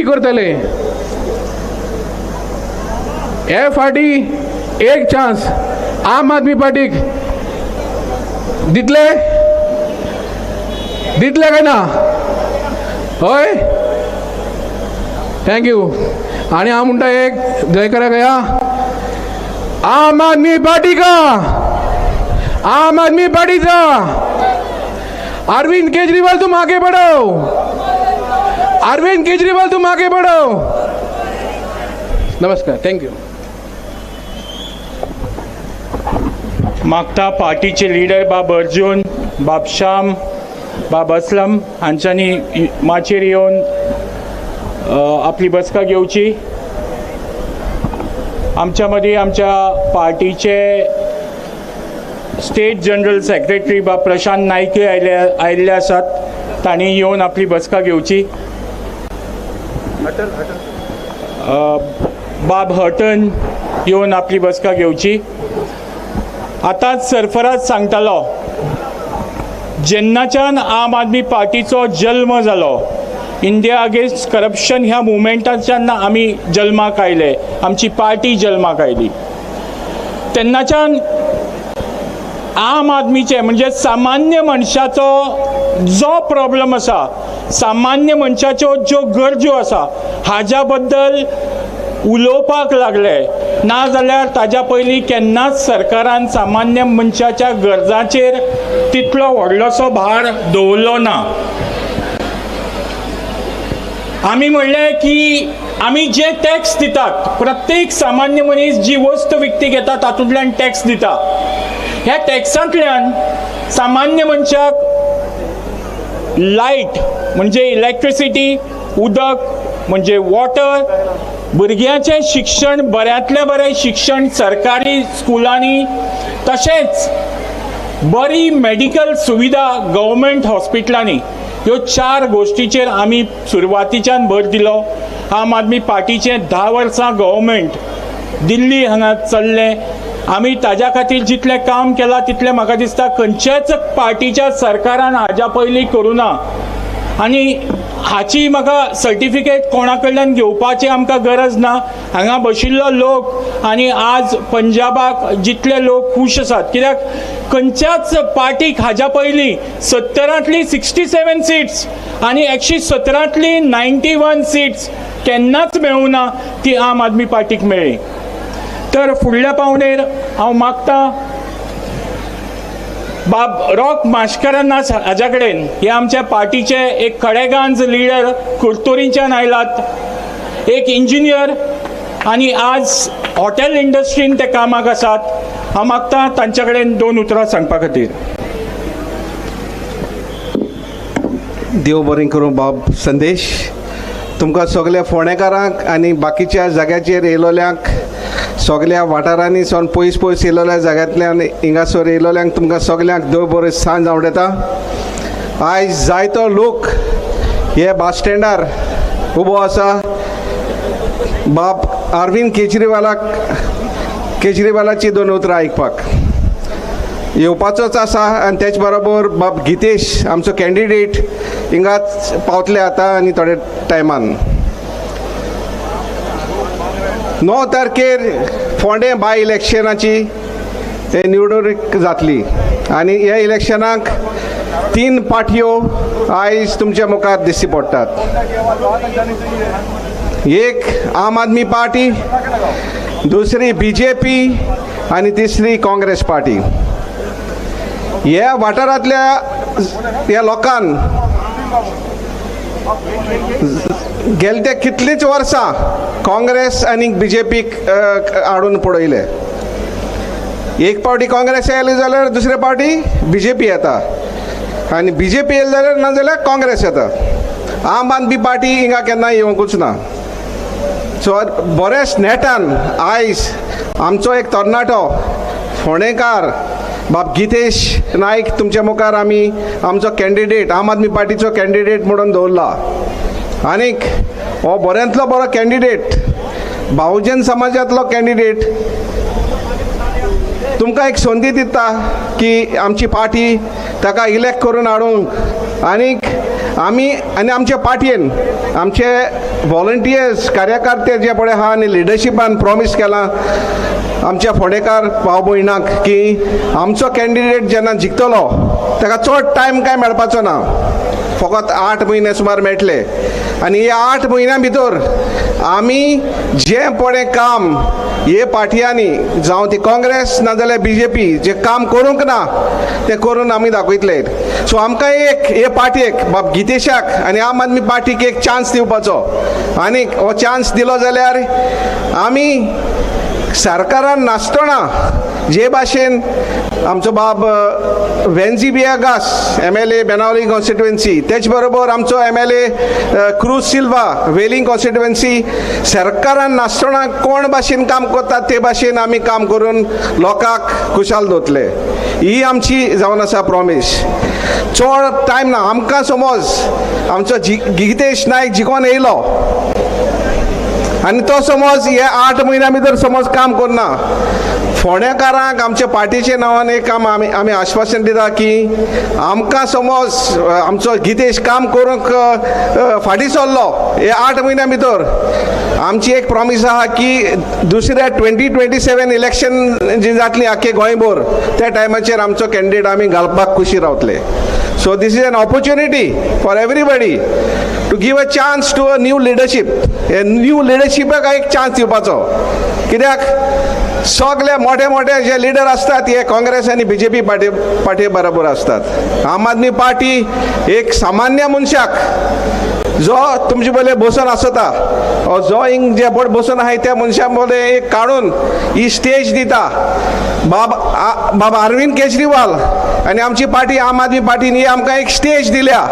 युती करतले। हे फाटी एक चान्स आम आदमी पार्टीक दितले काय ना? होय, थँक्यू। आणि हा म्हणता एक जय करा गया आम आदमी पार्टी का, आम आदमी पार्टी का। अरविंद केजरीवाल तुम आगे बढ़ो, अरविंद केजरीवाल तुम आगे बढ़ो। नमस्कार, थँक्यू। मागता पार्टीचे लीडर बाब अर्जुन, बाब श्याम, बाब असलम हांच्यांनी माचेर येवन आपली बसका घेवची। आमच्या मदीं आमच्या पार्टीचे स्टेट जनरल सेक्रेटरी बाब प्रशांत नायके आयिल्ले आसात। तांणी येवन आपली बसका घेवची। बाब हटन येवन आपली बसका घेवची। आतांच सरफराज सांगतालो, जेन्नाच्यान आम आदमी पार्टीचो जल्म जालो, इंडिया अगेन्स्ट करप्शन ह्या मुवमेंटाच्यान आमी जल्माक आयले, आमची पार्टी जल्माक आयली, तेन्नाच्यान आम आदमीचे म्हणजे सामान्य मनशाचो जो प्रॉब्लेम आसा, सामान्य मनशाच्यो ज्यो गरजो आसा हाज्या बद्दल उलोवपाक लागले। ना जाल्यार ताज्या पयलीं केन्नाच सरकारान सामान्य मनशाच्या गरजांचेर तितलो व्हडलोसो भार दवरलो ना। आमी म्हणलें की आमी जे टॅक्स दितात, प्रत्येक सामान्य मनीस जी वस्त विकती घेता तातूंतल्यान टॅक्स दिता, ह्या टॅक्सांतल्यान सामान्य मनशाक लायट म्हणजे इलेक्ट्रिसिटी, उदक म्हणजे वॉटर, भुरग्याचें शिक्षण, बऱ्यांतलें बरें शिक्षण सरकारी स्कुलांनी, तशेंच बरी मेडिकल सुविधा गव्हर्मेंट हॉस्पिटलांनी, ह्यो 4 गोष्टीचेर आमी सुरवातीच्यान भर दिलो। आम आदमी पार्टीचें 10 वर्सां गव्हर्मेंट दिल्ली हांगा चल्लें। आमी ताज्या खातीर जितलें काम केलां तितलें म्हाका दिसता खंयच्याच पार्टीच्या सरकारान हाज्या पयलीं करूं ना। आनी हाची म्हाका सर्टिफिकेट कोणा कडल्यान घेवपाची आमकां गरज ना। हांगा बशिल्लो लोक आनी आज पंजाबाक जितले लोक खूश आसात, कित्याक खंयच्याच पार्टीक हाज्या पयलीं 70तली 67 सीट्स आनी 117तली 91 सीट्स केन्नाच मेळूं ना, ती आम आदमी पार्टीक मेळ्ळी। तर फुडल्या पावणेर हांव मागतां बाब रॉक माश्करानास हाज्या कडेन, हे आमच्या पार्टीचे एक खडेगांज लिडर कुर्तोरीच्यान आयलात, एक इंजिनियर आनी आज हॉटेल इंडस्ट्रीन ते कामाक आसात। हांव मागतां तांच्या कडेन 2 उतरां सांगपा खातीर। देव बरें करूं बाब संदेश। तुमकां सगल्या फोंडेकारांक आनी बाकीच्या जाग्याचेर येयलोल्यांक, सगल्या वाठारांनी सावन पयस पयस येयलोल्या जाग्यांतल्यान हिंगासर येयलोल्यांक तुमकां सगल्यांक देव बरें सांज आवडटा। आयज जायतो लोक हे बस स्टँडार उबो आसा बाब अरविंद केजरीवालाची 2 उतरां आयकपाक। येवपाचोच आसा आनी तेच बरोबर बाब गितेश आमचो कॅन्डिडेट हिंगाच पावतले आतां आनी थोड्या टायमान। 9 तारखेर फोंडे बाय इलेक्शनाची निवडणूक जातली आनी ह्या इलेक्शनाक 3 पार्ट्यो आयज तुमच्या मुखार दिश्टी पडटात। एक आम आदमी पार्टी, दुसरी BJP आनी तिसरी काँग्रेस पार्टी। ह्या वाठारांतल्या ह्या लोकांन गेले कितलींच वर्सां काँग्रेस आनी BJPक हाडून पळयले। एक पावटी काँग्रेस येयली जाल्यार दुसरे पावटी BJP येता आनी BJP येयली जाल्यार ना जाल्यार काँग्रेस येता। आम आदमी पार्टी हिंगा केन्ना येवंकूच ना। सो बरेच नेटान आयज आमचो एक तरणाटो फोंडेकार बाब गितेश नायक तुमच्या मुखार आमी आमचो कॅन्डिडेट, आम आदमी पार्टीचो कॅन्डिडेट म्हणून दवरला। आनीक हो बऱ्यांतलो बरो कॅन्डिडेट, बहुजन समाजांतलो कॅन्डिडेट तुमकां एक संदी दिता की आमची पार्टी ताका इलेक्ट करून हाडूंक आनीक आमी आनी आमच्या पार्टयेन आमचे व्हॉलंटियर्स कार्यकर्ते जे पळय आहा आनी लिडरशिपान प्रॉमीस केलां आमच्या फोंडेकार भाव भयणांक की आमचो कॅन्डिडेट जेन्ना जिखतलो ताका चड टायम काय मेळपाचो ना, फकत 8 म्हयने सुमार मेळटले आनी ह्या 8 म्हयन्यां भितर आमी जें पळय काम हे पार्टयांनी जावं ती काँग्रेस नाजाल्यार BJP जे काम करूंक ना ते करून आमी दाखयतले. सो आमकां एक हे पार्टयेक बाब गितेशाक आनी आम आदमी पार्टीक एक चान्स दिवपाचो आनीक हो चान्स दिलो जाल्यार आमी सरकारान नासतना जे भाशेन आमचो बाब वेन्झी बियागास MLA बेनावली कॉन्स्टिट्युएन्सी, तेच बरोबर आमचो MLA क्रूज सिल्वा वेलिंग कॉन्स्टिट्युएन्सी, सरकारान नासतना कोण भाशेन काम करतात ते भाशेन आमी काम करून लोकांक खुशाल दवरतले. ही आमची जावन आसा प्रॉमीस. चड टायम ना. आमकां समज आमचो गितेश नायक जिखोन येयलो आनी तो समज हे 8 म्हयन्यां भितर समज काम करना, फोंडेकारांक आमच्या पार्टीच्या नांवान एक आमी आश्वासन दिता की आमकां समज आमचो गितेश काम करूंक फाटीं सरलो हे 8 म्हयन्यां भितर, आमची एक प्रॉमीस आहा की दुसऱ्या 2027 इलेक्शन जी जातली आख्खे गोंयभर त्या टायमाचेर आमचो कॅन्डिडेट आमी घालपाक खुशी रावतले. So this is an opportunity for everybody to give a chance to a new leadership. A new leadership एक चान्स दिवपाचो. कित्याक सगळे मोठे मोठे जे लिडर असतात हे काँग्रेस आणि BJP पार्टी बरोबर असतात. आम आदमी पार्टी एक सामान्य मनशाक जो तुमचे बोले बसून आसता जो हिंग जे बोट बसून आहाय त्या मनशा बोले एक काढून ही स्टेज दिता. बाब अरविंद केजरीवाल आनी आमची पार्टी आम आदमी पार्टीन आमकां एक स्टेज दिल्या.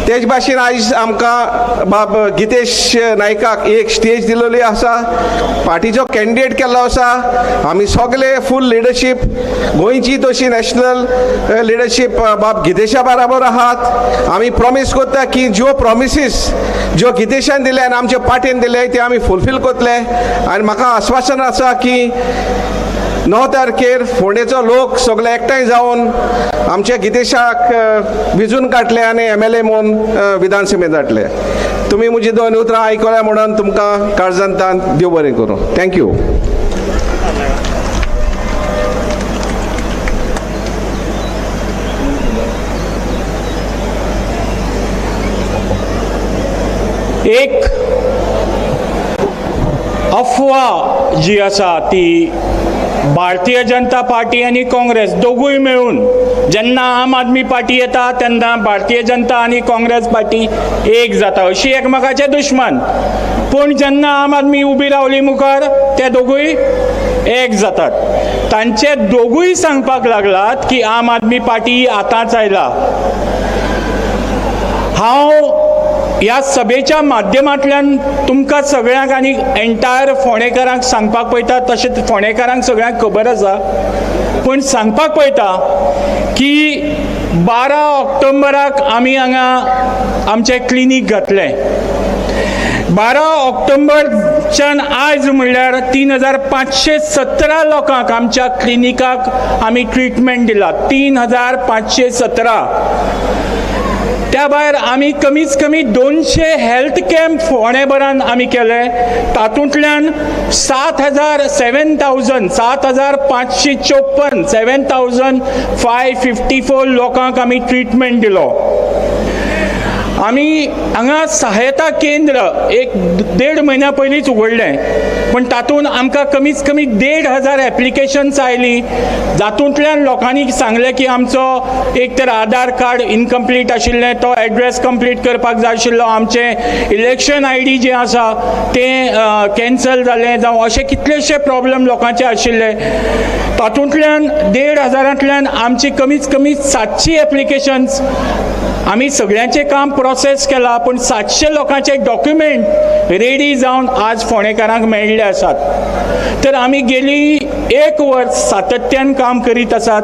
तेच भाशेन आयज आमकां बाब गितेश नायकाक एक स्टेज दिलेली आसा, पार्टीचो कॅन्डिडेट केल्लो आसा. आमी सगळे फूल लिडरशीप गोंयची तशी नॅशनल लिडरशीप बाब गितेशा बरोबर आहात. आमी प्रॉमीस करता की ज्यो प्रॉमिसीस ज्यो गितेशान दिले आनी आमच्या पार्टीन दिले ते आमी फुलफील करतले. आनी म्हाका आश्वासन आसा की 9 तारखेर फोंडेचो लोक सगळे एकठांय जावन आमच्या गितेशाक विजून काडले आनी MLA म्हणून विधानसभेत धाडले. तुमी म्हजी 2 उतरां आयकल्या म्हणून तुमकां काळजांतान देव बरें करूं. थँक्यू. एक अफवा जी आसा ती भारतीय जनता पार्टी आणि काँग्रेस दोगूय मेळून जेन्ना आम आदमी पार्टी येता तेन्ना भारतीय जनता आणि काँग्रेस पार्टी एक जाता अशी एकमेकाचे दुश्मन. पूण जेन्ना आम आदमी उबी रावली मुखार ते दोगूय एक जातात. तांचे दोगूय सांगपाक लागलात की आम आदमी पार्टी आतांच आयला. हांव ह्या सभेच्या माध्यमांतल्यान तुमकां सगळ्यांक आनी एंटायर फोंडेकारांक सांगपाक पळयता, तशेंच फोंडेकारांक सगळ्यांक खबर आसा, पूण सांगपाक पळयता की 12 ऑक्टोबराक आमी हांगा आमचें क्लिनीक घातलें. 12 ऑक्टोबरच्यान आयज म्हणल्यार 3517 लोकांक आमच्या क्लिनिकाक आमी ट्रिटमेंट दिला. 3517. त्या भायर आमी कमीत कमी 200 हेल्थ कॅम्प फोंडेभरान आमी केले. तातूंतल्यान 7554 लोकांक आमी ट्रिटमेंट दिलो. आमी हांगा सहायता केंद्र एक 1.5 म्हयन्या पयलींच उगडलें, पण तातूंत आमकां कमीत कमी 1,500 एप्लिकेशन्स आयली. जातूंतल्यान लोकांनी सांगलें की आमचो एक तर आधार कार्ड इनकम्प्लीट आशिल्लें, तो एड्रेस कंप्लीट करपाक जाय आशिल्लो, आमचें इलेक्शन ID जें आसा तें कॅन्सल जालें, जावं अशे कितलेशे प्रॉब्लेम लोकांचे आशिल्ले. तातूंतल्यान 1,500तल्यान आमची कमीत कमी 700 एप्लिकेशन्स आमी सगळ्यांचें काम प्रोसेस केला. पूण 700 लोकांचे डॉक्युमेंट रेडी जावन आज फोंडेकारांक मेळिल्ले आसात. तर आमी गेली 1 वर्स सातत्यान काम करीत आसात.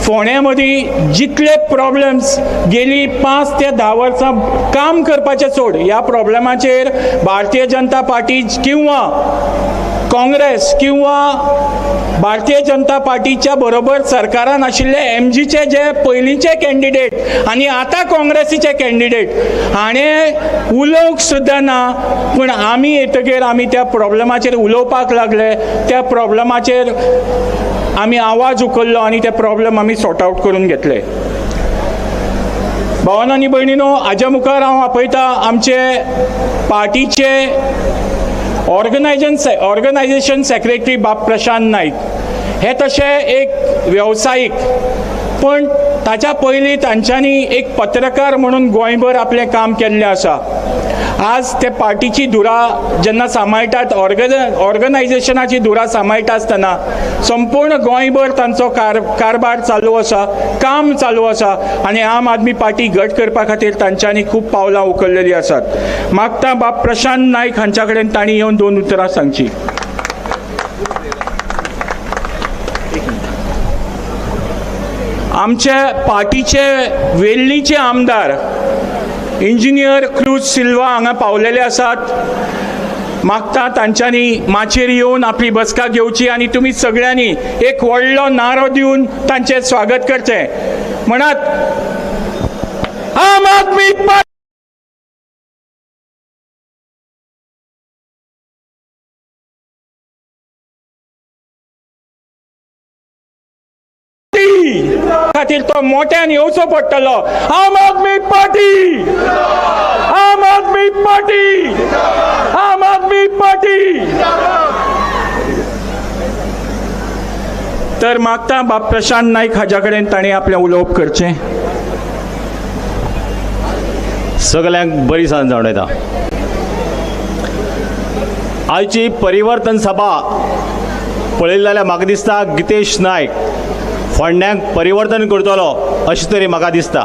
फोंड्या मदीं जितले प्रॉब्लेम्स गेली 5 ते 10 वर्सां काम करपाचें सोड, ह्या प्रॉब्लेमाचेर भारतीय जनता पार्टी किंवा काँग्रेस किंवा भारतीय जनता पार्टीच्या बरोबर सरकारान आशिल्ले MGचे जे पयलींचे कॅन्डिडेट आनी आतां काँग्रेसीचे कॅन्डिडेट हाणें उलोवंक सुद्दां ना, पूण आमी येतकीर आमी त्या प्रॉब्लेमाचेर उलोवपाक लागले, त्या प्रॉब्लेमाचेर आमी आवाज उखल्लो आनी ते प्रॉब्लेम आमी सॉर्ट आउट करून घेतले. भावांनो आनी भयणींनो, हाज्या मुखार हांव आपयता आमचे पार्टीचे ऑर्गनायझेशन सेक्रेटरी बाब प्रशांत नाईक. हे तशे एक वेवसायीक, पण ताच्या पयलीं तांच्यांनी एक पत्रकार म्हणून गोंयभर आपलें काम केल्लें आसा. आज ते पार्टीची धुरा जेन्ना सांबाळटात, ऑर्गनायझेशनाची धुरा सांबाळटा आसतना संपूर्ण गोंयभर तांचो कारभार चालू आसा, काम चालू आसा आनी आम आदमी पार्टी घट करपा खातीर तांच्यांनी खूब पावलां उखल्लेलीं आसात. मागता बाब प्रशांत नाईक हांच्या कडेन तांणी येवन 2 उतरां सांगची. आमचे पार्टीचे वेल्लीचे आमदार इंजिनियर क्रूज सिल्वा हांगा पावलेले आसात. मागता तांच्यांनी माचयेर येवन आपली बसका घेवची आनी तुमी सगळ्यांनी एक व्हडलो नारो दिवन तांचें स्वागत करचें. म्हणात आम आदमी पार्टी. खातीर तो मोठ्यान येवचो पडटलो. आम आदमी पार्टी, आम आदमी पार्टी, आम आदमी पार्टी. तर मागता बाब प्रशांत नाईक हाच्या कडेन ताणें आपलें उलोवप करचें. सगळ्यांक बरी सांज जाणयता. आयची परिवर्तन सभा पळयली जाल्यार म्हाका दिसता गितेश नायक फोंड्यांक परिवर्तन करतलो अशें तरी म्हाका दिसता.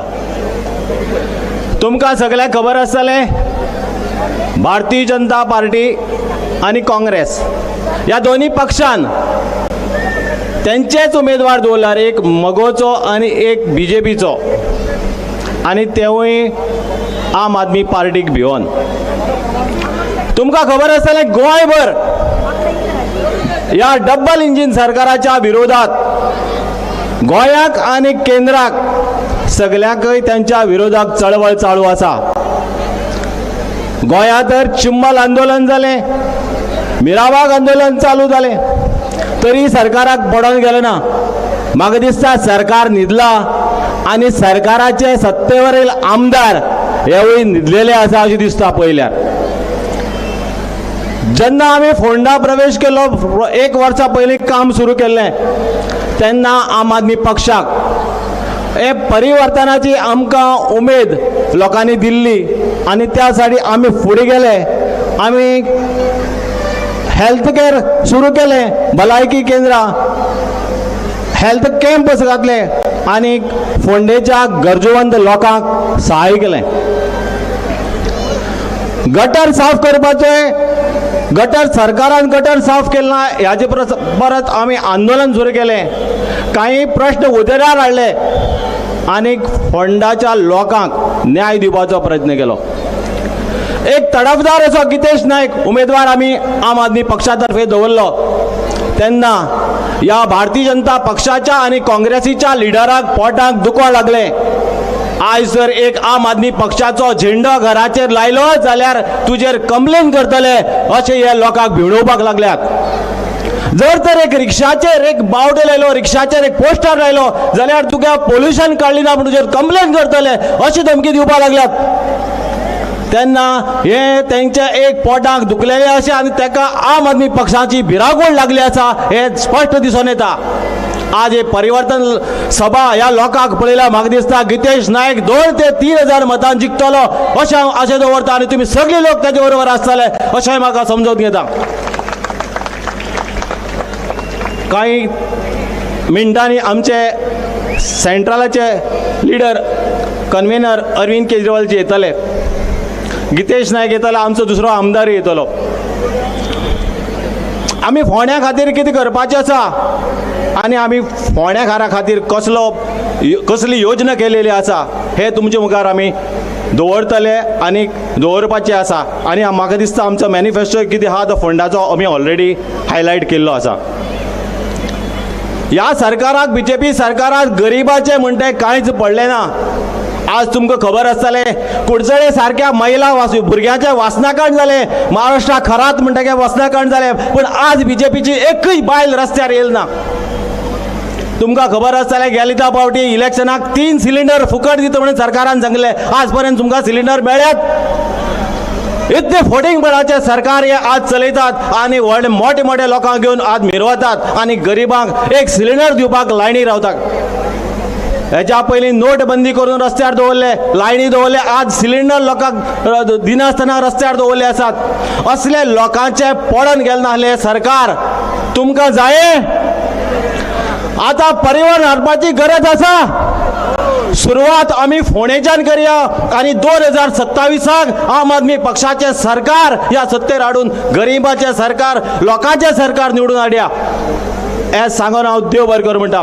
तुमकां सगळ्यांक खबर आसतलें, भारतीय जनता पार्टी आनी काँग्रेस ह्या दोनी पक्षान तेंचेच उमेदवार दवरल्यार, एक मगोचो आनी एक BJPचो, आनी तेवूय आम आदमी पार्टीक भिवन. तुमकां खबर आसतलें गोंयभर ह्या डब्बल इंजीन सरकाराच्या विरोधात गोंयाक आनी केंद्राक सगळ्यांकय त्यांच्या विरोधाक चळवळ चालू आसा. गोंयांत तर चिंबल आंदोलन जालें, मिराबाग आंदोलन चालू जालें, तरी सरकाराक पडोन गेलो ना. म्हाका दिसता सरकार न्हिदला आनी सरकाराचे सत्तेवरील आमदार हेवूय न्हिदलेले आसा अशें दिसता पळयल्यार. जेन्ना आमी फोंडा प्रवेश केलो, 1 वर्सा पयलीं काम सुरू केल्लें, तेन्ना आम आदमी पक्षाक हे परिवर्तनाची आमकां उमेद लोकांनी दिल्ली आनी त्या साठी आमी फुडें गेले. आमी हेल्थ केअर सुरू केलें, भलायकी केंद्रां, हेल्थ कॅम्प्स घातले आनी फोंडेच्या गरजेवंत लोकांक सहाय्य केलें. गटर साफ करपाचे, गटर सरकारान गटर साफ केला ह्याचे परत आमी आंदोलन सुरू केलें. काही प्रश्न उदेरार हाडले आनी फोंडाच्या लोकांक न्याय दिवपाचो प्रयत्न केलो. एक तडफदार असो गितेश नायक उमेदवार आमी आम आदमी पक्षातर्फे दवरलो. तेन्ना ह्या भारतीय जनता पक्षाच्या आनी काँग्रेसीच्या लिडराक पोटाक दुखोवंक लागलें. आज जर एक आम आदमी पक्षाचो झेंडो घराचेर लायलो जाल्यार तुजेर कंप्लेन करतले अशें हे लोकांक भिवणोवपाक लागल्यात. जर तर एक रिक्षाचेर एक बावटो लायलो, रिक्षाचेर एक पोस्टर लायलो जाल्यार तुका पोल्युशन काडली ना म्हणून तुजेर कंप्लेन करतले अशी धमकी दिवपाक लागल्यात. तेन्ना हे तेंचे एक पोटाक दुखलेले अशें आनी ताका आम आदमी पक्षाची भिरागोळ लागली आसा हे स्पश्ट दिसून येता. आज हे परिवर्तन सभा ह्या लोकांक पळयल्यार म्हाका दिसता गितेश नायक 2 ते 3 हजार मतांन जिखतलो अशें हांव आशा दवरता आनी तुमी सगळे लोक ताचे बरोबर आसतले अशें म्हाका समजून घेता. कांय मिनटांनी आमचे सेंट्रलाचे लिडर कन्व्हेनर अरविंद केजरीवालजी येतले, गितेश नायक येतलो, आमचो दुसरो आमदार येतलो. आमी फोंड्या खातीर कितें करपाचें आसा आनी आमी फोंड्याकारा खातीर कसली योजना केलेली आसा हे तुमचे मुखार आमी दवरतले आनी दवरपाचे आसा. आनी म्हाका दिसता आमचो मॅनिफेस्टो कितें आहा तो फंडाचो आमी ऑलरेडी हायलायट केल्लो आसा. ह्या सरकाराक BJP सरकाराक गरिबाचे म्हणटे कांयच पडलें ना. आज तुमकां खबर आसतलें कुडचडे सारक्या महिला भुरग्यांचे वासनाकांड जाले, महाराष्ट्रा खरात म्हणटकीर वासनाकांड जाले, पूण आज BJPची एकूय बायल रस्त्यार येयल ना. तुमकां खबर आसतलें गेल्या त्या फावटी इलेक्शनाक 3 सिलिंडर फुकट दिता म्हणून सरकारान सांगलें, आज पर्यंत तुमकां सिलिंडर मेळ्ळ्यात. इतले फोटिंगपणाचे सरकार हे आज चलयतात आनी मोठे मोठे लोकांक घेवन आज मिरवतात आनी गरिबांक एक सिलिंडर दिवपाक लायनी रावतात. हेच्या पयलीं नोटबंदी करून रस्त्यार दवरले, लायनी दवरले, आज सिलिंडर लोकांक दिनासतना रस्त्यार दवरले आसात. असले लोकांचे पडून गेले नासले सरकार तुमकां जाये. आता परिवहन हाडपाची गरज आसा. सुरवात आमी फोंडेच्यान करया आनी 2027 आम आदमी पक्षाचे सरकार ह्या सत्तेर हाडून गरिबाचे सरकार, लोकांचे सरकार निवडून हाडया हे सांगून हांव देव बरें करूं म्हणटा.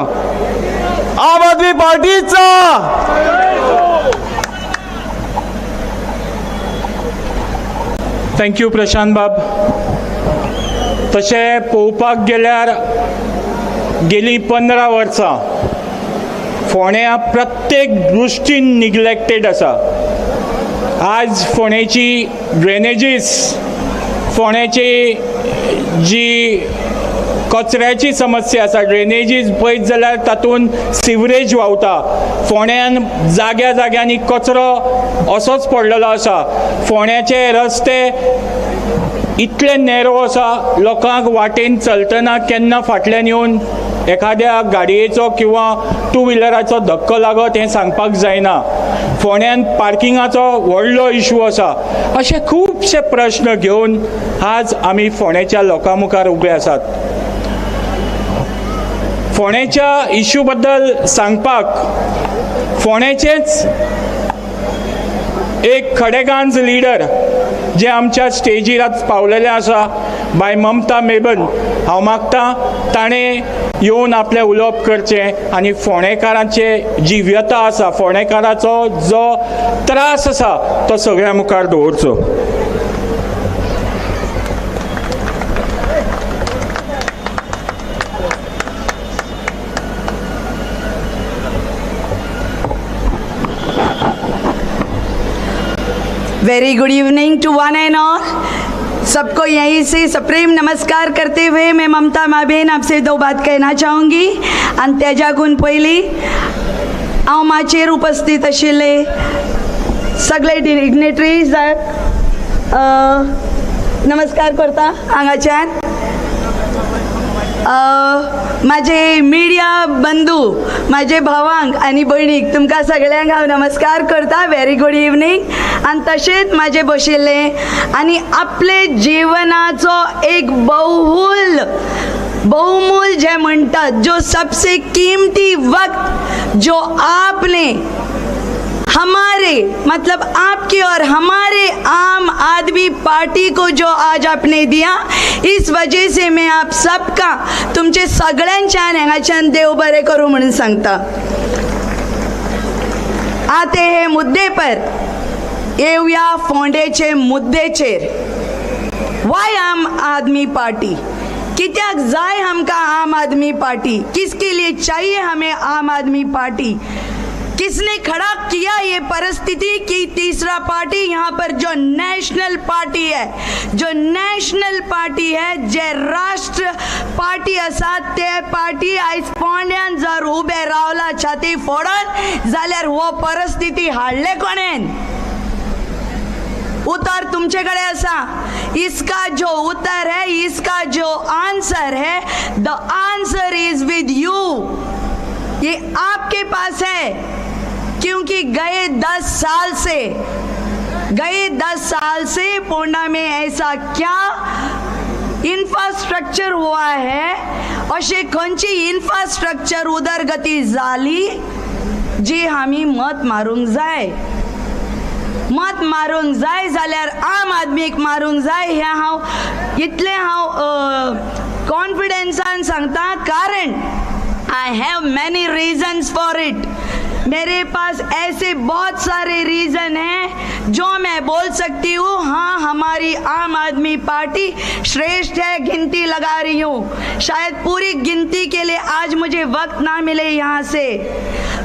आम आदमी पार्टीचा थँक्यू प्रशांत बाब. तशें पळोवपाक गेल्यार गेली 15 वर्सां फोंड्या प्रत्येक दृश्टीन निग्लेक्टेड आसा. आज फोंडेची ड्रेनेजीस, फोंड्याची जी कचऱ्याची समस्या आसा, ड्रेनेजीस पळयत जाल्यार तातूंत सिवरेज व्हांवता. फोंड्यान जाग्या जाग्यांनी कचरो असोच पडलेलो आसा. फोंड्याचे रस्ते इतले नॅरो आसा, लोकांक वाटेन चलतना केन्ना फाटल्यान येवन एखाद्या गाडयेचो किंवा टू व्हिलराचो धक्को लागत हें सांगपाक जायना. फोंड्यान पार्किंगाचो व्हडलो इशू आसा. अशे खुबशे प्रश्न घेवन आज आमी फोंड्याच्या लोकां मुखार उबे आसात. फोंड्याच्या इशू बद्दल सांगपाक फोंड्याचेच एक खडेगांज लिडर जे आमच्या स्टेजीर आज पावलेले आसा, बाय ममता मेबन, हांव मागतां ताणें येवन आपलें उलोवप करचें आनी फोंडेकारांचे जी व्यथा आसा, फोंडेकाराचो जो त्रास आसा तो सगळ्या मुखार दवरचो. Very good evening to one and all. सबको यहीं से सप्रेम नमस्कार करते हुए मैं ममता माबेन आपसे 2 बात कहना चाहूँगी. आणि त्याच्याकून पयलीं हांव माचेर उपस्थित आशिल्ले सगळे डिग्नेटरीज नमस्कार करता. हांगाच्यान माझे मिडिया बंधू, माझे भावांक आणि भयणीक तुमकां सगळ्यांक हांव नमस्कार करता. Very good evening. आणि तशेंच माझे बशिल्ले आनी आपले जीवनाचो एक बहुमूल जे म्हणटात, जो सबसे कीमती वक्त जो आपने हमारे मतलब आपके और हमारे आम आदमी पार्टी को जो आज आपने दिया, इस वजह से मैं आप सबका तुमचे सगळ्यांच्यान हांगाच्यान देव बरें करूं म्हणून सांगता. आते हे मुद्दे पर येवया फोंडेचे मुद्देचेर. वाय आम आदमी पार्टी, कित्याक जाय हमका आम आदमी पार्टी, किसके लिए चाहिए हमें आम आदमी पार्टी, किसने खड़ा किया ये परिस्थिति कि तीसरा पार्टी यहाँ पर जो नेशनल पार्टी है, जो नेशनल पार्टी है, जे राष्ट्र पार्टी असा ते पार्टी आयज फोंड्यान जर उबे रावला छाती फोडून जाल्यार हो परिस्थिती हाडले कोणेन? उत्तर तुमचेकडे असा. इसका जो उत्तर है, इसका जो आंसर है, द आंसर इज विद यू. ये आपके पास है, क्योंकि गए 10 साल से पोंडा में ऐसा क्या इंफ्रास्ट्रक्चर हुआ है, अशे खंयची इंफ्रास्ट्रक्चर उदरगती जाली जी आमी मत मारूंक जाय. मत मारूंक जाय जाल्यार आम आदमीक मारूंक जाय. हे हांव इतलें कॉन्फिडन्सान सांगता, कारण I have many reasons for it. मेरे पास ऐसे बहुत सारे रीज़न हैं जो मैं बोल सकती हूँ हाँ हमारी आम आदमी पार्टी श्रेष्ठ है, गिनती लगा रही हूँ। शायद पूरी गिनती के लिए आज मुझे वक्त ना मिले यहाँ से,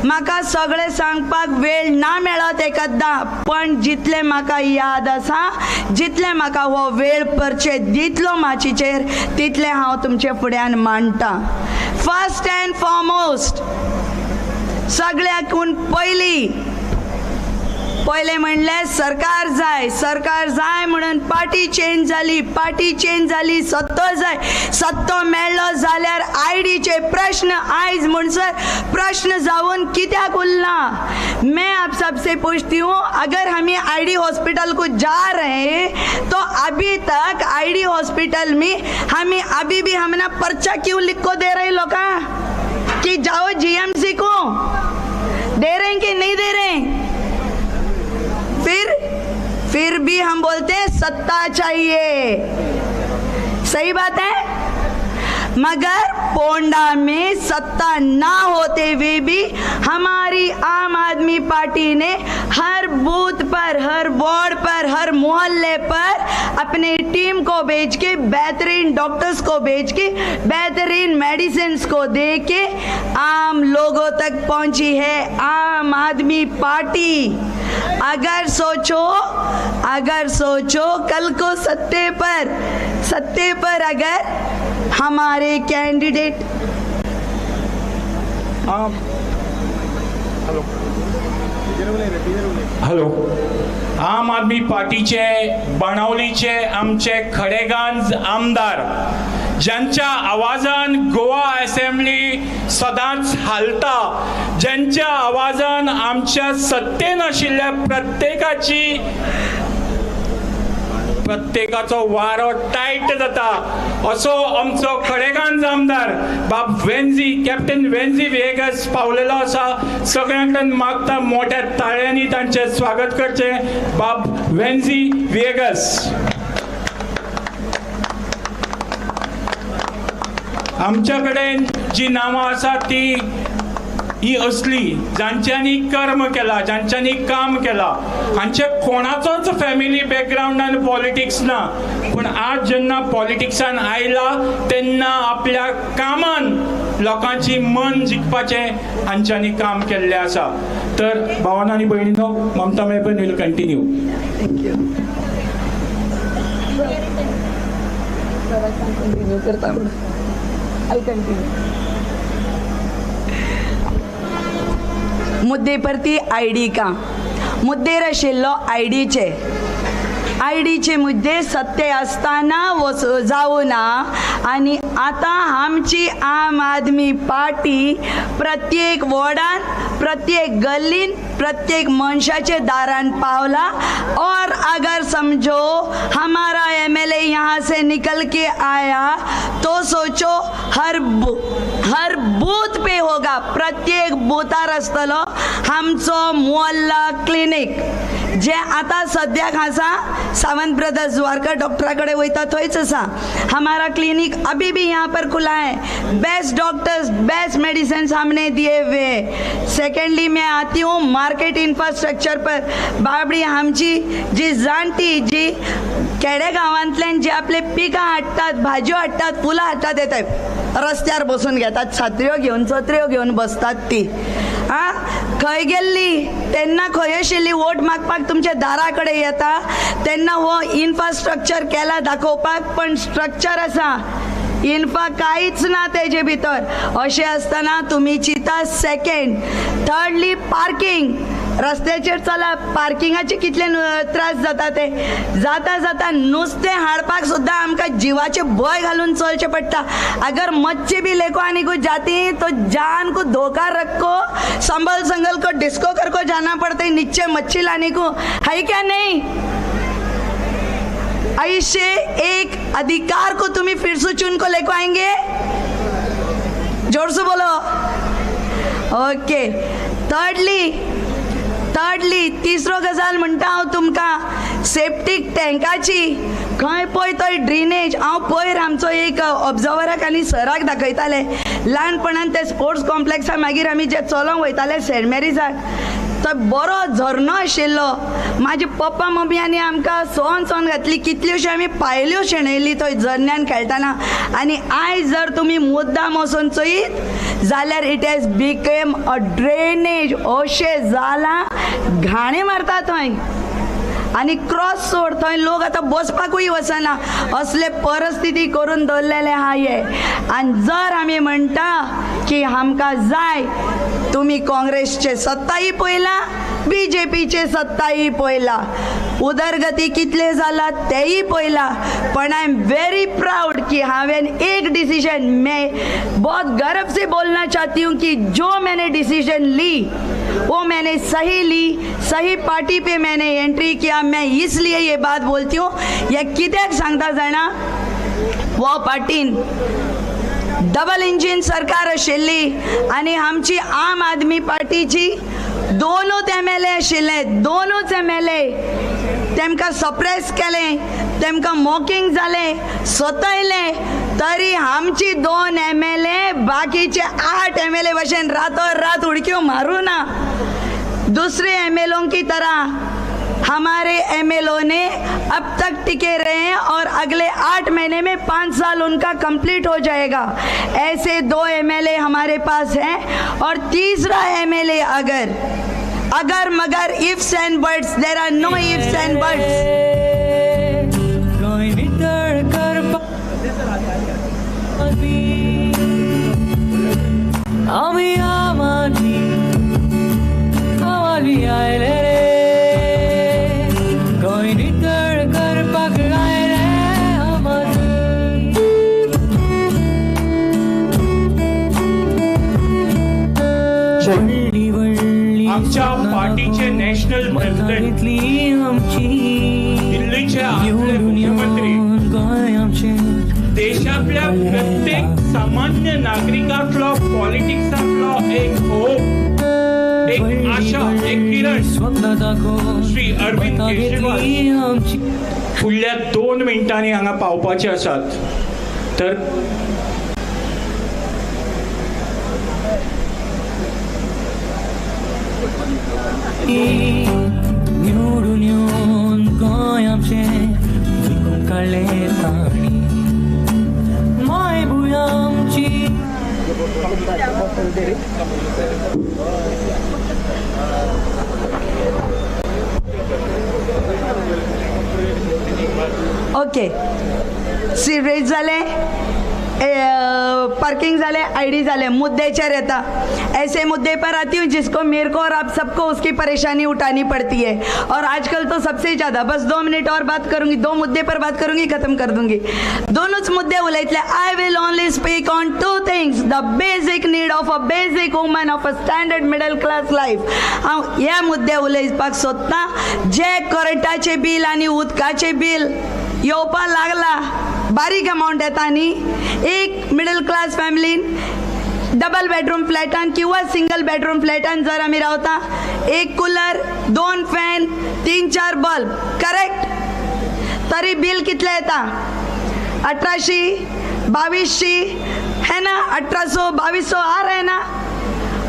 म्हाका सगळे सांगपाक वेळ ना मेळत एकदा, पण जितले म्हाका याद आसा, जितले म्हाका हो वेळ परचे दितलो माचीचेर, तितले हांव तुमचे फुड्यान मांडटा। फर्स्ट अँड फॉरमोस्ट सगळ्याकून पहिले म्हणले सरकार जाय म्हणून पार्टी चेंज जाली, सत्तो जाय, सत्तो मेळ्ळो जाल्यार आयडीचे प्रश्न आयज म्हणसर प्रश्न जावन कित्याक उरला। मैं आप सबसे पूछती हूँ, अगर हम आईडी हॉस्पिटल को जा रहे हैं तो अभी तक आईडी हॉस्पिटल में हमें अभी भी हमने पर्चा क्यों लिख को दे रहे लोग कि जाओ जीएमसी को, दे रहे हैं कि नहीं दे रहे हैं? फिर भी हम बोलते हैं सत्ता चाहिए, सही बात है। मगर पोंडा में सत्ता ना होते हुए भी हमारी आम आदमी पार्टी ने हर बूथ पर, हर वार्ड पर, हर मोहल्ले पर अपने टीम को भेज के, बेहतरीन डॉक्टर्स को भेज के, बेहतरीन मेडिसिन को दे के आम लोगों तक पहुंची है आम आदमी पार्टी। अगर सोचो कल को सत्ते पर अगर हमारे कैंडिडेट हॅलो, आम आदमी पार्टीचे बाणावलीचे आमचे खडेगांज आमदार, ज्यांच्या आवाजान गोवा असेंब्ली सदांच हालता, ज्यांच्या आवाजान आमच्या सत्तेन आशिल्ल्या प्रत्येकाचो वारो टायट जाता, असो आमचो खडेगांज आमदार बाब वेन्झी, कॅप्टन वेन्झी वेगस पावलेलो आसा। सगळ्यांकडून मागता मोठ्या ताळ्यांनी तांचे स्वागत करचे। बाब वेन्झी वेगस, आमच्या कडेन जी नांवां आसा ती ही असली जांच्यांनी कर्म केला, जांच्यांनी काम केला, हांचे कोणाचोच फॅमिली बॅकग्राउंडान पॉलिटिक्स ना, पण आज जेन्ना पॉलिटिक्सान आयला तेन्ना आपल्या कामान लोकांची मन जिखपाचें हांच्यांनी काम केल्लें आसा। तर भावांनो आनी भयणींनो, ममता मेबन विल कंटिन्यू। मुद्दे परती आयडी का मुद्दे आशिल्लो आयडीचे मुद्दे सत्य असताना जावना, आणि आता आमची आम आदमी पार्टी प्रत्येक वॉर्डान, प्रत्येक गल्लीन, प्रत्येक मनशाचे दारान पावला। और अगर समझो हमारा एमएलए यहाँ से निकल के आया तो सोचो हर बूथ पे होगा, प्रत्येक बूथार आसतलो आमचो मोहल्ला क्लिनिक, जे आता सद्याक आसा सावंत ब्रदर्स द्वारका डॉक्टरा कड़े वयता थंयच आसा। हमारा क्लिनिक अभी भी यहाँ पर खुला है, बेस्ट डॉक्टर्स, बेस्ट मेडिसिन हमने दिए हुए। सेकेंडली मैं आती हूँ मार्केट इंफ्रास्ट्रक्चर पर। बाबडी आमची जी जाणटी, जी खेडे गांवांतल्यान जे आपले पिकां हाडटात, भाजयो हाडटात, फुलां हाडटात, येतात रस्त्यार बसून घेतात, छत्र्यो घेवन, छत्र्यो घेवन बसतात ती। खंय गेल्ली तेन्ना खंय आशिल्ली वोट मागपाक तुमच्या दारा कडेन येता, तेन्ना हो इन्फ्रास्ट्रक्चर केला दाखोवपाक, पण स्ट्रक्चर आसा, इन्फा कांयच ना तेजे भितर। अशें आसतना तुमी चिंता। सेकेंड, थर्डली पार्किंग, रस्त्याचेर चला, पार्किंगाचे कितले त्रास जाता ते जाता नुस्तें हाडपाक सुद्दां आमकां जिवाचे भय घालून चलचें पडटा। अगर मच्छी भी लेको आनी को जाती तो जान को धोखा रखो, संभल को डिस्को कर को जाना पड़ता है, नीचे मच्छी लाने को, है क्या नहीं? ऐसे एक अधिकार को तुम्हें फिर से चुन को लेको आएंगे, जोर से बोलो। ओके, थर्डली तिसरो गजाल म्हणटा हांव तुमकां सेप्टीक टँकाची खंय पळय थंय ड्रेनेज। हांव पयर आमचो एक ऑब्जर्वराक आनी सराक दाखयताले, ल्हानपणान ते स्पोर्ट्स कॉम्प्लेक्सा मागीर आमी जे चलोंक वयताले सेंट मेरीजाक तो बरो झरनो आशिल्लो. म्हाजे पप्पा मम्मीयांनी आमकां सोन घातली, कितल्योश्यो आमी पायल्यो शेणयली थंय झरन्यान खेळटाना. आनी आयज जर तुमी मुद्दाम वचून चोयत जाल्यार it has became a drainage. अशें जाला घाणी मारता थंय आनी क्रॉस सोड थंय लोक आतां बसपाकूय वचना. असले परिस्थिती करून दवरलेले आहा हे. आनी जर आमी म्हणटा की आमकां जाय, तुमी काँग्रेसचे सत्ताही पळयला, BJPचे सत्ताही पळयला, उदरगती कितले जाला तेही पळयला. पण आई एम वेरी प्राउड कि हांवें एक डिसीजन, मैं बहुत गर्व से बोलना चाहती हूँ कि जो मैंने डिसीजन ली वो मैंने सही ली, सही पार्टी पे मैंने एंट्री किया. मैं इसलिए ये बात बोलती हूँ, ये कित्याक सांगता जाणा, वो पार्टीन डबल इंजिन सरकार आशिल्ली आनी आमची आम आदमी पार्टीची दोनूच MLA आशिल्ले, दोनूच MLA तेमकां सप्रेस केलें, तेमकां मॉकिंग जालें, सतयले. तरी आमची 2 MLA बाकीचे 8 MLA भशेन रातोरात उडक्यो मारू ना. दूसरे MLOं की तरह हमारे MLO ने अब तक टिके रहे हैं और अगले 8 महीने में 5 साल उनका कंप्लीट हो जाएगा. ऐसे 2 MLA हमारे पास हैं. और तीसरा MLA अगर मगर ifs and buts, there are no ifs and buts. आमच्या पार्टीचे नॅशनल प्रेसिडेंट, दिल्लीचे आपले मुख्यमंत्री, देशातल्या प्रत्येक सामान्य नागरिकातलो पॉलिटिक्सातलो एक होप, एक आशा, एक किरण श्री अरविंद केजरीवाल फुडल्या 2 मिनटांनी हांगा पावपाचे आसात. तर निवडून येवन गोंय आमचें विकूंक काडलें तांणी, मायभूंय आमची. ओके, सी रेज जाले, पार्किंग जाले, ID जाले, मुद्देचर येता. ऐसे मुद्दे पर आती हूँ जिसको मेरे को और आप सबको उसकी परेशानी उठानी पड़ती है. और आजकल तो सबसे ज़्यादा, बस 2 मिनट और बात करूँगी, 2 मुद्दे पर बात करूँगी, ख़त्म कर दूँगी. दोनोच मुद्दे उलयतले. I will only speak on 2 things, the basic need of a basic woman of a standard middle class life. हांव ह्या मुद्दे उलयपाक सोदता. जे करंटाचे बील आनी उदकाचे बील येवपा लागला, बारीक अमाउंट येता न्ही, एक मिडल क्लास फॅमिलीन डबल बेडरूम फ्लॅटान किंवा सिंगल बेडरूम फ्लॅटान जर आमी रावता, 1 कूलर, 2 फॅन, 3-4 बल्ब, करेक्ट, तरी बिल कितले येता? 1800, 2200 है ना, 1800, 2200 आ रहे ना.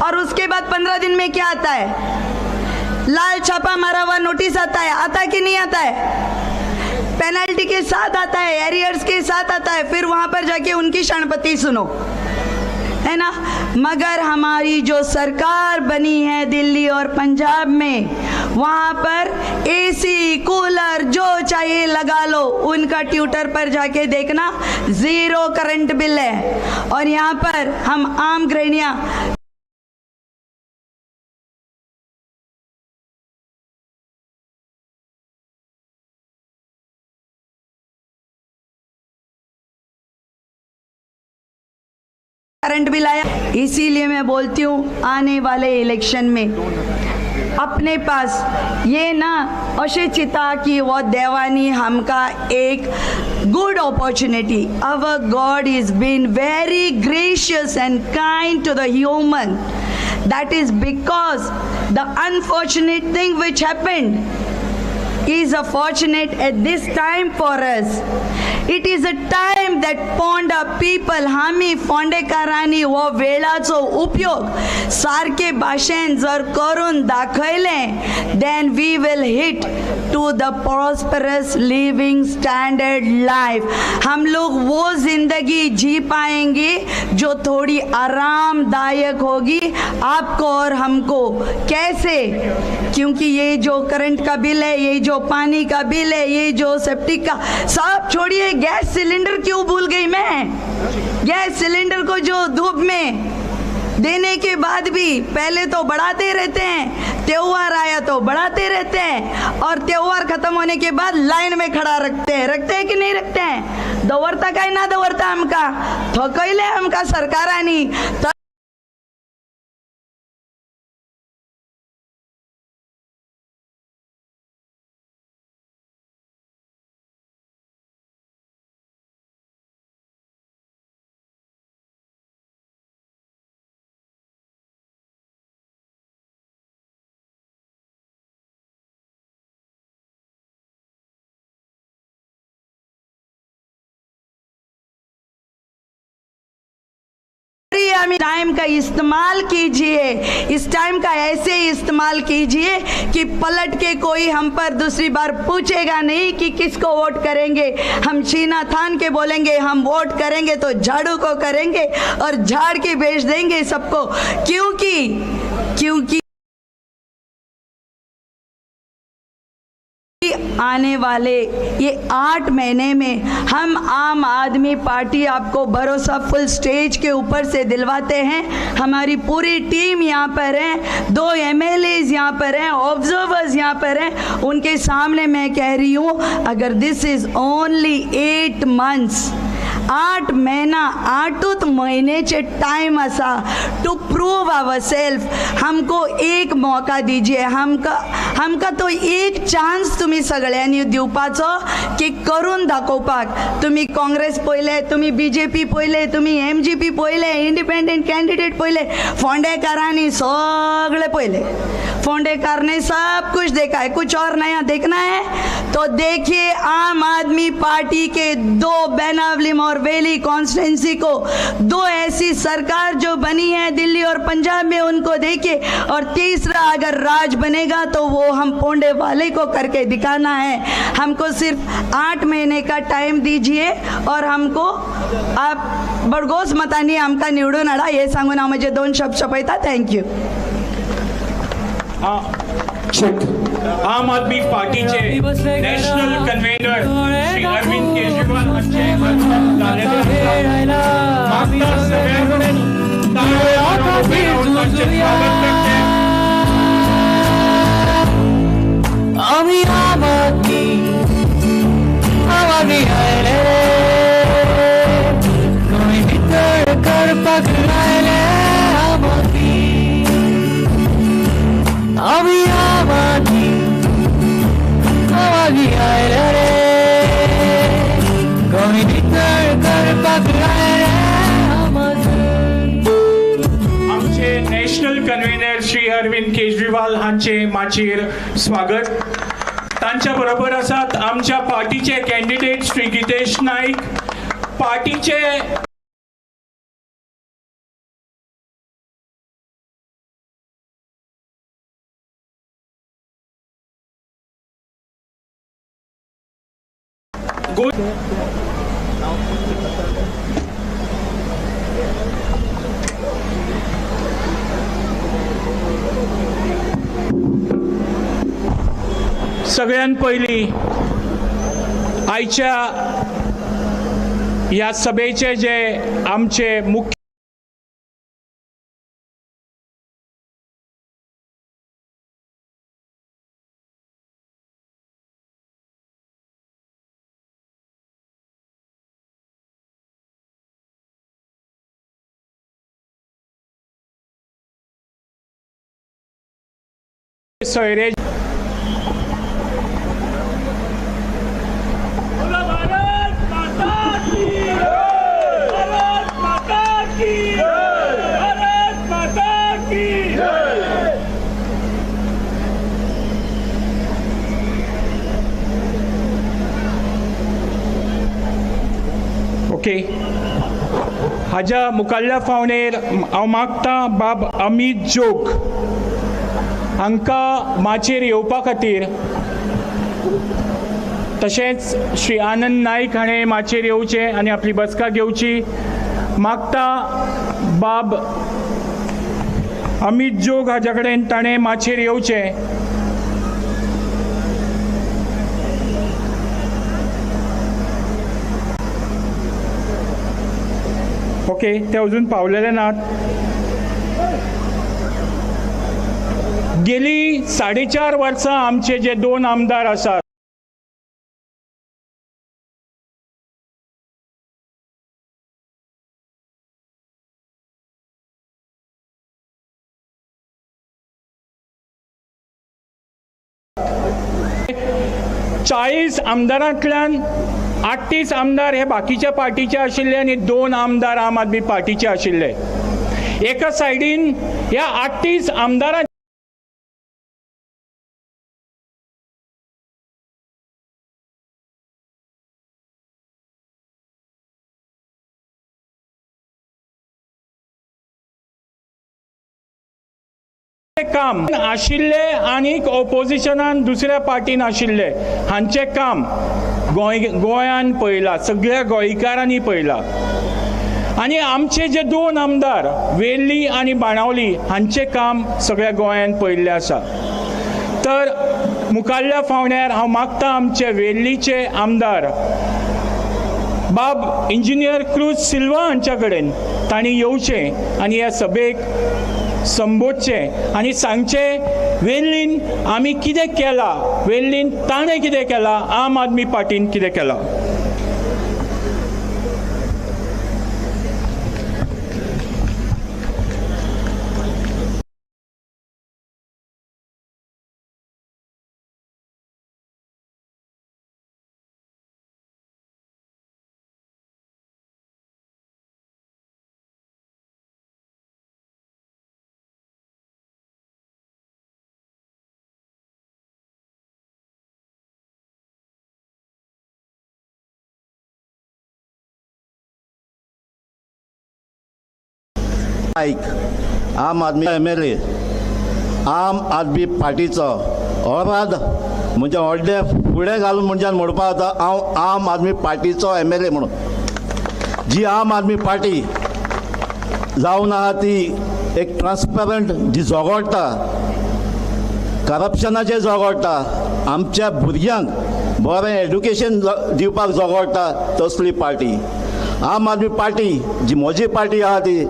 और उसके बाद 15 दिन में क्या आता है? लाल छापा मारा हुआ नोटिस आता है. आता कि नहीं आता है? पेनल्टी के साथ आता है, एरियर्स के साथ आता है. फिर वहां पर जाके उनकी शरणपति सुनो, है ना. मगर हमारी जो सरकार बनी है दिल्ली और पंजाब में, वहाँ पर AC, कूलर जो चाहिए लगा लो. उनका ट्विटर पर जाके देखना, 0 करंट बिल है. और यहाँ पर हम आम गृहिणियाँ करंट बिल आया. इसीलिए मैं बोलती हूँ आने वाले इलेक्शन में अपने पास ये ना अशें चिता की वो देवानी हमका एक good opportunity. Our God is been very gracious and kind to the human. That is because the unfortunate thing which happened is a fortunate at this time for us. It is a time time that Ponda people आमी फोंडेकारांनी हो वेळाचो उपयोग सारके भाशेन जर करून दाखयलें then we will hit to the prosperous living standard life. हम लोग वो जिंदगी जी पाएंगे जो थोड़ी आरामदायक होगी आपको और हमको. कैसे? क्योंकि ये जो करंट का बिल है, ये जो पानी का बिल है, ये जो सेप्टिक का, सब छोड़िए. गैस सिलेंडर क्यों भूल गई मैं? गैस सिलेंडर को जो धूप में देने के बाद भी पहले तो बढ़ाते रहते हैं, त्योहार आया तो बढ़ाते रहते हैं, और त्योहार खत्म होने के बाद लाइन में खड़ा रखते हैं कि नहीं रखते हैं? दवरता काय ना दवरता हमका थकैले हमका सरकारांनी. टाइम का इस्तेमाल कीजिए, इस टाइम का ऐसे इस्तेमाल कीजिए कि पलट के कोई हम पर दूसरी बार पूछेगा नहीं कि किसको वोट करेंगे. हम सीना थान के बोलेंगे हम वोट करेंगे तो झाड़ू को करेंगे और झाड़ के भेज देंगे सबको. क्योंकि आने वाले ये 8 महीने में हम आम आदमी पार्टी आपको भरोसा फुल स्टेज के ऊपर से दिलवाते हैं. हमारी पूरी टीम यहाँ पर है, 2 MLAs यहाँ पर हैं, ऑब्जर्वर्स यहाँ पर हैं. उनके सामने मैं कह रही हूँ, अगर दिस इज ओनली 8 months, 8 महीना 8 महीनेचे टाइम असा टू प्रूव आवर सेल्फ. हमको एक मौका दीजिए, हमका तो एक चान्स तुम्ही सगळ्यांनी दिवपाचो की करून दाखोवपाक. तुम्ही काँग्रेस पळयले, तुम्ही BJP पळयले, तुम्ही MGP पळयले, इंडिपेंडेंट कैंडिडेट पळयले, फोंडेकारांनी सगळे पळयले. फोंडेकार ने सब कुछ देखा है, कुछ और नया देखना है तो देखिए आम आदमी पार्टी के 2 बेनावलिम और वेली कॉन्स्टिट्यूंसी को 2 ऐसी सरकार जो बनी है दिल्ली और पंजाब में, उनको देखिए. और तीसरा अगर राज बनेगा तो वो हम पोंडे वाले को करके दिखाना है. हमको सिर्फ 8 महीने का टाइम दीजिए और हमको आप बडगोस मतांनी आमका निवडून हाडा हे सांगून हांव म्हजे 2 शब्द सोंपयता. थँक्यू. आम आदमी पार्टीचे नॅशनल कन्व्हेनर श्री अरविंद केजरीवाल हांचे मागता सगळ्यांकडे स्वागत करते. आम्ही आम आदमी आयले कोणी भितर करपाक लायले. आम्ही आम आदमी आयले कोणी भितर करपाक लायले. आमचे नॅशनल कन्व्हेनर श्री अरविंद केजरीवाल हांचे माचयेर स्वागत. तांच्या बरोबर आसात आमच्या पार्टीचे कॅन्डिडेट श्री गितेश नाईक, पार्टीचे सगळ्यात पहिली आयच्या या सभेचे जे आमचे मुख्य सोयरे ओके, हाज्या मुखाल्ल्या फावणेर हांव मागतां बाब अमित जोग हांकां माचयेर येवपा खातीर, तशेंच श्री आनंद नायक हाणें माचयेर येवचें आनी आपली बसका घेवची. मागतां बाब अमित जोग हाज्या कडेन ताणें माचयेर येवचें. ओके, ते अजून पावलेले नात. गेली 4.5 वर्सां आमचे जे 2 आमदार आसात, चाळीस आमदारांतल्यान 38 आमदार हे बाकीच्या पार्टीचे आशिल्ले आनी 2 आमदार आम आदमी पार्टीचे आशिल्ले. एका सायडीन ह्या 38 आमदारां काम आशिल्ले आनीक ऑपोजिशनान दुसऱ्या पार्टीन आशिल्ले हांचे काम गोंयान पळयलां, सगळ्या गोंयकारांनी पळयलां. आनी आमचे जे 2 आमदार वेर्ली आनी बाणावली हांचे काम सगळ्या गोंयान पळयल्लें आसा. तर मुखाल्ल्या फावण्यार हांव मागतां आमचे वेर्लीचे आमदार बाब इंजिनियर क्रूज सिल्वा हांच्या कडेन तांणी येवचें आनी ह्या सभेक संबोधचें आनी सांगचें वेर्लीन आमी कितें केलां, वेर्लीन ताणें कितें केलां, आम आदमी पार्टीन कितें केलां. नायक आम आदमी MLA आम आदमी पार्टीचो अर्द म्हणजे व्हडले फुडें घालून म्हणपा जाता हांव आम आदमी पार्टीचो MLA म्हणून. जी आम आदमी पार्टी जावन आहा ती एक ट्रान्सपरंट जी झगडटा, करप्शनाचेर झगडटा, आमच्या भुरग्यांक बरें एड्युकेशन दिवपाक झगडटा, तसली पार्टी. आम आदमी पार्टी जी म्हजी पार्टी आहा ती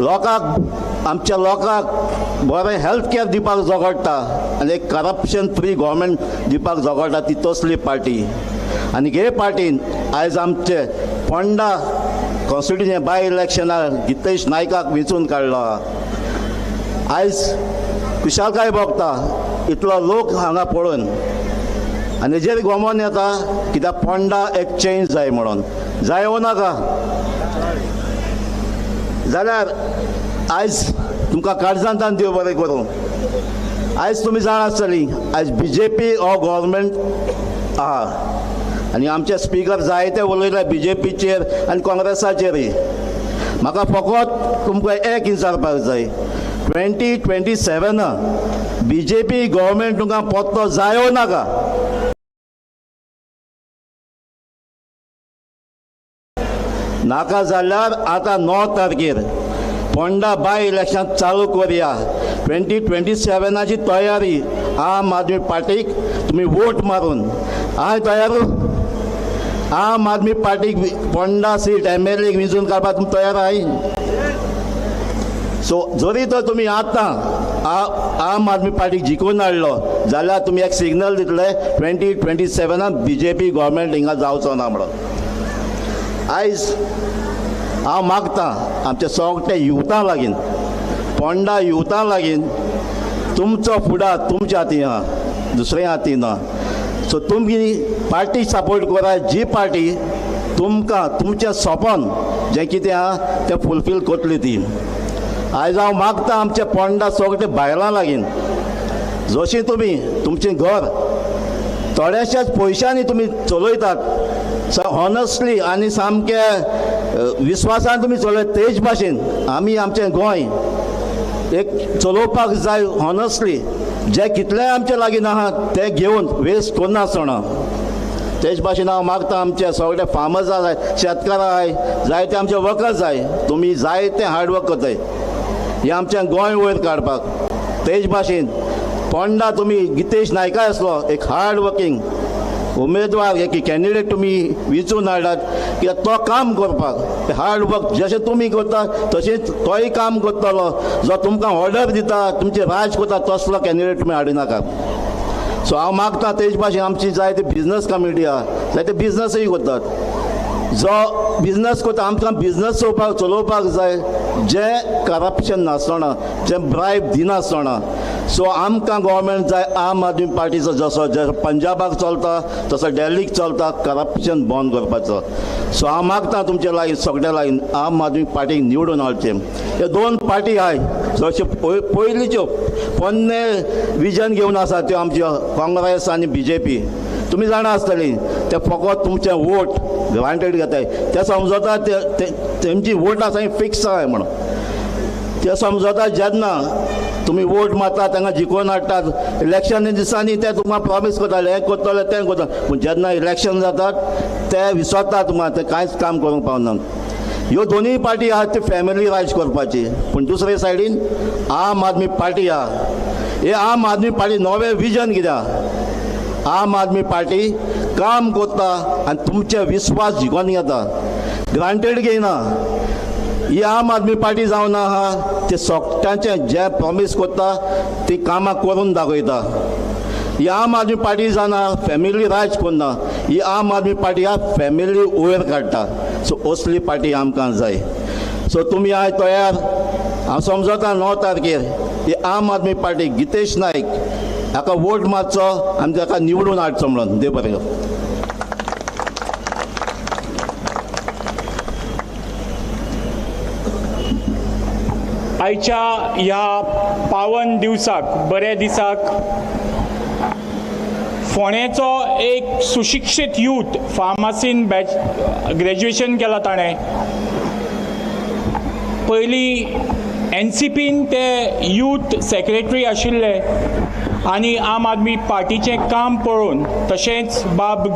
लोकांक, आमच्या लोकांक बरें हेल्थ कॅर दिवपाक झगडटा आनी एक करप्शन फ्री गव्हर्मेंट दिवपाक झगडटा, ती तसली पार्टी. आनी हे पार्टीन आयज आमचे फोंडा कॉन्स्टिट्युशन बाय इलेक्शनाक गितेश नायकाक वेंचून काडलो. आयज खुशालकाय भोगता इतलो लोक हांगा पळोवन आनी हेजेर गोमोन येता कित्याक फोंडा एक चेंज जाय म्हणून. जायो नाका जाल्यार आयज तुमकां काळजांतान देव बरें करूं. आयज तुमी जाण आसतलीं आयज BJP हो गव्हर्मेंट आहा आनी आमचे स्पीकर जायते उलयले BJPचेर आनी काँग्रेसाचेरय. म्हाका फकत तुमकां एक विचारपाक जाय, 2027 BJP गव्हर्मेंट तुमकां पत्तो जायो नाका. नाका जाल्यार आतां 9 तारखेर फोंडा बाय इलेक्शन चालू करुया. 2027ची तयारी आम आदमी पार्टीक तुमी वोट मारून. हांव तयार, आम आदमी पार्टीक फोंडा सीट MLA विंचून काडपाक तुमी तयार आहाय. सो जरी तर तुमी आतां आम आदमी पार्टीक जिखून हाडलो जाल्यार तुमी एक सिग्नल दितले 2027 BJP गव्हर्मेंट हिंगा जावचो ना म्हणून. आयज हांव मागतां आमच्या सगळ्या युथां लागीं, फोंडा युथां लागीं तुमचो फुडार तुमच्या हातीन आहा, दुसऱ्या हातीन ना. सो तुमी पार्टी सपोर्ट करा, जी पार्टी तुमकां तुमचें सपन जें कितें आहा तें फुलफील करतली ती. आयज हांव मागतां आमच्या फोंडा सगळ्या बायलां लागीं, जशीं तुमी तुमचें घर थोड्याशाच पयशांनी तुमी चलयतात हॉनस्टली आनी सामके विश्वासान तुमी चलय तेज भाशेन आमी आमचें गोंय एक चलोवपाक जाय हॉनस्टली. जे कितले आमचे लागीं आहा ते घेवन वेस्ट करनासतना तेच भाशेन हांव मागता आमचे सगळे फार्मर्स जाय, शेतकार जाय, जायते आमचे वर्कर्स जाय, तुमी जायते हार्डवर्क करताय हे आमचें गोंय वयर काडपाक. तेच भाशेन पोंडा तुमी गितेश नायकाय आसलो एक हार्ड वर्कींग उमेदवार एक कॅन्डिडेट तुमी वेंचून हाडटात कित्याक तो काम करपाक हार्ड वर्क जशें तुमी करता तशेंच तोय काम करतलो. जो तुमकां ऑर्डर दिता तुमचे राज करता तसलो कॅन्डिडेट तुमी हाडूं नाका. सो हांव मागता तेच भाशेन आमची जायते बिजनस कम्युनिटी आहा जायते बिजनसय करतात. जो बिजनस करता आमकां बिजनस चलोवपाक जाय जे करप्शन नासतना जे ब्रायब दिनासतना. सो आमकां गव्हर्मेंट जाय आम आदमी पार्टीचो जसो पंजाबाक चलता तसो दिल्लीक चलता करप्शन बंद करपाचो. सो हांव मागता तुमचे लागीं सगळ्या लागीं आम आदमी पार्टीक निवडून हाडचें. हे दोन पार्टी आहाय जशे पयलींच्यो पोन्ने विजन घेवन आसा त्यो आमच्यो काँग्रेस आनी BJP. तुमी जाणा आसतलीं ते फकत तुमचें वोट ग्रांटेड घेताय ते समजता तेंची वोट आसा फिक्स आहाय म्हणून. ते समजता जेन्ना तुमी वोट मारता तांकां जिखोवन हाडटात इलेक्शन दिसांनी ते तुमकां प्रॉमीस करताले हें करतले तें करता पूण जेन्ना इलेक्शन जातात ते विसरतात तुमकां ते कांयच काम करूंक पावनात. ह्यो दोनूय पार्टी आहात ती फॅमिली राज करपाची पूण दुसरे सायडीन आम आदमी पार्टी आहा. हे आम आदमी पार्टी नवें विजन कित्याक आम आदमी पार्टी काम करता आनी तुमचे विश्वास जिखोवन घेता ग्रांटेड घेयना. ही आम आदमी पार्टी जावन आहा ते सोगट्यांचें जे प्रॉमीस करता ती कामां करून दाखयता. ही आम आदमी पार्टी जावना फॅमिली राज करना. ही आम आदमी पार्टी आहा फॅमिली वयर काडटा. सो असली पार्टी आमकां जाय. सो तुमी आय तयार. हांव समजता 9 तारखेर ही आम आदमी पार्टी गितेश नायक हाका वोट मारचो आनी ताका निवडून हाडचो म्हणून. देव बरें करूं. आयच्या ह्या पावन दिवसाक बरे दिसाक फोंडेचो एक सुशिक्षीत यूथ फार्मासीन ग्रॅज्युएशन केलां ताणें. पयलीं NCPन ते यूथ सेक्रेटरी आशिल्ले आनी आम आदमी पार्टीचें काम पळोवन तशेंच बाब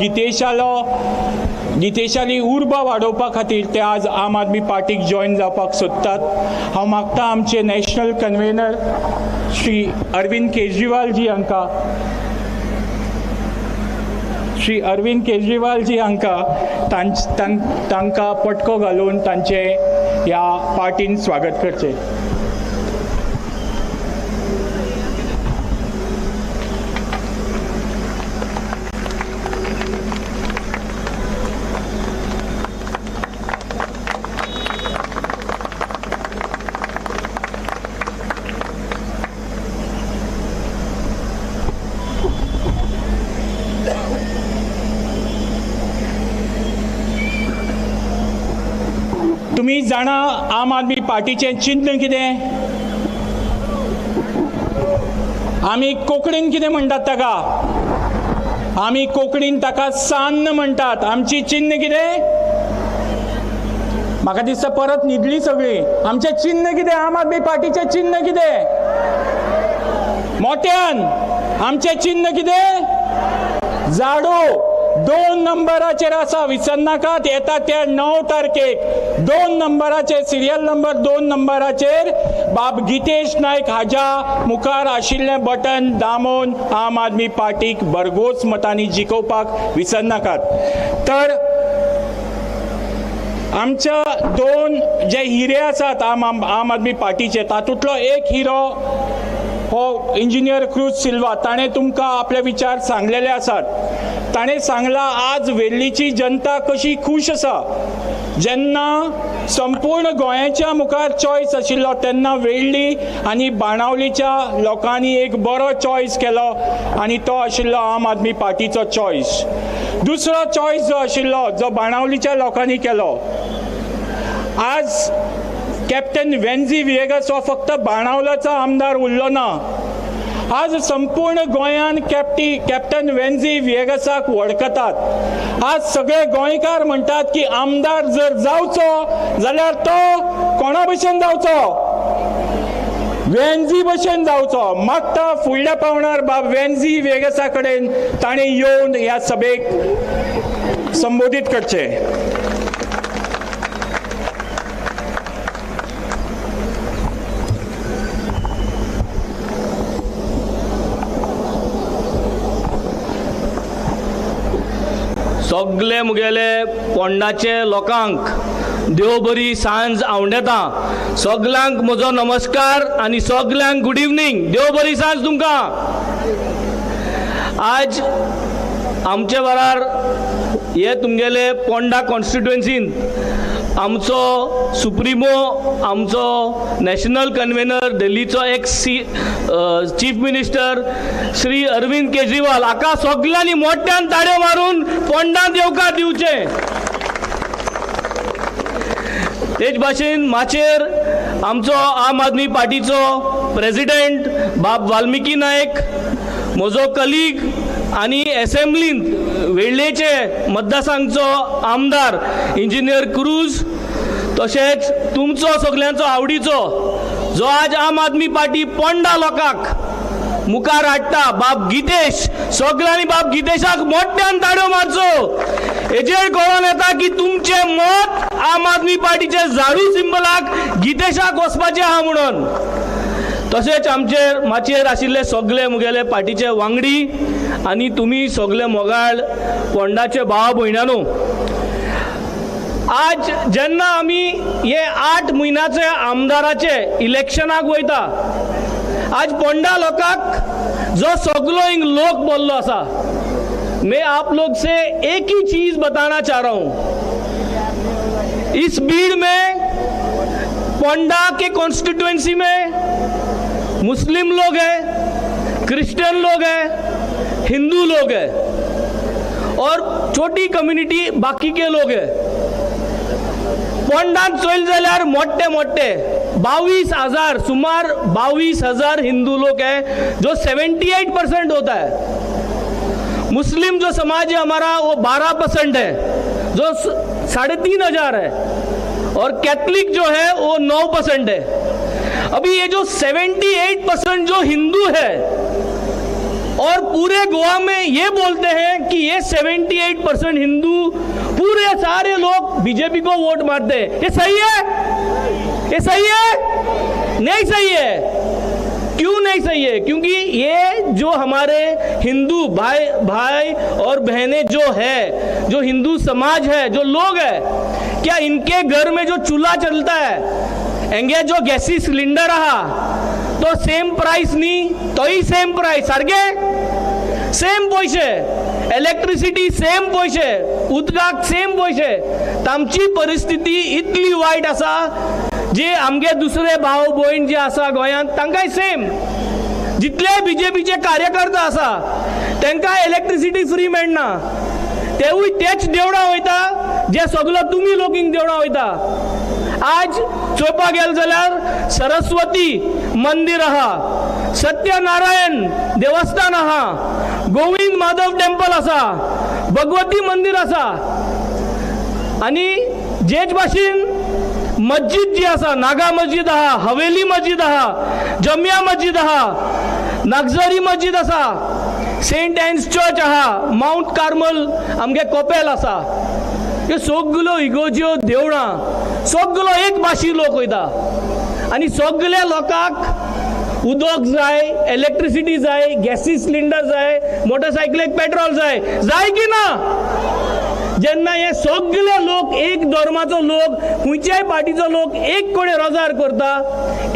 गितेशाली उर्बा वाडोवपा खातीर ते आज आम आदमी पार्टीक जॉयन जावपाक सोदतात. हांव मागता आमचे नॅशनल कन्वेनर श्री अरविंद केजरीवालजी हांकां तांकां पटको घालून तांचे ह्या पार्टीन स्वागत करचें. तुम्ही जाणा आम आदमी पार्टीचें चिन्ह कितें? आमी कोंकणीन कितें म्हणटात ताका? आमी कोंकणीन ताका सान्न म्हणटात. आमची चिन्ह कितें? म्हाका दिसता परत न्हिदली सगळी. आमचें चिन्ह कितें? आम आदमी पार्टीचें चिन्ह कितें? मोट्यान आमचें चिन्ह कितें? झाडू. 2 नंबराचेर आसा विसरनाकात. येता त्या 9 तारखेक 2 नंबराचेर सिरियल नंबर 2 नंबराचेर बाब गितेश नायक हाज्या मुखार आशिल्लें बटन दामून आम आदमी पार्टीक भरघोस मतांनी जिखोवपाक विसरनाकात. तर आमच्या 2 जे हिरे आसात आम आदमी पार्टीचे तातूंतलो एक हिरो हो इंजिनियर क्रूज सिल्वा. ताणें तुमकां आपले विचार सांगलेले आसात. ताणें सांगला आज वेल्लीची जनता कशी खूश आसा. जेन्ना संपूर्ण गोंयाच्या मुखार चॉयस आशिल्लो तेन्ना वेळ्ळी आनी बाणावलीच्या लोकांनी एक बरो चॉयस केलो आनी तो आशिल्लो आम आदमी पार्टीचो चॉयस. दुसरो चॉयस जो आशिल्लो जो बाणावलीच्या लोकांनी केलो, आज कॅप्टन वेन्झी विएगस हो फक्त बाणावलाचो आमदार उरलो ना. आज संपूर्ण गोंयान कॅप्टन वेन्झी विएगसाक वळखतात. आज सगळे गोंयकार म्हणटात की आमदार जर जावचो जाल्यार तो कोणा भशेन जावचो, वेन्झी भशेन जावचो. मागता फुडल्या पावणार बाब वेन्झी विएगसा कडेन ताणें येवन ह्या सभेक संबोधीत करचे. सगळे मुगेले पोंडाचे लोकांक देव बरी सांज आवंडेता. सगल्यांक म्हजो नमस्कार आनी सगल्यांक गुड इवनिंग. देव बरी सांज तुमकां. आज आमचे बराबर हे तुमगेले पोंडा कॉन्स्टिट्युएन्सींत आमचो सुप्रिमो, आमचो नॅशनल कन्व्हेनर, दिल्लीचो ex chief minister Shri Arvind Kejriwal, हाका सगळ्यांनी मोठ्यान ताळयो मारून पोंडांत येवकार दिवचे. तेच भाशेन माचेर आमचो आम आदमी पार्टीचो प्रेसिडेंट बाब वाल्मिकी नायक, म्हजो कलीग आनी असेंब्लींत वेळ्ळेचे मतदारसंघाचो आमदार इंजिनियर क्रूज, तशेंच तुमचो सगळ्यांचो आवडीचो जो आज आम आदमी पार्टी पोंडा लोकांक मुखार हाडटा बाब गितेश. सगळ्यांनी बाब गितेशाक मोठ्यान ताळयो मारचो. हेजेर कळोन येता की तुमचे मत आम आदमी पार्टीचे झाडू सिंबलाक गितेशाक वचपाचें आहा म्हणून. तशेंच आमचे माचयेर आशिल्ले सगळे मुगेले पार्टीचे वांगडी आनी तुमी सगळे मोगाळ पोंडाचे भाव भयणानो, आज जेन्ना आमी हे 8 म्हयन्याचे आमदाराचे इलेक्शनाक वयता, आज पोंडा लोकांक जो सगलो हिंग लोक बोल्लो आसा, मैं आप लोग से एक ही चीज बताना चाह रहा हूं. इस भीड़ में पोंडा के कॉन्स्टिट्यूएंसी में मुस्लिम लोग हैं, क्रिश्चियन लोग हैं, हिंदू लोग हैं और छोटी कम्युनिटी बाकी के लोग हैं. पोंडात चल जाल्यार मोठे मोठे 22,000 सुमार 22,000 हिंदू लोग हैं, जो 78% होता है. मुस्लिम जो समाज है हमारा वो 12% है, जो 3,500 है, और कैथलिक जो है वो 9% है. अभी ये जो 78% जो हिंदू है और पूरे गोवा में ये बोलते हैं कि ये 78% हिंदू पूरे सारे लोग बीजेपी को वोट मारते हैं, ये सही है? ये सही है? नहीं सही है. क्यों नहीं सही है? क्योंकि ये जो हमारे हिंदू भाई और बहनें जो है, जो हिंदू समाज है, जो लोग है, क्या इनके घर में जो चूल्हा चलता है, एंगे जो गॅसी सिलेंडर आहा तो सेम प्राइस न्ही, तोही सेम प्राइस, सारखे सेम पैसे, इलेक्ट्रिसिटी सेम पैसे, उदकाक सेम पैसे. तांची परिस्थिती इतली वायट आसा जे आमगे दुसरे भाव भयण जे आसा गोंयांत तांकांय सेम. जितले बीजेपीचे कार्यकर्ता आसा तांकां इलेक्ट्रिसिटी फ्री मेळना. तेवूय तेच देवळां वयता जे सगलो तुमी लोकींक देवळां वयता. आज चोवपाक गेले जाल्यार सरस्वती मंदिर आहा, सत्यनारायण देवस्थान आहा, गोविंद माधव टेम्पल आसा, भगवती मंदिर आसा, आनी जेच भाशेन मस्जिद जी आसा, नागा मस्जिद आहा, हवेली मस्जिद आहा, जमिया मस्जिद आहा, नागझरी मस्जिद आसा, सेंट एन्स चर्च आहा, माउंट कार्मल आमगे कोपेल आसा. हे सगल्यो इगोज्यो देवळां, सगलो एक भाशी लोक वयता आनी सगल्या लोकांक उदक जाय, इलेक्ट्रिसिटी जाय, गॅसी सिलिंडर जाय, मोटरसायकलेक पेट्रोल जाय की ना? जेन्ना हे सगळे लोक एक धर्माचो लोक, खंयच्याय पार्टीचो लोक एक कडेन रोजार करता,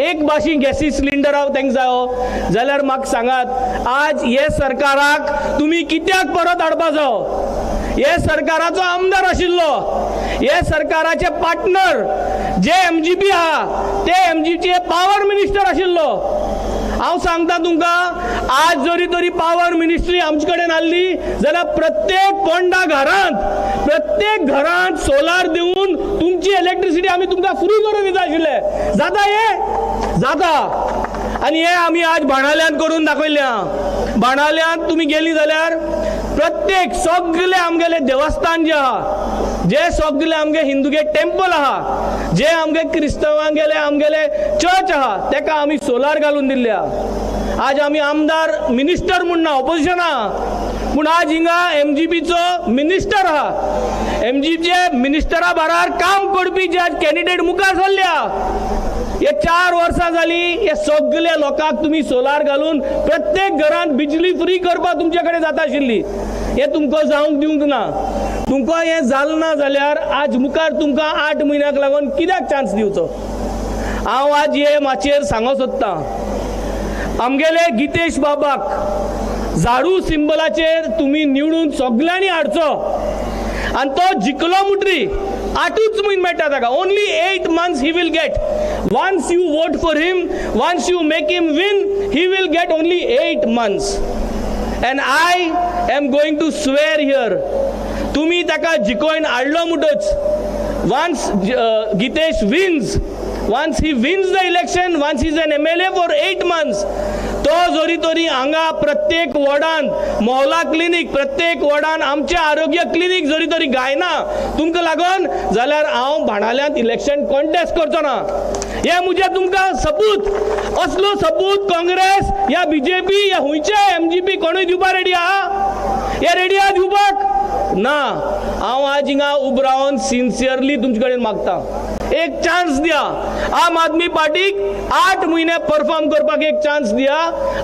एक भाशी गॅसी सिलिंडर तांकां जायो, जाल्यार म्हाका सांगात आज हे सरकाराक तुमी कित्याक परत हाडपा जायो? हे सरकाराचो आमदार आशिल्लो, हे सरकाराचे पार्टनर जे MGP आहा ते MGPचे पावर मिनिस्टर आशिल्लो. हांव सांगता तुमकां, आज जरी तरी पावर मिनिस्ट्री आमचे कडेन आसली जाल्यार प्रत्येक घरांत सोलार दिवन तुमची इलेक्ट्रिसिटी आमी तुमकां फ्री करून दिता आशिल्ले. जाता हे? जाता. आणि हे आमी आज बाणाल्यांत करून दाखयल्या. बाणाल्यांत तुम्ही गेली जाल्यार प्रत्येक सगळे आमगेले देवस्थान जे आहा, जे सगळे आमगे हिंदूगे टेम्पल आहा, जे आमगे क्रिस्तांवांगेले आमगेले चर्च आहा, तेका आमी सोलार घालून दिल्ल्या. आज आमी आमदार मिनिस्टर म्हूण ना, ऑपोजिशन आहा, पूण आज हिंगा MGPचो मिनिस्टर आहा. MGPचे मिनिस्टरा बारार काम करपी जे आज कॅन्डिडेट मुखार सरल्या, हे 4 वर्सां जाली. हे सगळ्या लोकांक तुम्ही सोलार घालून प्रत्येक घरांत बिजली फ्री करपाक तुमचे कडेन जाता आशिल्ली. हे तुमकां जावंक दिवंक ना. तुमकां हें जालें ना जाल्यार आज मुखार तुमकां 8 म्हयन्याक लागून कित्याक चान्स दिवचो. हांव आज हे माचयेर सांगो सोदतां, आमगेले गितेश बाबाक झाडू सिंबलाचेर तुम्ही निवडून सगळ्यांनी हाडचो आणि तो जिखलो मुटरी 8च म्हयने मेळटा ताका. Only 8 months he will get. Once you vote for him, once you make him win, he will get only 8 months. And I am going to swear here, तुम्ही ताका जिखोवन हाडलो म्हणटच, once Gitesh wins, once he wins the election, once he is an MLA for 8 months, तो जोरी तोरी हांगा प्रत्येक वॉर्डान मोहल्ला clinic, प्रत्येक वॉर्डान आमचे आरोग्य क्लिनीक जोरी तोरी गायना तुमकां लागून जाल्यार हांव बाणाल्यांत इलेक्शन कॉन्टेस्ट करचो ना. हे मुजे तुमकां सबूत, असलो सबूत काँग्रेस या BJP या हुंयचे MGP कोणूय दिवपाक रेडी आहा? हे रेडी आहा दिवपाक ना. हांव आज हिंगा उबो रावन सिन्सियरली तुमचे कडेन मागता, एक चान्स दिया. आम आदमी पार्टीक 8 म्हयने परफॉर्म करपाक एक चान्स दिया.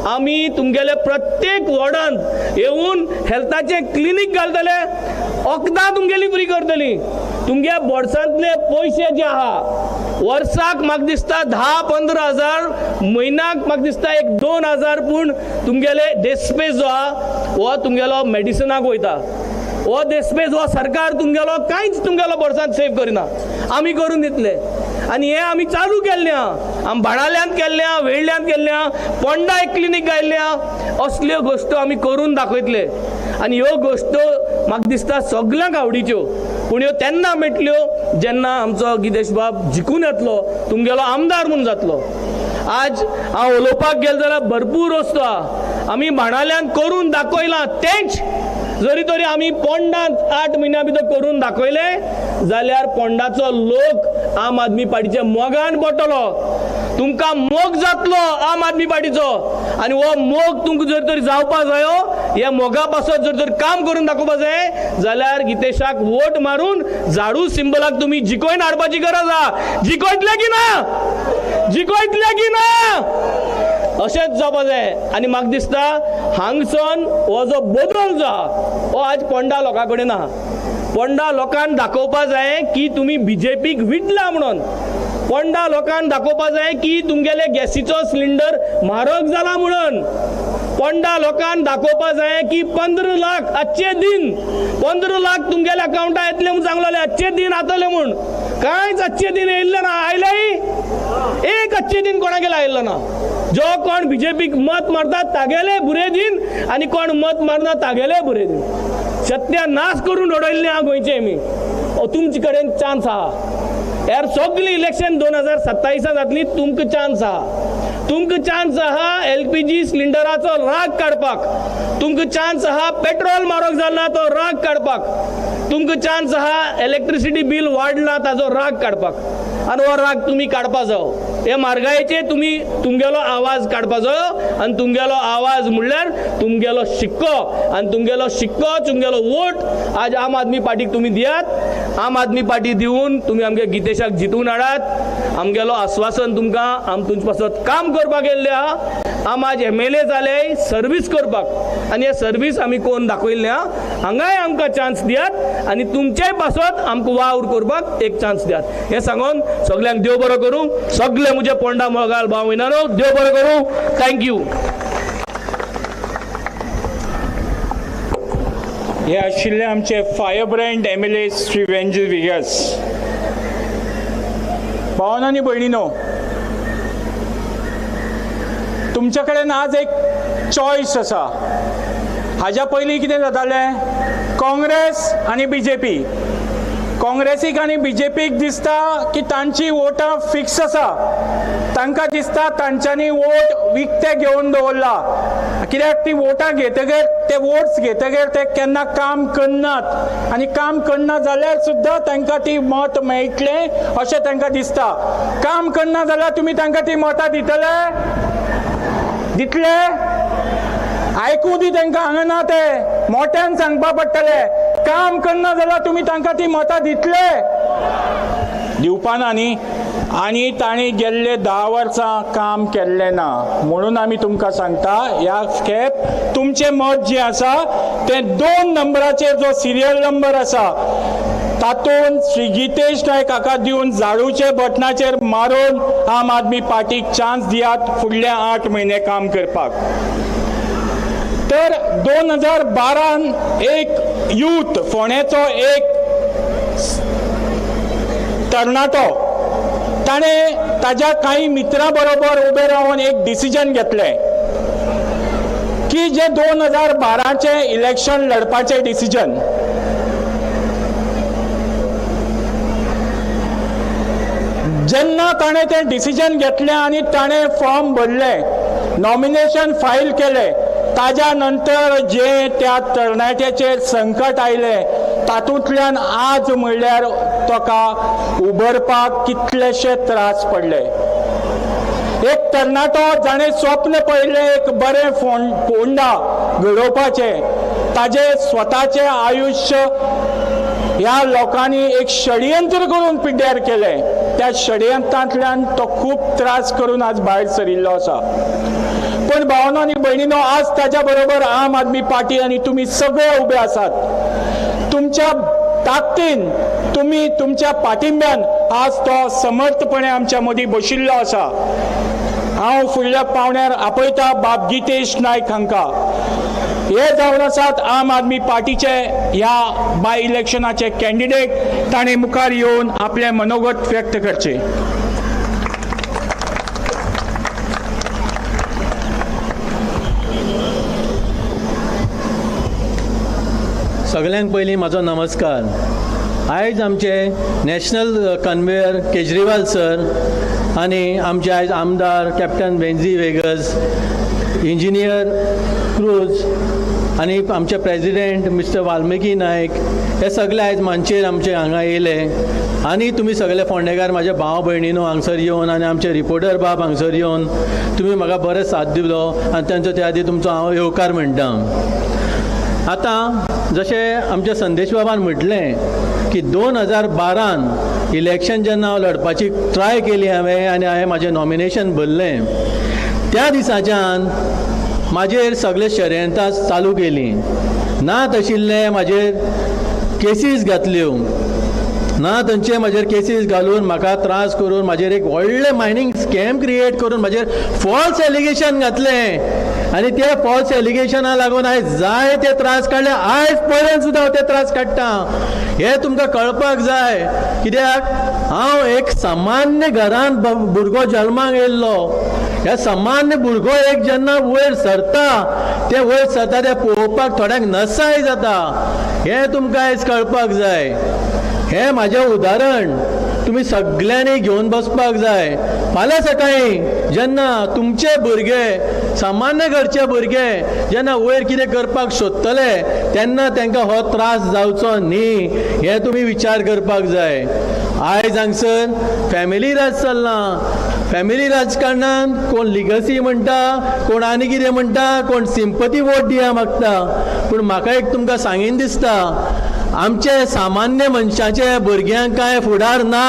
आमी तुमगेले प्रत्येक वॉर्डांत येवन हेल्थाचे क्लिनीक घालतले, वखदां तुमगेली फ्री करतली. तुमगे बोर्सांतले पयशे जे आहा वर्साक म्हाका दिसता 10-15 हजार, म्हयन्याक म्हाका दिसता एक 2,000, पूण तुमगेले डेस्पेस जो आहा हो तुमगेलो मेडिसिनाक वयता. हो देशपेस हो सरकार तुमगेलो कांयच तुमगेलो बोर्सांत सेव करिना, आमी करून दितले. आणि हे आमी चालू केल्लें आहा. आमी बाणाल्यांत केल्लें आहा, वेळल्यांत केल्लें आहा, पोंडा एक क्लिनीक घायल्लें आहा. असल्यो गोश्टी आमी करून दाखयतले. आणि ह्यो गोश्टो म्हाका दिसता सगळ्यांक आवडीच्यो, पूण ह्यो तेन्ना मेळटल्यो जेन्ना आमचो गितेश बाब जिखून येतलो, तुमगेलो आमदार म्हूण जातलो. आज हांव उलोवपाक गेलो जाल्यार भरपूर वस्तू आहा आमी बाणाल्यांत करून दाखयलां. तेंच जरी तरी आमी पोंडांत 8 म्हयन्या भितर करून दाखयले जाल्यार पोंडाचो लोक आम आदमी पार्टीच्या मोगान पडटलो. तुमकां मोग जातलो आम आदमी पार्टीचो, आनी हो मोग तुमकां जर तरी जावपाक जायो, ह्या मोगा पासत जर तर काम करून दाखोवपाक जाय जाल्यार गितेशाक वोट मारून झाडू सिंबलाक तुम्ही जिखोवन हाडपाची गरज आहा. जिखयतले की ना? जिखयतले की ना? अशेंच जावपाक जाय. आनी म्हाका दिसता हांगसून हो जो बदल जो आहा हो आज पोंडा लोकां कडेन आहा. पोंडा लोकांक दाखोवपाक जाय की तुमी BJPक विटला म्हणून. पोंडा लोकांक दाखोवपाक जाय की तुमगेले गॅसीचो सिलिंडर म्हारग जाला म्हणून. पोंडा लोकांक दाखोवपाक जाय की 15 लाख आजचे दिन 15 लाख तुमगेले अकाउंटां येतले म्हणून सांगलेले, आजचे दिन आतले म्हूण. कांयच आजचे दिन येयल्ले ना. आयलेय एक आजचे दिन कोणागेले आयल्लो ना. जो कोण BJPक मत मारतात तागेले बुरे दिन, आनी कोण मत मारना तागेले बुरे दिन. सत्यानाश करून उडयल्ले आहा गोंयचे आमी. तुमचे कडेन चान्स आहा. यार सगळी इलेक्शन 2027 जातली. तुमकां चान्स आहा. तुमकां चान्स आहा LPG सिलिंडराचो राग काडपाक. तुमकां चान्स आहा पेट्रोल म्हारग जाला तो राग काडपाक. तुमकां चान्स आहा इलेक्ट्रिसिटी बिल वाडला ताजो राग काडपाक. आनी हो राग तुम्ही काडपाक जायो. हे म्हारगायेचे तुम्ही तुमगेलो आवाज काडपाक जायो. आनी तुमगेलो आवाज म्हणल्यार तुमगेलो शिक्को. आनी तुमगेलो शिक्को तुमगेलो वोट आज आम आदमी पार्टीक तुम्ही दियात. आम आदमी पार्टी दिवन तुम्ही आमगे गितेशाक जितून हाडात. आमगेलो आश्वासन तुमकां आम तुमचे पासत काम करपाक येयल्ले आहा. आम आज MLA जाले सर्वीस करपाक, आनी हे सर्वीस आमी कोण दाखयल्ले आहा. हांगाय आमकां चान्स दियात आनी तुमचेय पासत आमकां वावर करपाक एक चान्स दियात. हे सांगून सगळ्यांक देव बरो करूं. सगळे म्हजे पोंडा मोगाल भाव भयणानो देव बरो करूं. थँक्यू. हे आशिल्ले आमचे फायरब्रँड MLA श्री वेंजल विगस. भावांनो आनी भयणीनो, तुमचे कडेन आज एक चॉयस आसा. हाज्या पयलीं कितें जातालें, काँग्रेस आनी BJP. काँग्रेसीक आनी बीजेपीक दिसता की तांची वोटां फिक्स आसा, तांकां दिसता तांच्यांनी वोट विकते घेवन दवरला, कित्याक ती वोटां घेतकीर ते वोट्स घेतकीर ते केन्ना काम करनात आनी काम करना जाल्यार सुद्दां तांकां ती मत मेळटले अशें तांकां दिसता. काम करना जाल्यार तुमी तांकां ती मतां दितले? आयकूं दी तांकां हांगा ना ते मोठ्यान सांगपा पडटले. काम करना जाल्यार तुमी तांकां ती मतां दितले? दिवपाना न्ही. आनी ताणी गेल्ले 10 वर्सां काम केल्लें ना, म्हणून आमी तुमकां सांगता ह्या खेप तुमचें मत जें आसा तें 2 नंबराचेर जो सिरियल नंबर आसा तातूंत श्री गितेश नायक हाका दिवन झाडूचे बटनाचेर मारून आम आदमी पार्टीक चान्स दियात फुडले 8 म्हयने काम करपाक. तर 2012 एक यूथ फोंडेचो एक तरणाटो ताणें ताज्या कांय मित्रां बरोबर उबे रावन एक डिसिजन घेतलें की जे 2012चे इलेक्शन लडपाचें डिसिजन जेन्ना ताणें तें डिसिजन घेतलें आनी ताणें फॉर्म भरलें, नॉमिनेशन फायल केलें, ताज्या नंतर जे त्या तरणाट्याचेर संकट आयलें तातूंतल्यान आज म्हणल्यार ताका उबरपाक कितलेशे त्रास पडले. एक तरणाटो जाणें स्वप्न पळयलें एक बरें फोंडा घडोवपाचें, ताजें स्वताचें आयुश्य ह्या लोकांनी एक षडयंत्र करून पिड्ड्यार केलें, त्या षडयंत्रांतल्यान तो खूब त्रास करून आज भायर सरिल्लो आसा. पण भावनो आनी भयणीनो, आज ताज्या बरोबर आम आदमी पार्टी आनी तुमी सगळे उबे आसात. तुमच्या ताकदीन, तुमी तुमच्या पाठिंब्यान आज तो समर्थपणे आमच्या मदीं बशिल्लो आसा. हांव फुडल्या पावण्यार आपयता बाब गितेश नायक हांकां. हे जावन आसात आम आदमी पार्टीचे ह्या बाय इलेक्शनाचे कॅन्डिडेट. ताणें मुखार येवन आपलें मनोगत व्यक्त करचें. सगळ्यांक पयलीं म्हाजो नमस्कार. आयज आमचे नॅशनल कन्वेयर केजरीवाल सर आनी आमचे आयज आमदार कॅप्टन बेन्झी वेगस, इंजिनियर क्रूज आनी आमचे प्रेसिडेंट मिस्टर वाल्मिकी नायक, हे सगळे आयज मंचेर आमचे हांगा येयले. आनी तुमी सगळे फोंडेकार म्हाजे भाव भयणीनो हांगसर येवन आनी आमचे रिपोर्टर बाब हांगसर येवन तुमी म्हाका बरें साथ दिलो आनी तांचो त्या खातीर तुमचो हांव येवकार म्हणटा. आतां जशें आमच्या संदेश बाबान म्हटलें की 2012 इलेक्शन जेन्ना हांव लडपाची ट्राय केली हांवें आनी हांवें म्हाजें नॉमिनेशन भरलें, त्या दिसाच्यान म्हाजेर सगळे षडयंत्रां चालू केलीं. ना तशिल्ले म्हाजेर केसीस घातल्यो, ना थंयचे म्हाजेर केसीस घालून म्हाका त्रास करून म्हाजेर एक व्हडलें मायनींग स्कॅम क्रिएट करून म्हाजेर फॉल्स एलिगेशन घातलें. आनी ते फॉल्स एलिगेशना लागून हांवें जाय ते त्रास काडले. आयज पर्यंत सुद्दां हांव ते त्रास काडटा. हे तुमकां कळपाक जाय, कित्याक हांव एक सामान्य घरांत भुरगो जल्माक येयल्लो. हे सामान्य भुरगो एक जेन्ना वयर सरता ते पळोवपाक थोड्यांक नसाय जाता. हे तुमकां आयज कळपाक जाय. हे म्हाजें उदाहरण तुमी सगळ्यांनी घेवन बसपाक जाय. फाल्यां सकाळीं जेन्ना तुमचे भुरगे, सामान्य घरचे भुरगे जेन्ना वयर कितें करपाक सोदतले तेन्ना तांकां हो त्रास जावचो न्ही, हे तुमी विचार करपाक जाय. आयज हांगसर फॅमिली राज चल्ला. फॅमिली राजकारणान कोण लिगसी म्हणटा, कोण आनी कितें म्हणटा, कोण सिंपती वोट दिया मागता. पूण म्हाका एक तुमकां सांगीन दिसता, आमचे सामान्य मनशाचे भुरग्यांक काय फुडार ना?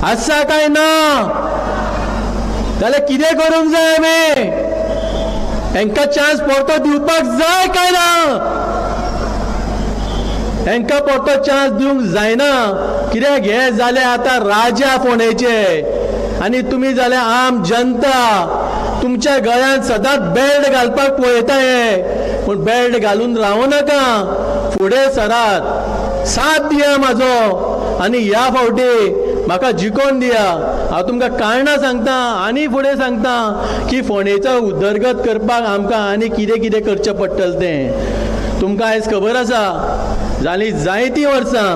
आसा काय ना? जाल्यार कितें करूंक जाय आमी? तांकां चान्स परतो दिवपाक जाय काय ना? तांकां परतो चान्स दिवंक जायना. कित्याक हे जाले आतां राजा फोंडेचे आनी तुमी जाले आम जनता. तुमच्या गळ्यांत सदांच बेल्ट घालपाक पळयता हे, पूण बेल्ट घालून रावूं नाका. फुडें सरात, साथ दिया म्हाजो आनी ह्या फावटी म्हाका जिखोवन दिया. हांव तुमकां कारणां सांगता आनी फुडें सांगता की फोंडेचो उदरगत करपाक आमकां आनी कितें कितें करचें पडटलें तें. तुमकां आयज खबर आसा जाली जायतीं वर्सां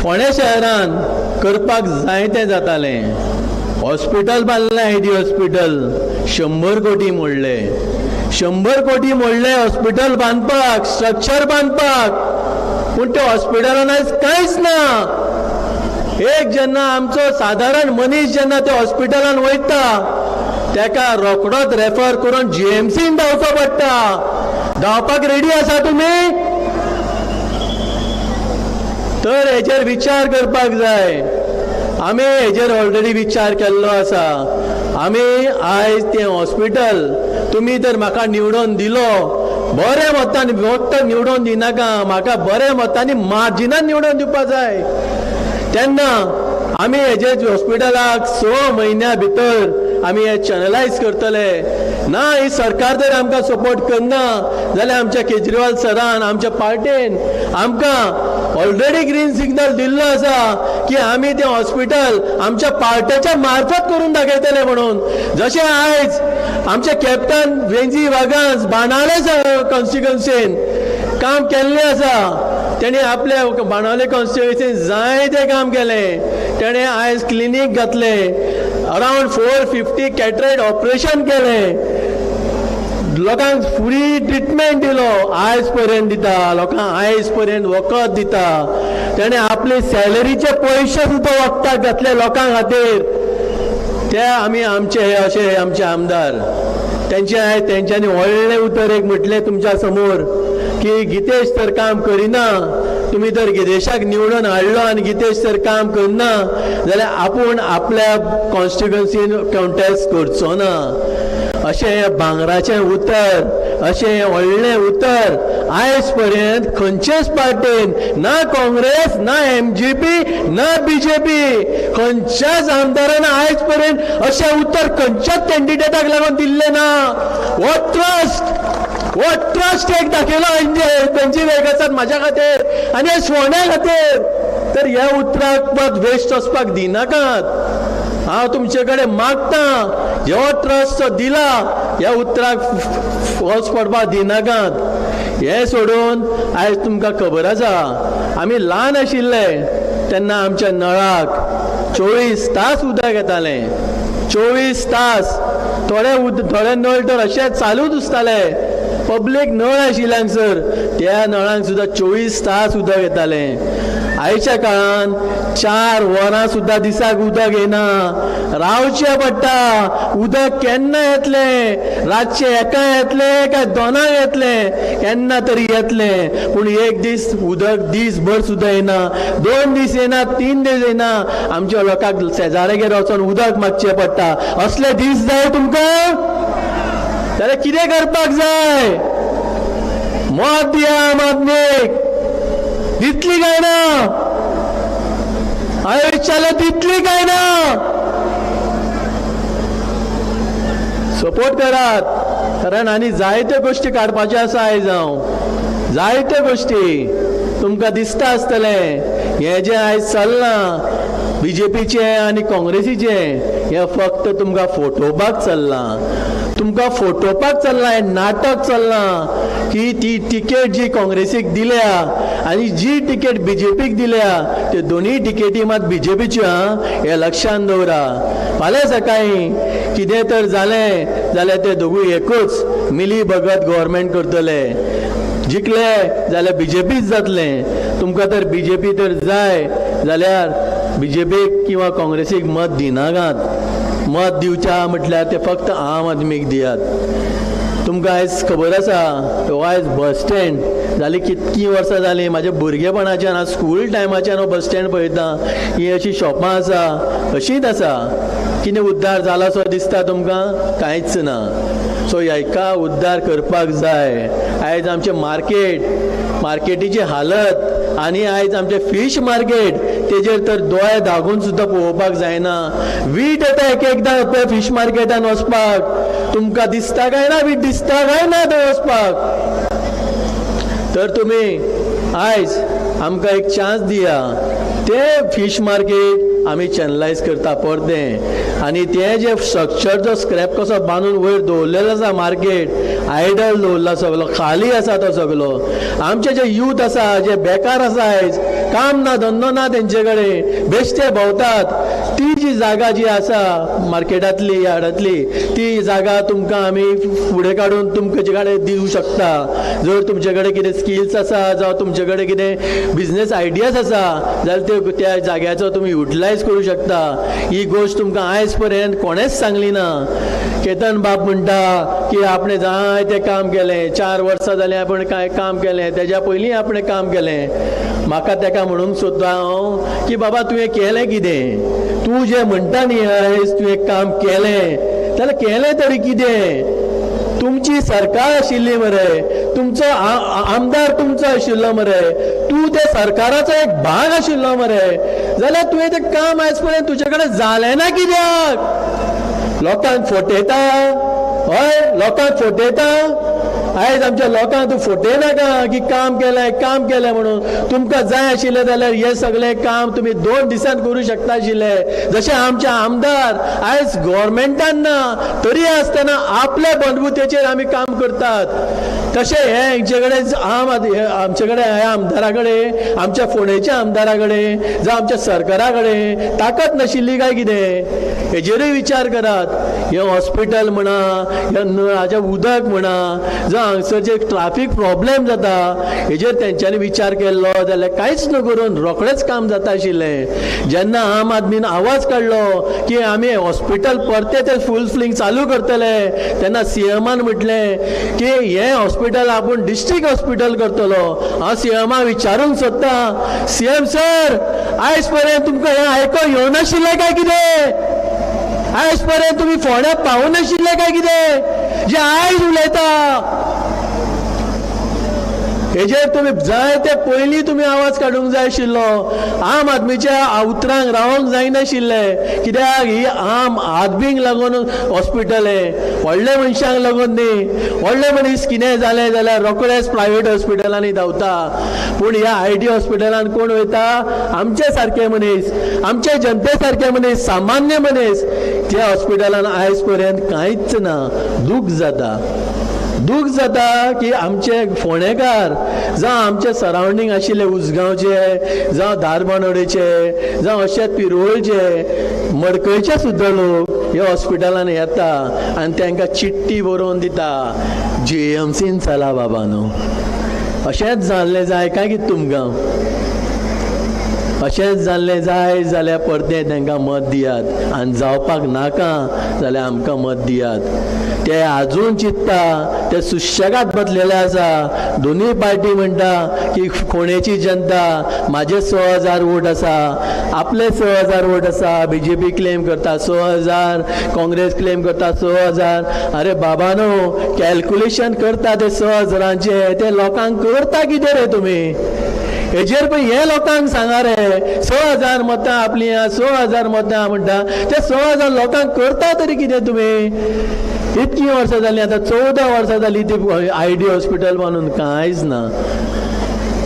फोंड्या शहरान करपाक जायतें जातालें. हॉस्पिटल बांदलें आयडी हॉस्पिटल 100 कोटी मोडले. 100 कोटी मोडले हॉस्पिटल बांदपाक, स्ट्रक्चर बांदपाक, पूण त्या हॉस्पिटलान आयज कांयच ना. एक जेन्ना आमचो सादारण मनीस जेन्ना त्या हॉस्पिटलान वयता तेका रोकडोच रेफर करून GMCन धांवचो पडटा. धांवपाक रेडी आसा तुमी? तर हेचेर विचार करपाक जाय. आमी हेचेर ऑलरेडी विचार केल्लो आसा. आमी आयज तें हॉस्पिटल तुमी तर म्हाका निवडून दिलो, बऱ्या मतांनी फक्त निवडून दिनाका, म्हाका बऱ्या मतांनी मार्जिनान निवडून दिवपा जाय. तेन्ना आमी हेजे हॉस्पिटलाक 6 म्हयन्या भितर आमी हे चॅनलायज करतले. ना ही सरकार जर आमकां सपोर्ट करना जाल्यार आमच्या केजरीवाल सरान आमच्या पार्टीन आमकां ऑलरेडी ग्रीन सिग्नल दिल्लो आसा की आमी तें हॉस्पिटल आमच्या पार्ट्याच्या मार्फत करून दाखयतले म्हणून. जशें आयज आमचे कॅप्टन वेंजी वागांस बाणावले कॉन्स्टिट्युएन्सीन काम केल्लें आसा. तेणे आपल्या बाणावले कॉन्स्टिट्युएन्सीन जायतें काम केलें. तेणे आयज क्लिनीक घातले, अरावंड 450 कॅटरेक्ट ऑपरेशन केलें, लोकांक फ्री ट्रिटमेंट दिलो, आयज पर्यंत दिता, लोकांक आयज पर्यंत वखद दिता. तेणे आपले सॅलरीचे पयशे सुद्दां वखदाक घातले लोकां खातीर. ते आमी आमचे हे अशे आमचे आमदार तेंच्यांनी व्हडलें उतर एक म्हटलें तुमच्या समोर की गितेश तर काम करिना. तुम्ही जर गितेशाक निवडून हाडलो आनी गितेश तर काम करना जाल्यार आपूण आपल्या कॉन्स्टिट्युएन्सीन कॉन्टेस्ट करचो ना. अशें भांगराचें उतर, अशें व्हडलें उतर आयज पर्यंत खंयचेच पार्टीन, ना काँग्रेस, ना MGP, ना BJP, खंयच्याच आमदारान आयज पर्यंत अशें उतर खंयच्याच कॅन्डिडेटाक लागून दिल्लें ना. वो ट्रस्ट एक दाखयलो तेंची वेगळाच म्हाज्या खातीर आनी फोंड्या खातीर. तर ह्या उतराक मात वेस्ट वचपाक दिनाकात. हांव तुमचे कडेन मागतां, हो ट्रस्ट दिला ह्या उतराक वच पडपाक दिनाकात. हे सोडून आयज तुमकां खबर आसा आमी ल्हान आशिल्ले तेन्ना आमच्या नळाक 24 तास उदक येतालें. 24 तास. थोडे नळ तर अशें चालूच उरताले. पब्लीक नळ आशिल्ले हांगसर, त्या नळांक सुद्दां 24 तास उदक येतालें. आयच्या काळान 4 वरां सुद्दां दिसाक उदक येना. रावचें पडटा. उदक केन्ना येतलें? रातचें 1 येतलें काय 2 येतलें? केन्ना तरी येतलें. पूण एक दीस उदक दीसभर सुद्दां येना, 2 दीस येना, 3 दीस येना. आमच्या लोकांक शेजाऱ्यागेर वचून उदक मागचें पडटा. असले दीस जाय तुमकां? जाल्यार कितें करपाक जाय? मत दिया आम आदमीक. दितली काय ना? आयुष्याला दितली काय ना? सपोर्ट करात. कारण आनी जायत्यो गोश्टी काडपाच्यो आसा आयज. हांव जायत्यो गोश्टी तुमकां दिसता आसतलें हें जें आयज चल्लां BJPचें आनी काँग्रेसीचें, हें फक्त तुमकां फोटोवपाक चल्लां. तुमकां फोटोवपाक चल्लां. हें नाटक चल्लां की ती टिकेट जी काँग्रेसीक दिल्या आनी जी टिकेट BJPक दिल्या त्यो दोनूय टिकेटी मात BJPच्यो. हें लक्षांत दवरा. फाल्यां सकाळीं कितें तर जालें जाल्यार ते दोगूय एकूच मिली भगत गव्हर्मेंट करतले. जिखले जाल्यार BJPच जातलें. तुमकां तर BJP तर जाय जाल्यार BJPक किंवा काँग्रेसीक मत दिनाकात. मत दिवच्या म्हटल्यार ते फक्त आम आदमीक दियात. तुमकां आयज खबर आसा हो आयज बस स्टँड जाली कितकी वर्सां जालीं म्हाज्या भुरगेपणाच्यान हांव स्कूल टायमाच्यान हो बस स्टँड पळयता. ही अशी शॉपां आसा, अशीच आसा. कितें उद्धार जाला सो दिसता तुमकां? कांयच ना. सो हाका उद्धार करपाक जाय. आयज आमचें मार्केटीची हालत आनी आयज आमचें फीश मार्केट तेजेर तर दोळे धागून सुद्दां पळोवपाक जायना. वीट येता एकदां फीश मार्केटान वचपाक. तुमकां दिसता काय ना? वीट दिसता काय ना थंय वचपाक? तर तुमी आयज आमकां एक चान्स दिया. ते फीश मार्केट आमी चॅनलायज करता परतें, आनी ते जे स्ट्रक्चर जो स्क्रॅप कसो बांदून वयर दवरलेलो आसा मार्केट, आयडल दवरला सगलो, खाली आसा तो सगलो. आमचे जे यूथ आसा, जे बेकार आसा आयज, काम ना धंदो ना तेंचे कडेन, बेश्टे भोंवतात, ती जी जागा जी आसा मार्केटांतली यार्डांतली, ती जागा तुमकां आमी फुडें काडून तुमचे कडेन दिवं शकता. जर तुमचे कडेन कितें स्किल्स आसा जावं तुमचे कडेन कितें बिजनेस आयडियाज आसा जाल्यार त्या जाग्याचो तुमी युटिलायज करूं शकता. ही गोश्ट तुमकां आयज पर्यंत कोणेच सांगली ना. केतन बाब म्हणटा की आपणे जायतें काम केलें, 4 वर्सां जालीं आपण काय काम केलें, तेज्या पयलीं आपणें काम केलें. म्हाका तेका म्हणूंक सोदता हांव की बाबा तुवें केलें कितें? तूं जे म्हणटा न्ही आयज तुवें काम केलें, जाल्यार केलें तरी कितें? तुमची सरकार आशिल्ली मरे, तुमचो आमदार तुमचो आशिल्लो मरे, तूं त्या सरकाराचो एक भाग आशिल्लो मरे, जाल्यार तुवें तें काम आयज पर्यंत तुजे कडेन जालें ना कित्याक? लोकांक फटयता, हय लोकांक फटयता. आयज आमच्या लोकांक तूं फटयनाका की काम केलें म्हणून. तुमकां जाय आशिल्लें जाल्यार हे सगळें काम तुमी 2 दिसांत करूं शकता आशिल्ले. जशे आमचे आमदार आयज गव्हर्मेंटान ना तरी आसतना आपल्या बंदभुतेचेर आमी काम करतात. तशें हे हेंचे कडेन आमचे कडेन ह्या आमदारा कडेन, आमच्या फोंडेच्या आमदारा कडेन जावं आमच्या सरकारा कडेन ताकद नाशिल्ली काय कितें? हेजेरूय विचार करात. हे हॉस्पिटल म्हणा, ह्या नळाचें उदक म्हणा, जावं हांगसर जे ट्राफीक प्रॉब्लेम जाता हेजेर तेंच्यांनी विचार केल्लो जाल्यार कांयच न करून रोखडेंच काम जाता आशिल्लें. जेन्ना आम आदमीन आवाज काडलो की आमी हॉस्पिटल परते ते फूल स्विंग चालू करतले, तेन्ना सीएमान म्हटलें की हें हॉस्पिटल आपूण डिस्ट्रिक्ट हॉस्पिटल करतलो. हांव सीएमाक विचारूंक सोदता, सीएम सर आयज पर्यंत तुमकां हें आयकोंक येवनाशिल्लें काय कितें? आयज पर्यंत तुमी फोंड्या पावूं नाशिल्ले काय कितें? जे आयज उलयता हेजेर तुमी जाय ते पयलीं तुमी आवाज काडूंक जाय आशिल्लो. आम आदमीच्या उतरांक रावंक जायनाशिल्लें, कित्याक ही आम आदमींक लागून हॉस्पिटल हें, व्हडल्या मनशांक लागून न्ही. व्हडले मनीस कितें जालें जाल्यार रोखडेच प्रायवेट हॉस्पिटलांनी धांवता, पूण ह्या आयटी हॉस्पिटलान कोण वयता? आमचे सारके मनीस, आमचे जनते सारके मनीस, सामान्य मनीस. त्या हॉस्पिटलान आयज पर्यंत कांयच ना. दूख जाता की आमचे फोंडेकार जावं आमचे सरावंडींग आशिल्ले उसगांवचे जावं धारबांदोडेचे जावं अशेंच पिरोळचे, मडकयचे सुद्दां लोक ह्या हॉस्पिटलान येता आनी तांकां चिट्टी बरोवन दिता, JMCन चला बाबा न्हू. अशेंच जाल्लें जाय काय कितें तुमकां? अशेंच जाल्लें जाय जाल्यार परतें तांकां मत दियात, आनी जावपाक नाका जाल्यार आमकां मत दियात. ते आजून चिंतता, ते सुशेगाद बसलेले आसा. दोनूय पार्टी म्हणटा की फोंडेची जनता म्हाजे 6,000 वोट आसा, आपले 6,000 वोट आसा, BJP क्लेम करता 6,000, काँग्रेस क्लेम करता 6,000. अरे बाबानो, कॅल्क्युलेशन करता ते 6,000चे, ते लोकांक करता कितें रे तुमी? हेजेर पण हे लोकांक सांगा रे, 6,000 मतां आपली, 6,000 मतां म्हणटा, ते 6,000 लोकांक करता तरी कितें तुमी? इतकी वर्सां जालीं, आतां 14 वर्सां जालीं ती ID हॉस्पिटल बांदून कांयच ना.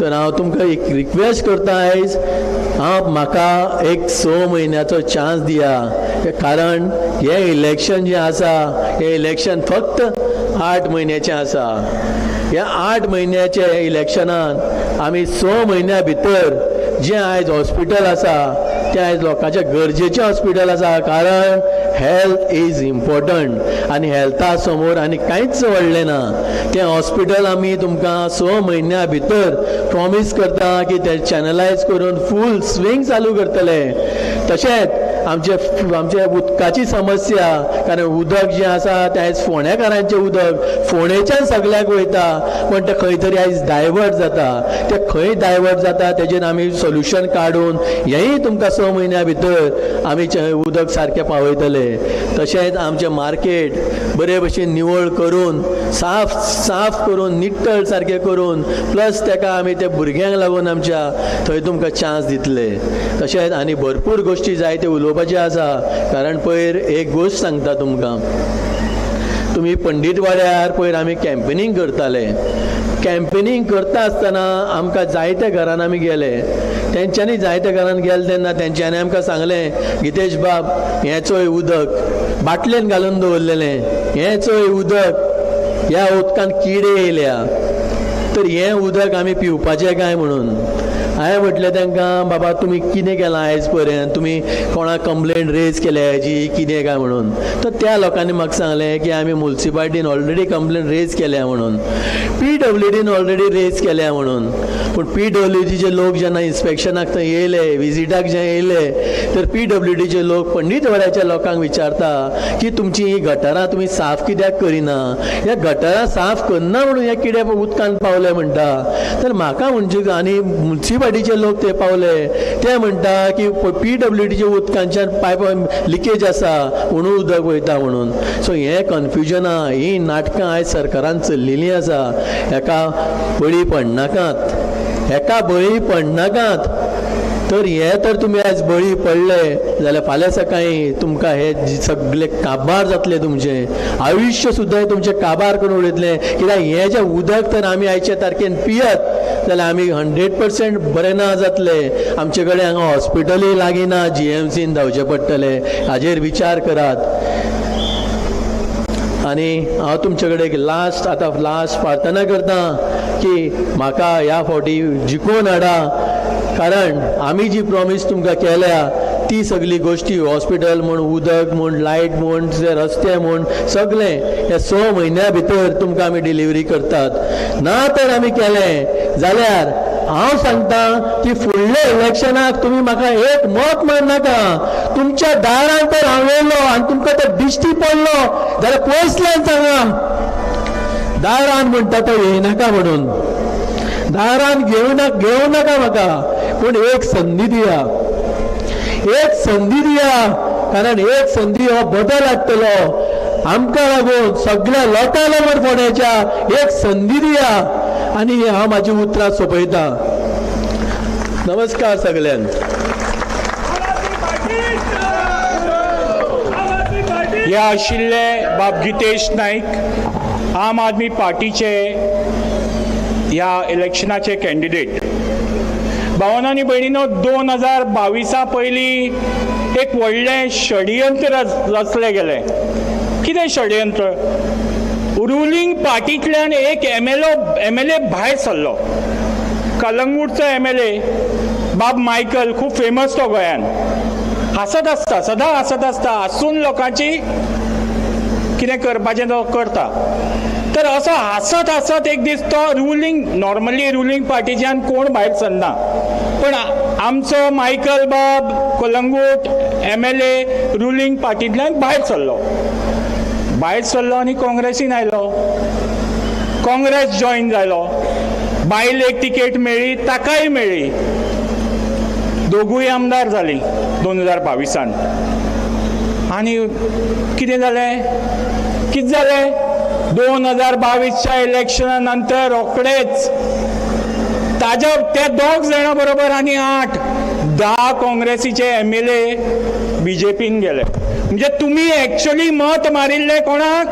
तर हांव तुमकां एक रिक्वेस्ट करता आयज, म्हाका एक 6 म्हयन्याचो चान्स दिया. कारण हे इलेक्शन जें आसा, हे इलेक्शन फक्त 8 म्हयन्याचें आसा. ह्या 8 म्हयन्याच्या इलेक्शनान आमी 6 म्हयन्या भितर जें आयज हॉस्पिटल आसा तें आयज लोकांचें गरजेचें हॉस्पिटल आसा. कारण हेल्थ इज इम्पॉर्टंट आनी हेल्था समोर आनी कांयच व्हडलें ना. तें हॉस्पिटल आमी तुमकां 6 म्हयन्या भितर प्रॉमीस करता की तें चॅनलायज करून फूल स्विंग चालू करतले. तशेंच आमचे उदकाची समस्या, कारण उदक जें आसा तें आयज फोंडेकारांचें उदक फोंडेच्यान सगळ्याक वयता, पण तें खंय तरी आयज डायवर्ट जाता. तें खंय डायवर्ट जाता तेजेर आमी सोल्युशन काडून हेंय तुमकां 6 म्हयन्या भितर आमी उदक सारकें पावयतले. तशेंच आमचें मार्केट बरे भशेन निवळ करून, साफ करून, निट्टळ सारकें करून, प्लस तेका आमी ते भुरग्यांक लागून आमच्या थंय तुमकां चान्स दितले. तशेंच आनी भरपूर गोश्टी जाय ते उलोवपाचे आसा. कारण पयर एक गोश्ट सांगता तुमकां, तुमी पंडीत वाड्यार पयर आमी कॅम्पेनींग करताले. कॅम्पेनींग करता आसतना आमकां जायत्या घरान आमी गेले. तेंच्यांनी जायते कारणान गेले तेन्ना तेंच्यांनी आमकां सांगलें, गितेश बाब हें चोय उदक बाटलेन घालून दवरलेलें, हें चोय उदक, ह्या उदकांत किडे येयल्या, तर हें उदक आमी पिवपाचें काय म्हणून. हांवें म्हटलें तांकां, बाबा तुमी कितें केलां आयज पर्यंत, तुमी कोणाक कंप्लेंट रेज केल्या हेजी कितें काय म्हणून. तर त्या लोकांनी म्हाका सांगलें की आमी म्युन्सिपाल्टीन ऑलरेडी कंप्लेंट रेज केल्या म्हणून, PWDन ऑलरेडी रेज केल्या म्हणून. पूण PWDचे लोक जेन्ना इन्स्पेक्शनाक थंय येयले, विजिटाक जे येयले, तर PWDचे लोक पंडितवाड्याच्या लोकांक विचारता की तुमची ही गटारां तुमी साफ कित्याक करिना, ह्या गटारां साफ करना म्हणून हे किडे उदकांत पावले म्हणटा. तर म्हाका म्हणजे आनी म्युन्सिपाल्टीचे लोक ते पावले, ते म्हणटा की PWDच्या उदकांच्यान पायप लिकेज आसा म्हणून उदक वयता म्हणून. सो हें कन्फ्युजनां, ही नाटकां आयज सरकारान चल्लेलीं आसा. हेका बळी पडनाकात, हेका बळी पडनाकात. तर हे तर तुमी आयज बळी पडले जाल्यार फाल्यां सकाळीं तुमकां हे सगळे काबार जातले, तुमचे आयुश्य सुद्दां तुमचे काबार करून उडयतले. कित्याक हें जें उदक तर आमी आयच्या तारखेन पियत जाल्यार आमी 100% बरे ना जातले. आमचे कडेन हांगा हॉस्पिटलूय लागीं ना, GMCन धांवचें पडटलें. हाजेर विचार करात. आनी हांव तुमचे कडेन लास्ट प्रार्थना करता की म्हाका ह्या फावटी जिखून हाडा, कारण आमी जी प्रॉमीस तुमकां केल्या ती सगळी गोश्टी, हॉस्पिटल म्हूण, उदक म्हूण, लायट म्हूण, रस्ते म्हूण, सगळें हे 6 म्हयन्या भितर तुमकां आमी डिलिव्हरी करतात. ना तर आमी केलें जाल्यार हांव सांगता की फुडल्या इलेक्शनाक तुमी म्हाका एक मत म्हणनाका. तुमच्या दारान तर हांव येयलो आनी तुमकां तो दिश्टी पडलो जाल्यार पयसल्यान सांगा. दारान म्हणटा तो येयनाका म्हणून, दारान घेवं नाका म्हाका, पूण एक संदी दिया, एक संदी दिया. कारण एक संदी हो बदल हाडटलो आमकां लागून, सगळ्या लोकां लागून फोंड्याच्या. एक संदी दिया. आनी हांव म्हाजी उतरां सोंपयता. नमस्कार सगळ्यांक. हे आशिल्ले बाब गितेश नाईक, आम आदमी पार्टीचे ह्या इलेक्शनाचे कॅन्डिडेट. भावांनो आनी भयणींनो, 2022 पयलीं एक व्हडलें षडयंत्र रचलें गेलें. कितें षडयंत्र? रुलींग पार्टींतल्यान एक MLA भायर सरलो. कलंगूटचो MLA बाब मायकल, खूब फेमस तो गोंयान. हांसत आसता, सदां हांसत आसता, हांसून लोकांची कितें करपाचें तो करता. तर असो हांसत हांसत एक दीस तो नॉर्मली रुलींग पार्टीच्यान कोण भायर सरना, पण आमचो मायकल बाब कलंगूट MLA रुलींग पार्टींतल्यान भायर सरलो आनी काँग्रेसीन आयलो. काँग्रेस जॉयन जालो. बायलेक तिकेट मेळ्ळी, ताकाय मेळ्ळी. दोगूय आमदार जालीं 2022. आनी कितें जालें? 2022च्या इलेक्शना नंतर रोखडेच त्या 2 जाणां बरोबर आनी 8-10 काँग्रेसीचे MLA BJPन गेले. म्हणजे तुमी एक्चुअली मत मारिल्ले कोणाक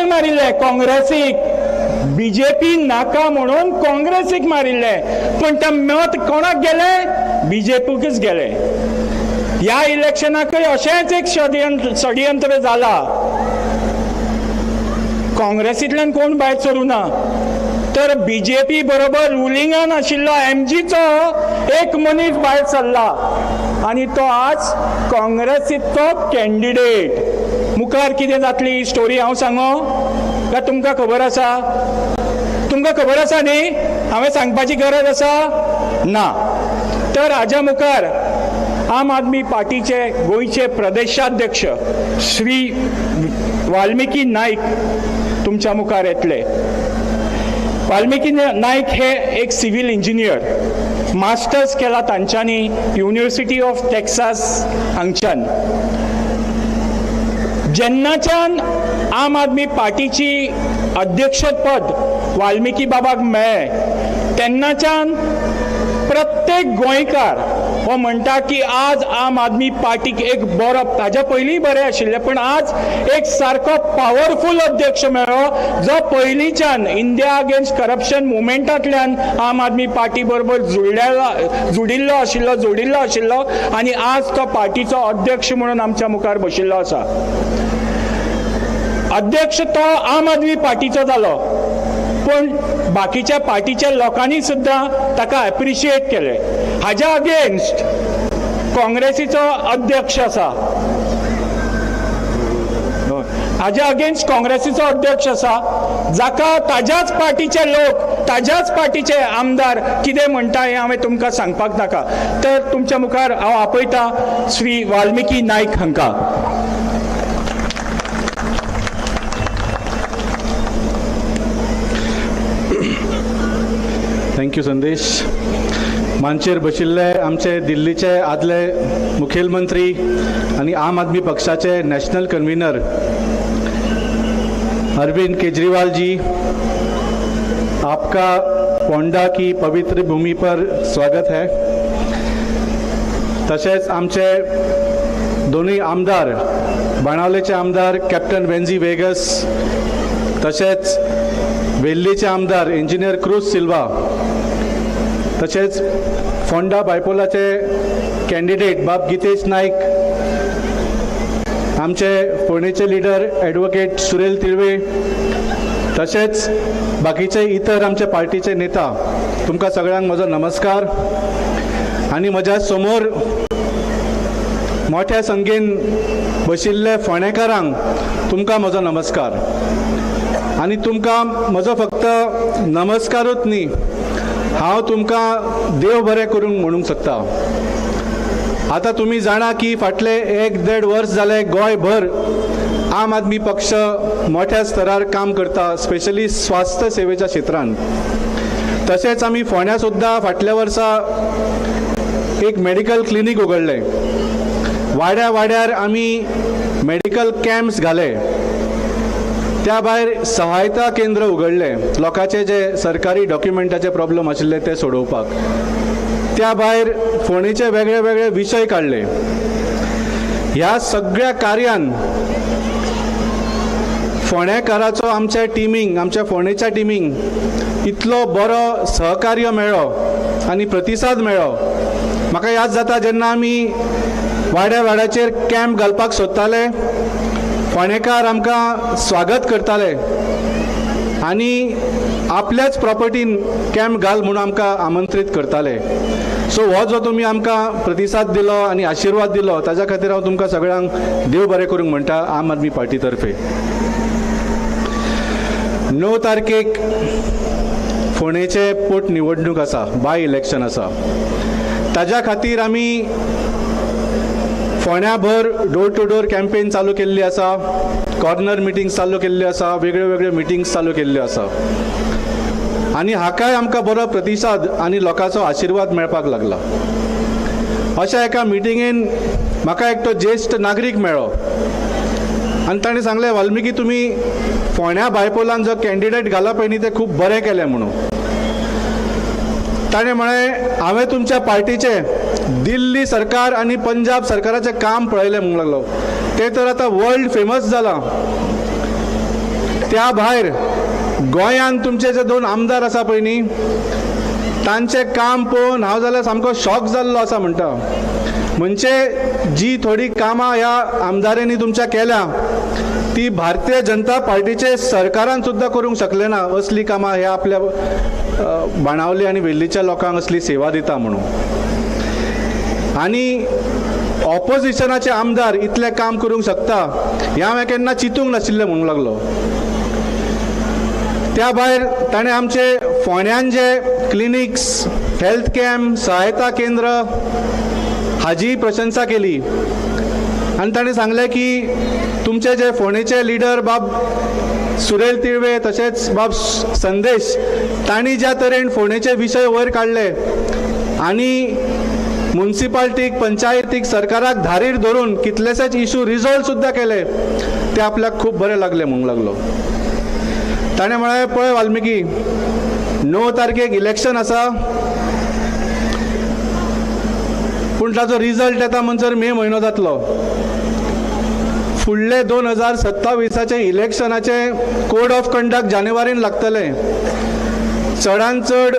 मारिल्ले? काँग्रेसीक. BJP नाका म्हणून काँग्रेसीक मारिल्ले, पण ते मत कोणाक गेले? BJPकच गेले. ह्या इलेक्शनाकय अशेंच एक षडयंत्र जाला. काँग्रेसींतल्यान कोण भायर सरूं ना, तर BJP बरोबर रुलिंगान आशिल्लो MGचो एक मनीस भायर सरला आनी तो आज काँग्रेसीचो कॅन्डिडेट. मुखार कितें जातली ही स्टोरी हांव सांगो काय तुमकां खबर आसा? तुमकां खबर आसा न्ही? हांवें सांगपाची गरज आसा ना. तर हाज्या मुखार आम आदमी पार्टीचे गोंयचे प्रदेशाध्यक्ष श्री वाल्मिकी नाईक तुमच्या मुखार येतले. वाल्मिकी नाईक हे एक सिव्हिल इंजिनियर, मास्टर्स केला तांच्यांनी युनिव्हर्सिटी ऑफ टेक्सास हांगच्यान. जेन्नाच्यान आम आदमी पार्टीची अध्यक्षपद वाल्मिकी बाबाक मेळ्ळें तेन्नाच्यान प्रत्येक गोंयकार हो म्हणटा की आज आम आदमी पार्टीक एक बरो, ताज्या पयलीं बरें आशिल्लें, पण आज एक सारको पावरफूल अध्यक्ष मेळ्ळो जो पयलींच्यान इंडिया अगेन्स्ट करप्शन मुवमेंटांतल्यान आम आदमी पार्टी बरोबर जोडिल्लो आशिल्लो आनी आज तो पार्टीचो अध्यक्ष म्हणून आमच्या मुखार बशिल्लो आसा. अध्यक्ष तो आम आदमी पार्टीचो जालो, पण बाकीच्या पार्टीच्या लोकांनी सुद्दां ताका एप्रिशिएट केले. हाज्या अगेन्स्ट काँग्रेसीचो अध्यक्ष आसा, हाज्या अगेन्स्ट काँग्रेसीचो अध्यक्ष आसा, जाका ताज्याच पार्टीचे लोक, ताज्याच पार्टीचे आमदार कितें म्हणटा हें हांवें तुमकां सांगपाक नाका. तर तुमच्या मुखार हांव आपयता श्री वाल्मिकी नायक हांकां. थँक्यू संदेश. मांचेर बशिल्ले आमचे दिल्लीचे आदले मुखेलमंत्री आणि आम आदमी पक्षाचे नॅशनल कन्व्हिनर अरविंद केजरीवाल जी, आपका पोंडा की पवित्र भूमि पर स्वागत है. तसेच आमचे दोन्ही आमदार, बाणावलेचे आमदार कॅप्टन वेन्झी वेगस, तसेच वेल्लीचे आमदार इंजिनियर क्रूज सिल्वा, तसेच फोंडा बायपोलाचे कॅन्डिडेट बाब गितेश नाईक, आमचे फोंडेचे लीडर ॲडव्होकेट सुरेल तिळवे, तसेच बाकीचे इतर आमचे पार्टीचे नेता, तुमकां सगळ्यांक म्हजो नमस्कार. आणि म्हज्या समोर मोठ्या संख्येन बशिल्ले फोंडेकारांक तुमकां म्हजो नमस्कार. आणि तुमकां म्हजो फक्त नमस्कारूच न्ही, हांव तुमकां देव बरें करूंक म्हणूंक सोदता. आता तुम्ही जाणा की फाटले 1-1.5 वर्ष जाले गोंयभर आम आदमी पक्ष मोठ्या स्तरार काम करता, स्पेशली स्वास्थ्य सेवेच्या क्षेत्रांत. तशेंच आमी फोंड्या सुद्दां फाटल्या वर्सा एक मेडिकल क्लिनीक उगडले. वाड्या वाड्यार आमी मेडिकल कॅम्प्स घाले. त्या भायर सहायता केंद्र उगडले लोकांचे जे सरकारी डॉक्युमेंटाचे प्रॉब्लेम आशिल्ले ते सोडोवपाक. त्या भायर फोंडेचे वेगळे वेगळे विशय काढले. ह्या सगळ्या कार्यान फोंडेकाराचो आमच्या टिमींग, आमच्या फोंडेच्या टिमींग इतलो बरो सहकार्य मेळ्ळो आनी प्रतिसाद मेळ्ळो. म्हाका याद जाता जेन्ना आमी वाड्या वाड्याचेर कॅम्प घालपाक सोदताले, फोंडेकार आमकां स्वागत करताले आनी आपल्याच प्रॉपर्टीन कॅम्प घाल म्हणून आमकां आमंत्रीत करताले. सो हो जो तुमी आमकां प्रतिसाद दिलो आनी आशिर्वाद दिलो ताच्या खातीर हांव तुमकां सगळ्यांक देव बरें करूंक म्हणटा आम आदमी पार्टी तर्फे. 9 तारखेक फोंडेचे पोटनिवडणूक आसा, बाय इलेक्शन आसा. ताज्या खातीर आमी फोंड्याभर डोर टू डोर कॅम्पेन चालू केल्ली आसा, कॉर्नर मिटिंग्स चालू केल्ल्यो आसा, वेगळ्यो वेगळ्यो मिटिंग्स चालू केल्ल्यो आसा. आनी हाकाय आमकां बरो प्रतिसाद आनी लोकांचो आशिर्वाद मेळपाक लागला. अशा एका मिटिंगेन म्हाका एकटो ज्येश्ठ नागरीक मेळ्ळो आनी ताणें सांगलें, वाल्मिकी तुमी फोंड्या बायपोलान जो कॅन्डिडेट घाला पळय न्ही तें खूब बरें केलें म्हणून. ताणें म्हळें हांवें तुमच्या पार्टीचे दिल्ली सरकार आनी पंजाब सरकाराचें काम पळयलें म्हणूंक लागलो. तें तर आतां वर्ल्ड फेमस जालां. त्या भायर गोंयांत तुमचे जे 2 आमदार आसा पळय न्ही, तांचें काम पळोवन हांव जाल्यार सामको शॉक जाल्लो आसा म्हणटा. म्हणजे जी थोडी कामां ह्या आमदारांनी तुमच्या केल्या ती भारतीय जनता पार्टीचे सरकारान सुद्दां करूंक शकले ना. असली कामां ह्या आपल्या बाणावली आनी वेल्लीच्या लोकांक असली सेवा दिता म्हणून. आनी ऑपोजिशनाचे आमदार इतलें काम करूंक शकता हें हांवें केन्ना चिंतूंक नाशिल्लें म्हणूंक लागलो. त्या भायर ताणें आमचे फोंड्यान जे क्लिनिक्स, हेल्थ कॅम्प, सहायता केंद्र हाजी प्रशंसा केली. आनी ताणें सांगलें की तुमचे जे फोंडेचे लिडर बाब सुरेल तिळवे तशेंच बाब संदेश तांणी ज्या तरेन फोंडेचे विशय वयर काडले आनी म्युनिसिपालिटीक, पंचायतीक, सरकाराक धारीर धरून कितलेशेच इशू रिझॉल्व सुद्दां केले ते आपल्याक खूब बरें लागले म्हणूंक लागलो. ताणें म्हळें पळय वाल्मिकी, 9 तारखेक इलेक्शन आसा पूण ताचो रिजल्ट येता म्हणसर मे म्हयनो जातलो. फुडले 2027 इलेक्शनाचे कोड ऑफ कंडक्ट जानेवारीन लागतले. चडांत चड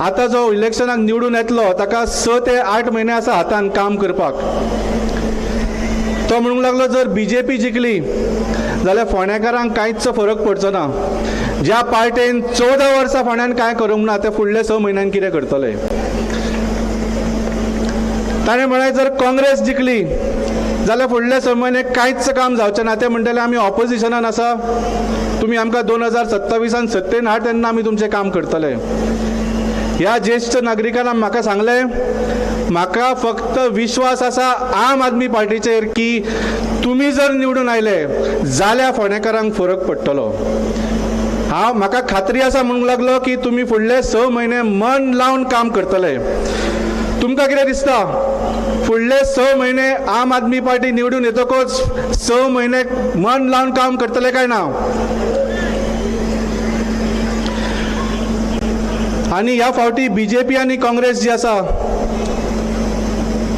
आतां जो इलेक्शनाक निवडून येतलो ताका 6 ते 8 म्हयने आसा हातान काम करपाक. तो म्हणूंक लागलो जर BJP जिखली जाल्यार फोंडेकारांक कांयच फरक पडचो ना. ज्या पार्टेन 14 वर्सां फोंड्यान कांय करूंक ना ते फुडले 6 म्हयन्यान कितें करतले. ताणें म्हळें जर काँग्रेस जिखली जाल्यार फुडले 6 म्हयने कांयच काम जावचें ना. ते म्हणटले आमी ऑपोजिशनान आसा, तुमी आमकां 2027 सत्तेन हाड तेन्ना आमी तुमचें काम करतले. ह्या ज्येश्ठ नागरिकान म्हाका सांगलें, म्हाका फक्त विश्वास आसा आम आदमी पार्टीचेर की तुमी जर निवडून आयले जाल्यार फोंडेकारांक फरक पडटलो. म्हाका खात्री आसा म्हणूंक लागलो की तुमी फुडले 6 म्हयने मन लावन काम करतले. तुमकां कितें दिसता फुडले 6 म्हयने आम आदमी पार्टी निवडून येतकच 6 म्हयने मन लावन काम करतले काय ना? आनी ह्या फावटी BJP आनी काँग्रेस जी आसा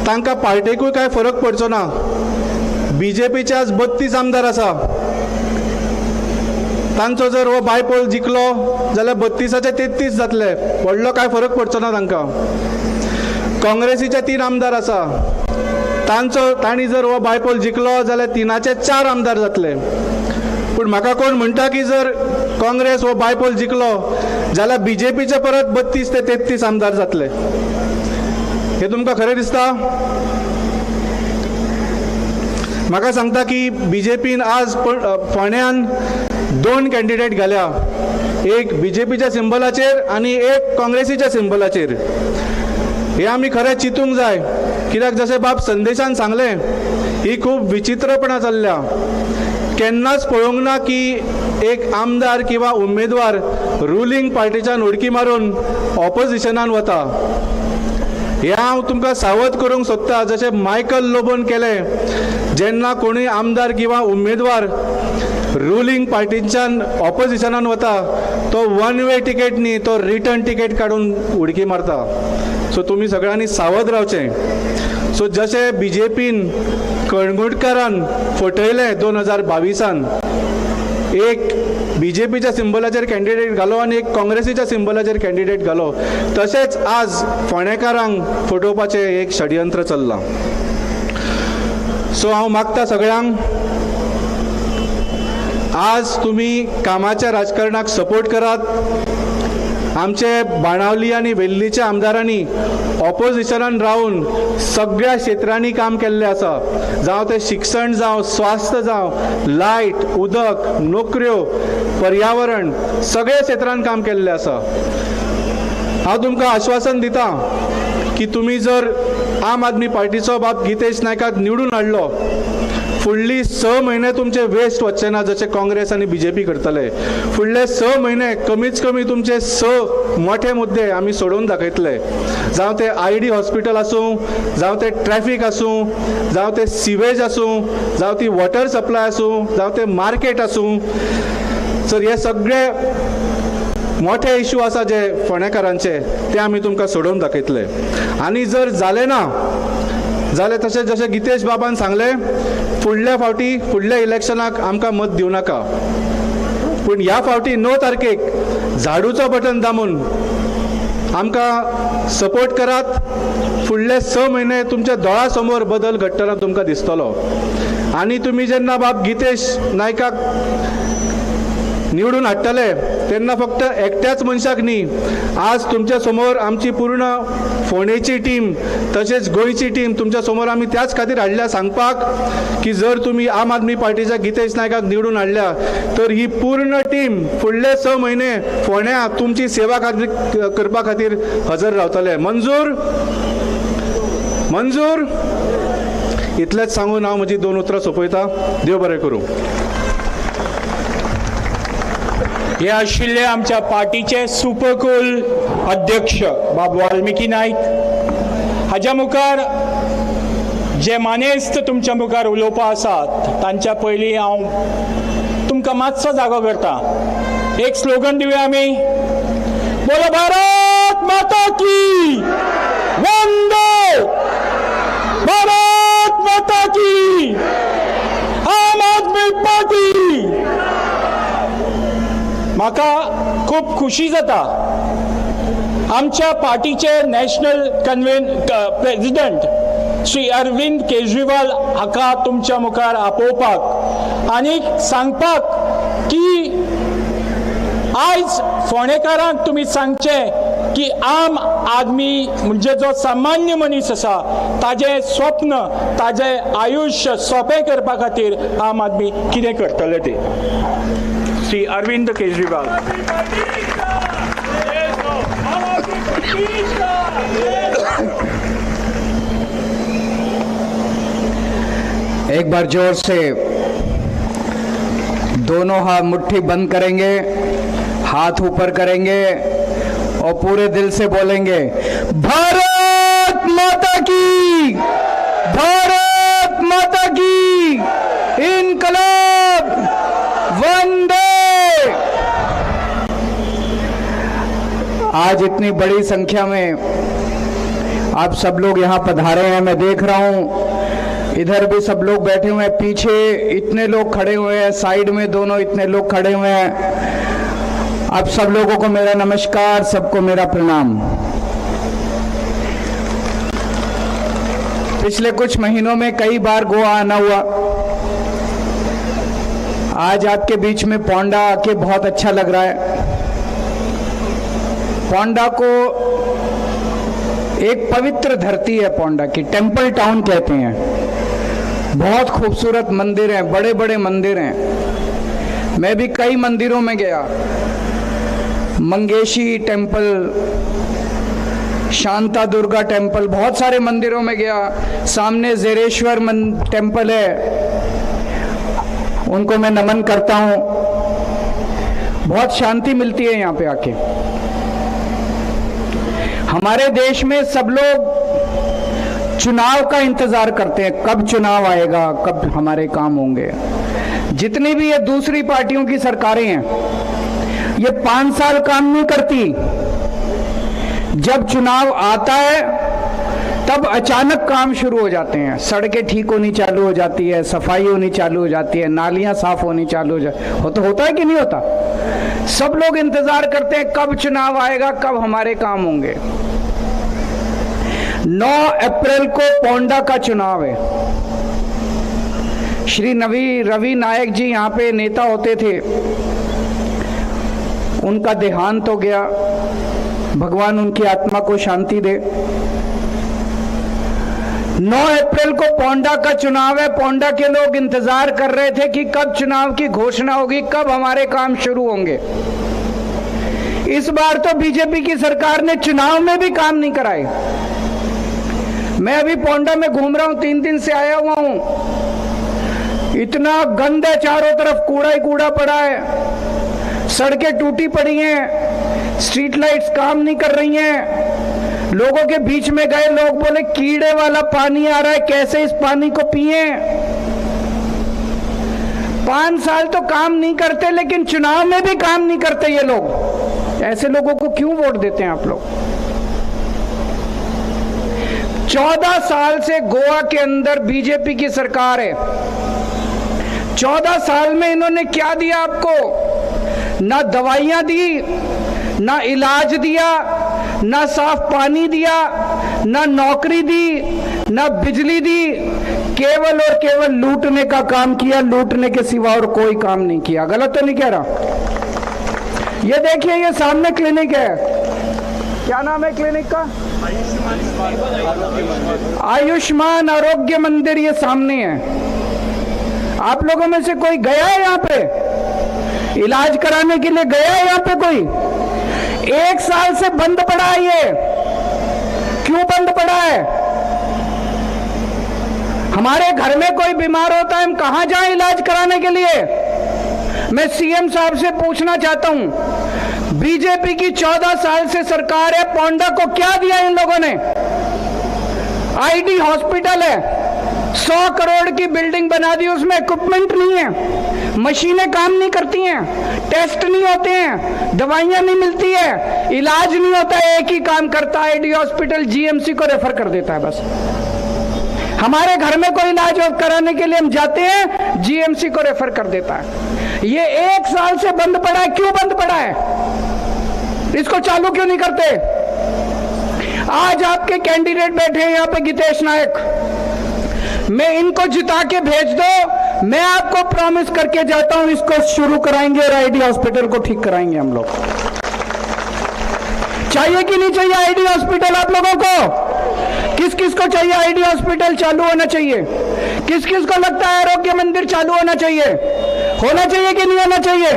तांकां पार्टेकूय कांय फरक पडचो ना. BJPचे आज 32 आमदार आसा. तांचो जर हो बायपोल जिखलो जाल्यार 32चे 33 जातले. व्हडलो कांय फरक पडचो ना तांकां. काँग्रेसीचे 3 आमदार आसा. तांणी जर हो बायपोल जिखलो जाल्यार 3चे 4 आमदार जातले. पूण म्हाका कोण म्हणटा की जर काँग्रेस हो बायपोल जिखलो जाल्यार BJPचे परत 32 ते 33 आमदार जातले. हे तुमकां खरें दिसता? म्हाका सांगता की BJPन आज फोंड्यान 2 कॅन्डिडेट घाल्या. एक BJPच्या सिंबलाचेर आनी एक काँग्रेसीच्या सिंबलाचेर. हे आमी खरें चिंतूंक जाय. कित्याक जशें बाब संदेशान सांगलें ही खूब विचित्रपणां चल्ल्या. केन्नाच पळोवंक ना की एक आमदार किंवा उमेदवार रुलींग पार्टीच्यान उडकी मारून ऑपोजिशनान वता. हे हांव तुमकां सावध करूंक सोदता. जशें मायकल लोबोन केलें, जेन्ना कोणूय आमदार किंवा उमेदवार रुलींग पार्टीच्यान ऑपोजिशनान वता तो 1 वे टिकेट न्ही, तो रिटर्न टिकेट काडून उडकी मारता. सो तुमी सगळ्यांनी सावध रावचें. सो जशें BJPन कणगुटकारान फटयलें 2022 एक BJPच्या सिंबलाचेर कॅन्डिडेट घालो आनी एक काँग्रेसीच्या सिंबलाचेर कॅन्डिडेट घालो, तशेंच आज फोंडेकारांक फटोवपाचें एक षडयंत्र चल्लां. सो हांव मागता सगळ्यांक आज तुमी कामाच्या राजकारणाक सपोर्ट करात. आमचे बाणावली आनी वेल्लीच्या आमदारांनी ऑपोजिशनान रावन सगळ्या क्षेत्रांनी काम केल्लें आसा. जावं तें शिक्षण, जावं स्वास्थ्य, जावं लायट, उदक, नोकऱ्यो, पर्यावरण, सगळ्या क्षेत्रांत काम केल्लें आसा. हांव तुमकां आश्वासन दिता की तुमी जर आम आदमी पार्टीचो बाब गितेश नायकाक निवडून हाडलो फुडली 6 म्हयने तुमचे वेस्ट वचचे ना जशें काँग्रेस आनी BJP करतले. फुडले 6 म्हयने कमीच कमी तुमचे 6 मोठे मुद्दे आमी सोडून दाखयतले. जावं ते ID हॉस्पिटल आसूं, जावं ते ट्रॅफिक आसूं, जावं ते सिवेज आसूं, जावं ती वॉटर सप्लाय आसूं, जावं ते मार्केट आसूं. सर हे सगळे मोठे इश्यू आसा जे फोंडेकारांचे ते आमी तुमकां सोडून दाखयतले. आनी जर जालें ना जाल्यार तशें जशें गितेश बाबान सांगलें फुडल्या फावटी फुडल्या इलेक्शनाक आमकां मत दिवं नाका. पूण ह्या फावटी 9 तारखेक झाडूचो बटन दामून आमकां सपोर्ट करात. फुडले 6 म्हयने तुमच्या दोळा समोर बदल घडटना तुमकां दिसतलो. आनी तुमी जेन्ना बाब गितेश नायकाक निवडून हाडटले तेन्ना फक्त एकट्याच मनशाक न्ही, आज तुमच्या समोर आमची पूर्ण फोंडेची टीम तशेंच गोंयची टीम तुमच्या समोर आमी त्याच खातीर हाडल्या सांगपाक की जर तुमी आम आदमी पार्टीच्या गितेश नायकाक निवडून हाडल्या तर ही पूर्ण टीम फुडले 6 म्हयने फोंड्या तुमची सेवा करपा खातीर हजर रावतले. मंजूर? मंजूर? इतलेंच सांगून हांव म्हजी 2 उतरां सोंपयता. देव बरें करूं. हे आशिल्ले आमच्या पार्टीचे सुपकूल अध्यक्ष बाब वाल्मिकी नायक. हाज्या मुखार जे मानेस्त तुमच्या मुखार उलोवपा आसात तांच्या पयलीं हांव तुमकां मातसो जागो करता. एक स्लोगन दिवया आमी. बोलो भारत माता की वंदे खूब खुशी जाता आमच्या पार्टीचे नॅशनल प्रेसिडेंट श्री अरविंद केजरीवाल हाका तुमच्या मुखार आपोवपाक आनी सांगपाक की आयज फोंडेकारांक तुमी सांगचें की आम आदमी म्हणजे जो सामान्य मनीस आसा ताजें स्वप्न ताजें आयुश्य सोंपें करपा खातीर आम आदमी कितें करतले ते श्री अरविंद केजरीवाल. एक बार जोर से दोनों हाथ मुट्ठी बंद करेंगे, हाथ ऊपर करेंगे और पूरे दिल से बोलेंगे भारत माता की, भारत माता की, इनकलाब, वंदे। आज इतनी बड़ी संख्या में आप सब लोग यहाँ पधारे हैं, मैं देख रहा हूँ इधर भी सब लोग बैठे हुए हैं, पीछे इतने लोग खड़े हुए हैं, साइड में दोनों इतने लोग खड़े हुए हैं। आप सब लोगों को मेरा नमस्कार, सबको मेरा प्रणाम। पिछले कुछ महीनों में कई बार गोवा आना हुआ, आज आपके बीच में पोंडा आके बहुत अच्छा लग रहा है। पोंडा को एक पवित्र धरती है, पोंडा की टेम्पल टाउन कहते हैं। बहुत खूबसूरत मंदिर हैं, बड़े बड़े मंदिर हैं। मैं भी कई मंदिरों में गया, मंगेशी टेम्पल, शांता दुर्गा टेम्पल, बहुत सारे मंदिरों में गया। सामने जेरेश्वर टेम्पल है, उनको मैं नमन करता हूँ। बहुत शांति मिलती है यहाँ पे आके। हमारे देश में सब लोग चुनाव का इंतजार करते हैं, कब चुनाव आएगा, कब हमारे काम होंगे। जितनी भी ये दूसरी पार्टियों की सरकारें हैं, ये 5 साल काम नहीं करती। जब चुनाव आता है तब अचानक काम शुरू हो जाते हैं। सड़कें ठीक होनी चालू हो जाती है, सफाई होनी चालू हो जाती है, नालियां साफ होनी चालू हो जाती होता है कि नहीं होता? सब लोग इंतजार करते हैं कब चुनाव आएगा, कब हमारे काम होंगे। 9 अप्रैल को पोंडा का चुनाव है। श्री रवि नायक जी यहाँ पे नेता होते थे, उनका देहांत हो गया। भगवान उनकी आत्मा को शांति दे। 9 अप्रैल को पोंडा का चुनाव है। पोंडा के लोग इंतजार कर रहे थे कि कब चुनाव की घोषणा होगी, कब हमारे काम शुरू होंगे। इस बार तो बीजेपी की सरकार ने चुनाव में भी काम नहीं कराए। मैं अभी पोंडा में घूम रहा हूं, 3 दिन से आया हुआ हूं। इतना गंद है, चारों तरफ कूड़ा ही कूड़ा पड़ा है, सड़कें टूटी पड़ी हैं, स्ट्रीट लाइट्स काम नहीं कर रही हैं। लोगों के बीच में गए, लोग बोले कीड़े वाला पानी आ रहा है, कैसे इस पानी को पिए। 5 साल तो काम नहीं करते, लेकिन चुनाव में भी काम नहीं करते ये लोग। ऐसे लोगों को क्यों वोट देते हैं आप लोग? 14 साल से गोवा के अंदर बीजेपी की सरकार है। 14 साल में इन्होंने क्या दिया आपको? ना दवाइयां दी, ना इलाज दिया, ना साफ पानी दिया, ना नौकरी दी, ना बिजली दी। केवल और केवल लूटने का काम किया, लूटने के सिवा और कोई काम नहीं किया। गलत तो नहीं कह रहा? ये देखिए, ये सामने क्लिनिक है, क्या नाम है क्लिनिक का? आयुष्मान आरोग्य मंदिर। ये सामने है। आप लोगों में से कोई गया है यहाँ पे इलाज कराने के लिए? गया है यहाँ पे कोई? 1 साल से बंद पड़ा है ये। क्यों बंद पड़ा है? हमारे घर में कोई बीमार होता है, हम कहां जाएं इलाज कराने के लिए? मैं सीएम साहब से पूछना चाहता हूं, बीजेपी की 14 साल से सरकार है, पोंडा को क्या दिया इन लोगों ने? आईडी हॉस्पिटल है, 100 करोड़ की बिल्डिंग बना दी, उसमें इक्विपमेंट नहीं है, मशीनें काम नहीं करती हैं, टेस्ट नहीं होते हैं, दवाइयां नहीं मिलती है, इलाज नहीं होता है। एक ही काम करता है, आईडी हॉस्पिटल जीएमसी को रेफर कर देता है बस। हमारे घर में कोई इलाज कराने के लिए हम जाते हैं, जीएमसी को रेफर कर देता है। ये 1 साल से बंद पड़ा है। क्यों बंद पड़ा है? इसको चालू क्यों नहीं करते? आज आपके कैंडिडेट बैठे हैं यहाँ पे गितेश नायक, मैं इनको जिता के भेज दो, मैं आपको प्रॉमिस करके जाता हूं इसको शुरू कराएंगे और आईडी हॉस्पिटल को ठीक कराएंगे हम लोग। चाहिए कि नहीं चाहिए आईडी हॉस्पिटल आप लोगों को? किस किस को चाहिए आईडी हॉस्पिटल चालू होना चाहिए? किस किस को लगता है आरोग्य मंदिर चालू होना चाहिए? होना चाहिए कि नहीं होना चाहिए?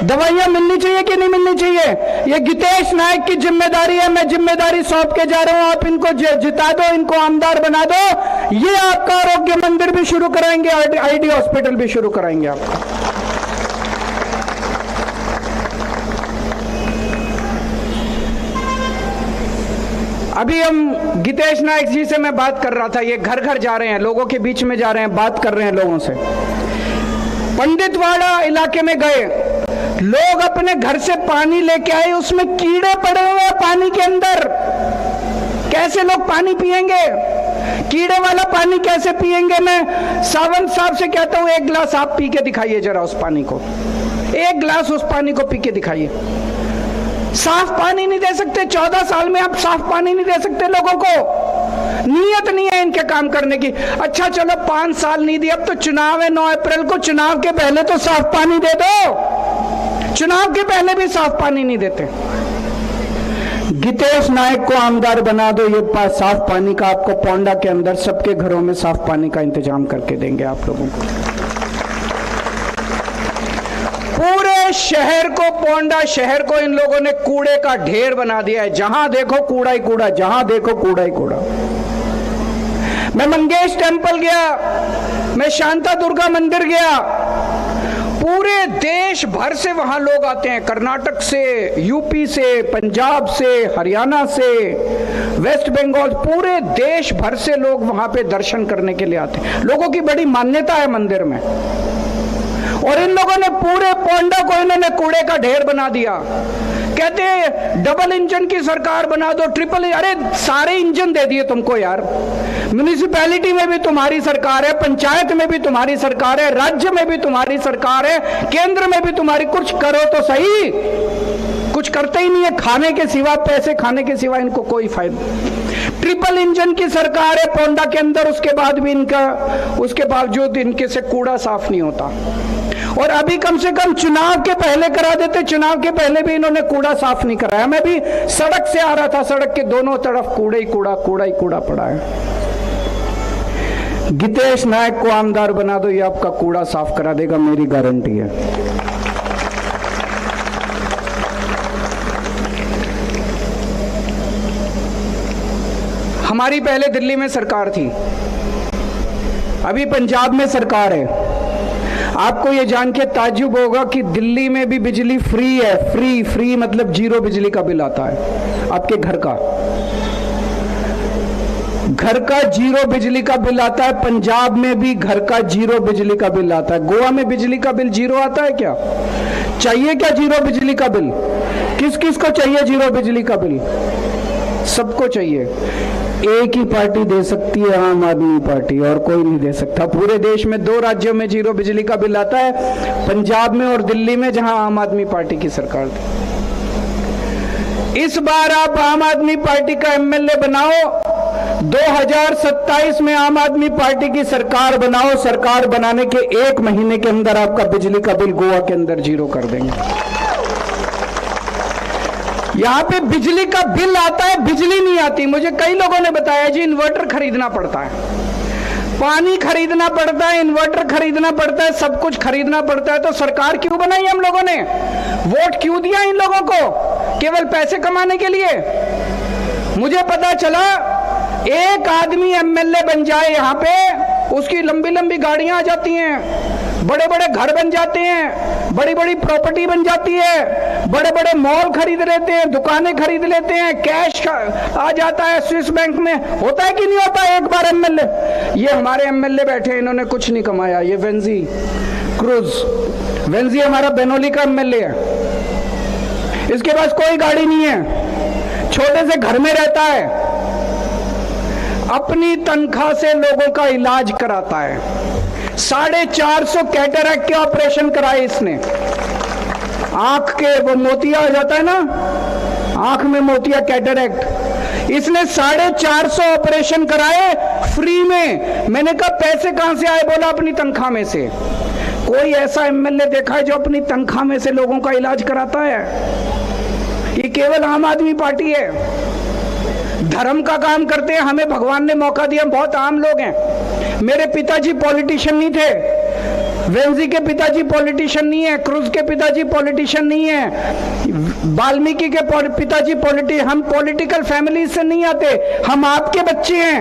दवाइयां मिलनी चाहिए कि नहीं मिलनी चाहिए? ये गितेश नायक की जिम्मेदारी है, मैं जिम्मेदारी सौंप के जा रहा हूं। आप इनको जिता दो, इनको आमदार बना दो, ये आपका आरोग्य मंदिर भी शुरू कराएंगे, आईडी हॉस्पिटल भी शुरू कराएंगे आपका। अभी हम गितेश नायक जी से मैं बात कर रहा था, ये घर घर जा रहे हैं, लोगों के बीच में जा रहे हैं, बात कर रहे हैं लोगों से। पंडितवाड़ा इलाके में गए, लोग अपने घर से पानी लेके आए, उसमें कीड़े पड़े हुए हैं पानी के अंदर। कैसे लोग पानी पिएंगे? कीड़े वाला पानी कैसे पिएंगे? मैं सावंत साहब से कहता हूं, एक गिलास आप पी के दिखाइए जरा उस पानी को, एक गिलास उस पानी को पी के दिखाइए। साफ पानी नहीं दे सकते? 14 साल में आप साफ पानी नहीं दे सकते लोगों को? नीयत नहीं है इनके काम करने की। अच्छा चलो 5 साल नहीं दिया, अब तो चुनाव है 9 अप्रैल को, चुनाव के पहले तो साफ पानी दे दो। चुनाव के पहले भी साफ पानी नहीं देते। गितेश नायक को आमदार बना दो, ये साफ पानी का आपको पोंडा के अंदर सबके घरों में साफ पानी का इंतजाम करके देंगे आप लोगों को। पूरे शहर को, पोंडा शहर को इन लोगों ने कूड़े का ढेर बना दिया है। जहां देखो कूड़ा ही कूड़ा, जहां देखो कूड़ा ही कूड़ा। मैं मंगेश टेम्पल गया, मैं शांता दुर्गा मंदिर गया, पूरे देश भर से वहां लोग आते हैं, कर्नाटक से, यूपी से, पंजाब से, हरियाणा से, वेस्ट बंगाल, पूरे देश भर से लोग वहां पे दर्शन करने के लिए आते हैं। लोगों की बड़ी मान्यता है मंदिर में। और इन लोगों ने पूरे पोंडा को इन्होंने कूड़े का ढेर बना दिया। कहते हैं डबल इंजन की सरकार बना दो, ट्रिपल, अरे सारे इंजन दे दिए तुमको यार। म्युनिसिपैलिटी में भी तुम्हारी सरकार है, पंचायत में भी तुम्हारी सरकार है, राज्य में भी तुम्हारी सरकार है, केंद्र में भी तुम्हारी। कुछ करो तो सही। कुछ करते ही नहीं है, खाने के सिवा, पैसे खाने के सिवा इनको कोई फायदा। ट्रिपल इंजन की सरकार है पोंडा के अंदर, उसके बाद भी इनका, उसके बावजूद इनके से कूड़ा साफ नहीं होता। और अभी कम से कम चुनाव के पहले करा देते, चुनाव के पहले भी इन्होंने कूड़ा साफ नहीं कराया। मैं भी सड़क से आ रहा था, सड़क के दोनों तरफ कूड़ा ही कूड़ा, कूड़ा ही कूड़ा पड़ा है। गितेश नायक को आमदार बना दो, ये आपका कूड़ा साफ करा देगा, मेरी गारंटी है। हमारी पहले दिल्ली में सरकार थी, अभी पंजाब में सरकार है। आपको ये जान के ताज्जुब होगा कि दिल्ली में भी बिजली फ्री है। फ्री, फ्री मतलब 0 बिजली का बिल आता है आपके घर का। घर का 0 बिजली का बिल आता है। पंजाब में भी घर का 0 बिजली का बिल आता है। गोवा में बिजली का बिल 0 आता है क्या? चाहिए क्या 0 बिजली का बिल? किस किस को चाहिए 0 बिजली का बिल? सबको चाहिए। एक ही पार्टी दे सकती है, आम आदमी पार्टी, और कोई नहीं दे सकता। पूरे देश में 2 राज्यों में 0 बिजली का बिल आता है, पंजाब में और दिल्ली में, जहां आम आदमी पार्टी की सरकार थी। इस बार आप आम आदमी पार्टी का एमएलए बनाओ, 2027 में आम आदमी पार्टी की सरकार बनाओ। सरकार बनाने के 1 महीने के अंदर आपका बिजली का बिल गोवा के अंदर 0 कर देंगे। यहाँ पे बिजली का बिल आता है, बिजली नहीं आती। मुझे कई लोगों ने बताया जी इन्वर्टर खरीदना पड़ता है, पानी खरीदना पड़ता है, इन्वर्टर खरीदना पड़ता है, सब कुछ खरीदना पड़ता है। तो सरकार क्यों बनाई हम लोगों ने? वोट क्यों दिया इन लोगों को? केवल पैसे कमाने के लिए? मुझे पता चला एक आदमी एमएलए बन जाए यहाँ पे, उसकी लंबी लंबी गाड़ियां आ जाती हैं, बड़े बड़े घर बन जाते हैं, बड़ी बड़ी प्रॉपर्टी बन जाती है, बड़े बड़े मॉल खरीद लेते हैं, दुकानें खरीद लेते हैं, कैश आ जाता है स्विस बैंक में। होता है कि नहीं होता है एक बार एमएलए? ये हमारे एमएलए बैठे हैं, इन्होंने कुछ नहीं कमाया। ये वेंजी क्रूज, वेंजी हमारा बेनोली का एमएलए है, इसके पास कोई गाड़ी नहीं है, छोटे से घर में रहता है, अपनी तनख्वाह से लोगों का इलाज कराता है। 450 कैटरैक्ट के ऑपरेशन कराए इसने। आंख के वो मोतिया हो जाता है ना, आंख में मोतिया कैटरैक्ट, इसने 450 ऑपरेशन कराए फ्री में। मैंने कहा पैसे कहां से आए? बोला अपनी तनख्वाह में से। कोई ऐसा एमएलए देखा है जो अपनी तनख्वाह में से लोगों का इलाज कराता है? ये केवल आम आदमी पार्टी है। धर्म का काम करते हैं, हमें भगवान ने मौका दिया, हम बहुत आम लोग हैं। मेरे पिताजी पॉलिटिशियन नहीं थे, वेंजी के पिताजी पॉलिटिशियन नहीं है, क्रूज के पिताजी पॉलिटिशियन नहीं है, वाल्मीकि के पिताजी हम पॉलिटिकल फैमिली से नहीं आते। हम आपके बच्चे हैं,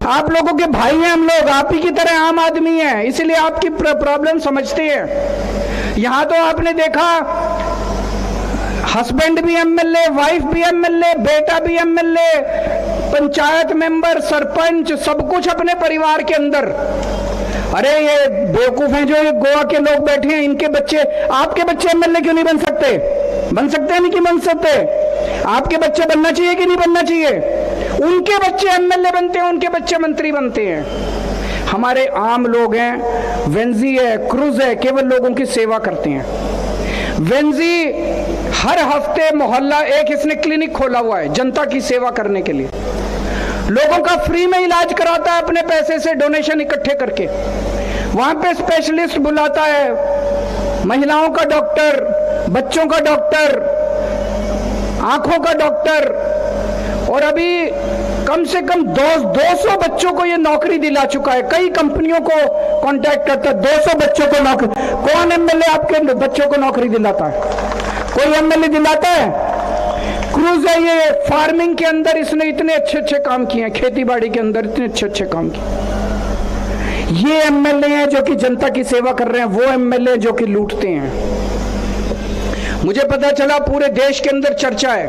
आप लोगों के भाई हैं हम लोग, आप ही की तरह आम आदमी हैं, इसलिए आपकी प्रॉब्लम समझते हैं। यहां तो आपने देखा हस्बैंड भी एमएलए, वाइफ भी एमएलए, बेटा भी एमएलए, पंचायत मेंबर, सरपंच, सब कुछ अपने परिवार के अंदर। अरे ये बेवकूफ हैं जो ये गोवा के लोग बैठे हैं, इनके बच्चे, आपके बच्चे एमएलए क्यों नहीं बन सकते? बन सकते हैं, नहीं कि बन सकते? आपके बच्चे बनना चाहिए कि नहीं बनना चाहिए? उनके बच्चे एमएलए बनते हैं, उनके बच्चे मंत्री बनते हैं। हमारे आम लोग हैं, वेंजी है, क्रूज है, केवल लोगों की सेवा करते हैं। वेंजी हर हफ्ते मोहल्ला एक इसने क्लिनिक खोला हुआ है जनता की सेवा करने के लिए, लोगों का फ्री में इलाज कराता है अपने पैसे से, डोनेशन इकट्ठे करके। वहां पे स्पेशलिस्ट बुलाता है, महिलाओं का डॉक्टर, बच्चों का डॉक्टर, आंखों का डॉक्टर, और अभी कम से कम 200 बच्चों को ये नौकरी दिला चुका है। कई कंपनियों को कांटेक्ट करता है, 200 बच्चों को नौकरी। कौन एमएलए आपके बच्चों को नौकरी दिलाता है? कोई एमएलए दिलाता है? क्रूज है ये, फार्मिंग के अंदर इसने इतने अच्छे अच्छे काम किए हैं, खेती बाड़ी के अंदर इतने अच्छे अच्छे काम किए। ये एमएलए हैं जो कि जनता की सेवा कर रहे हैं, वो एमएलए जो कि लूटते हैं। मुझे पता चला पूरे देश के अंदर चर्चा है,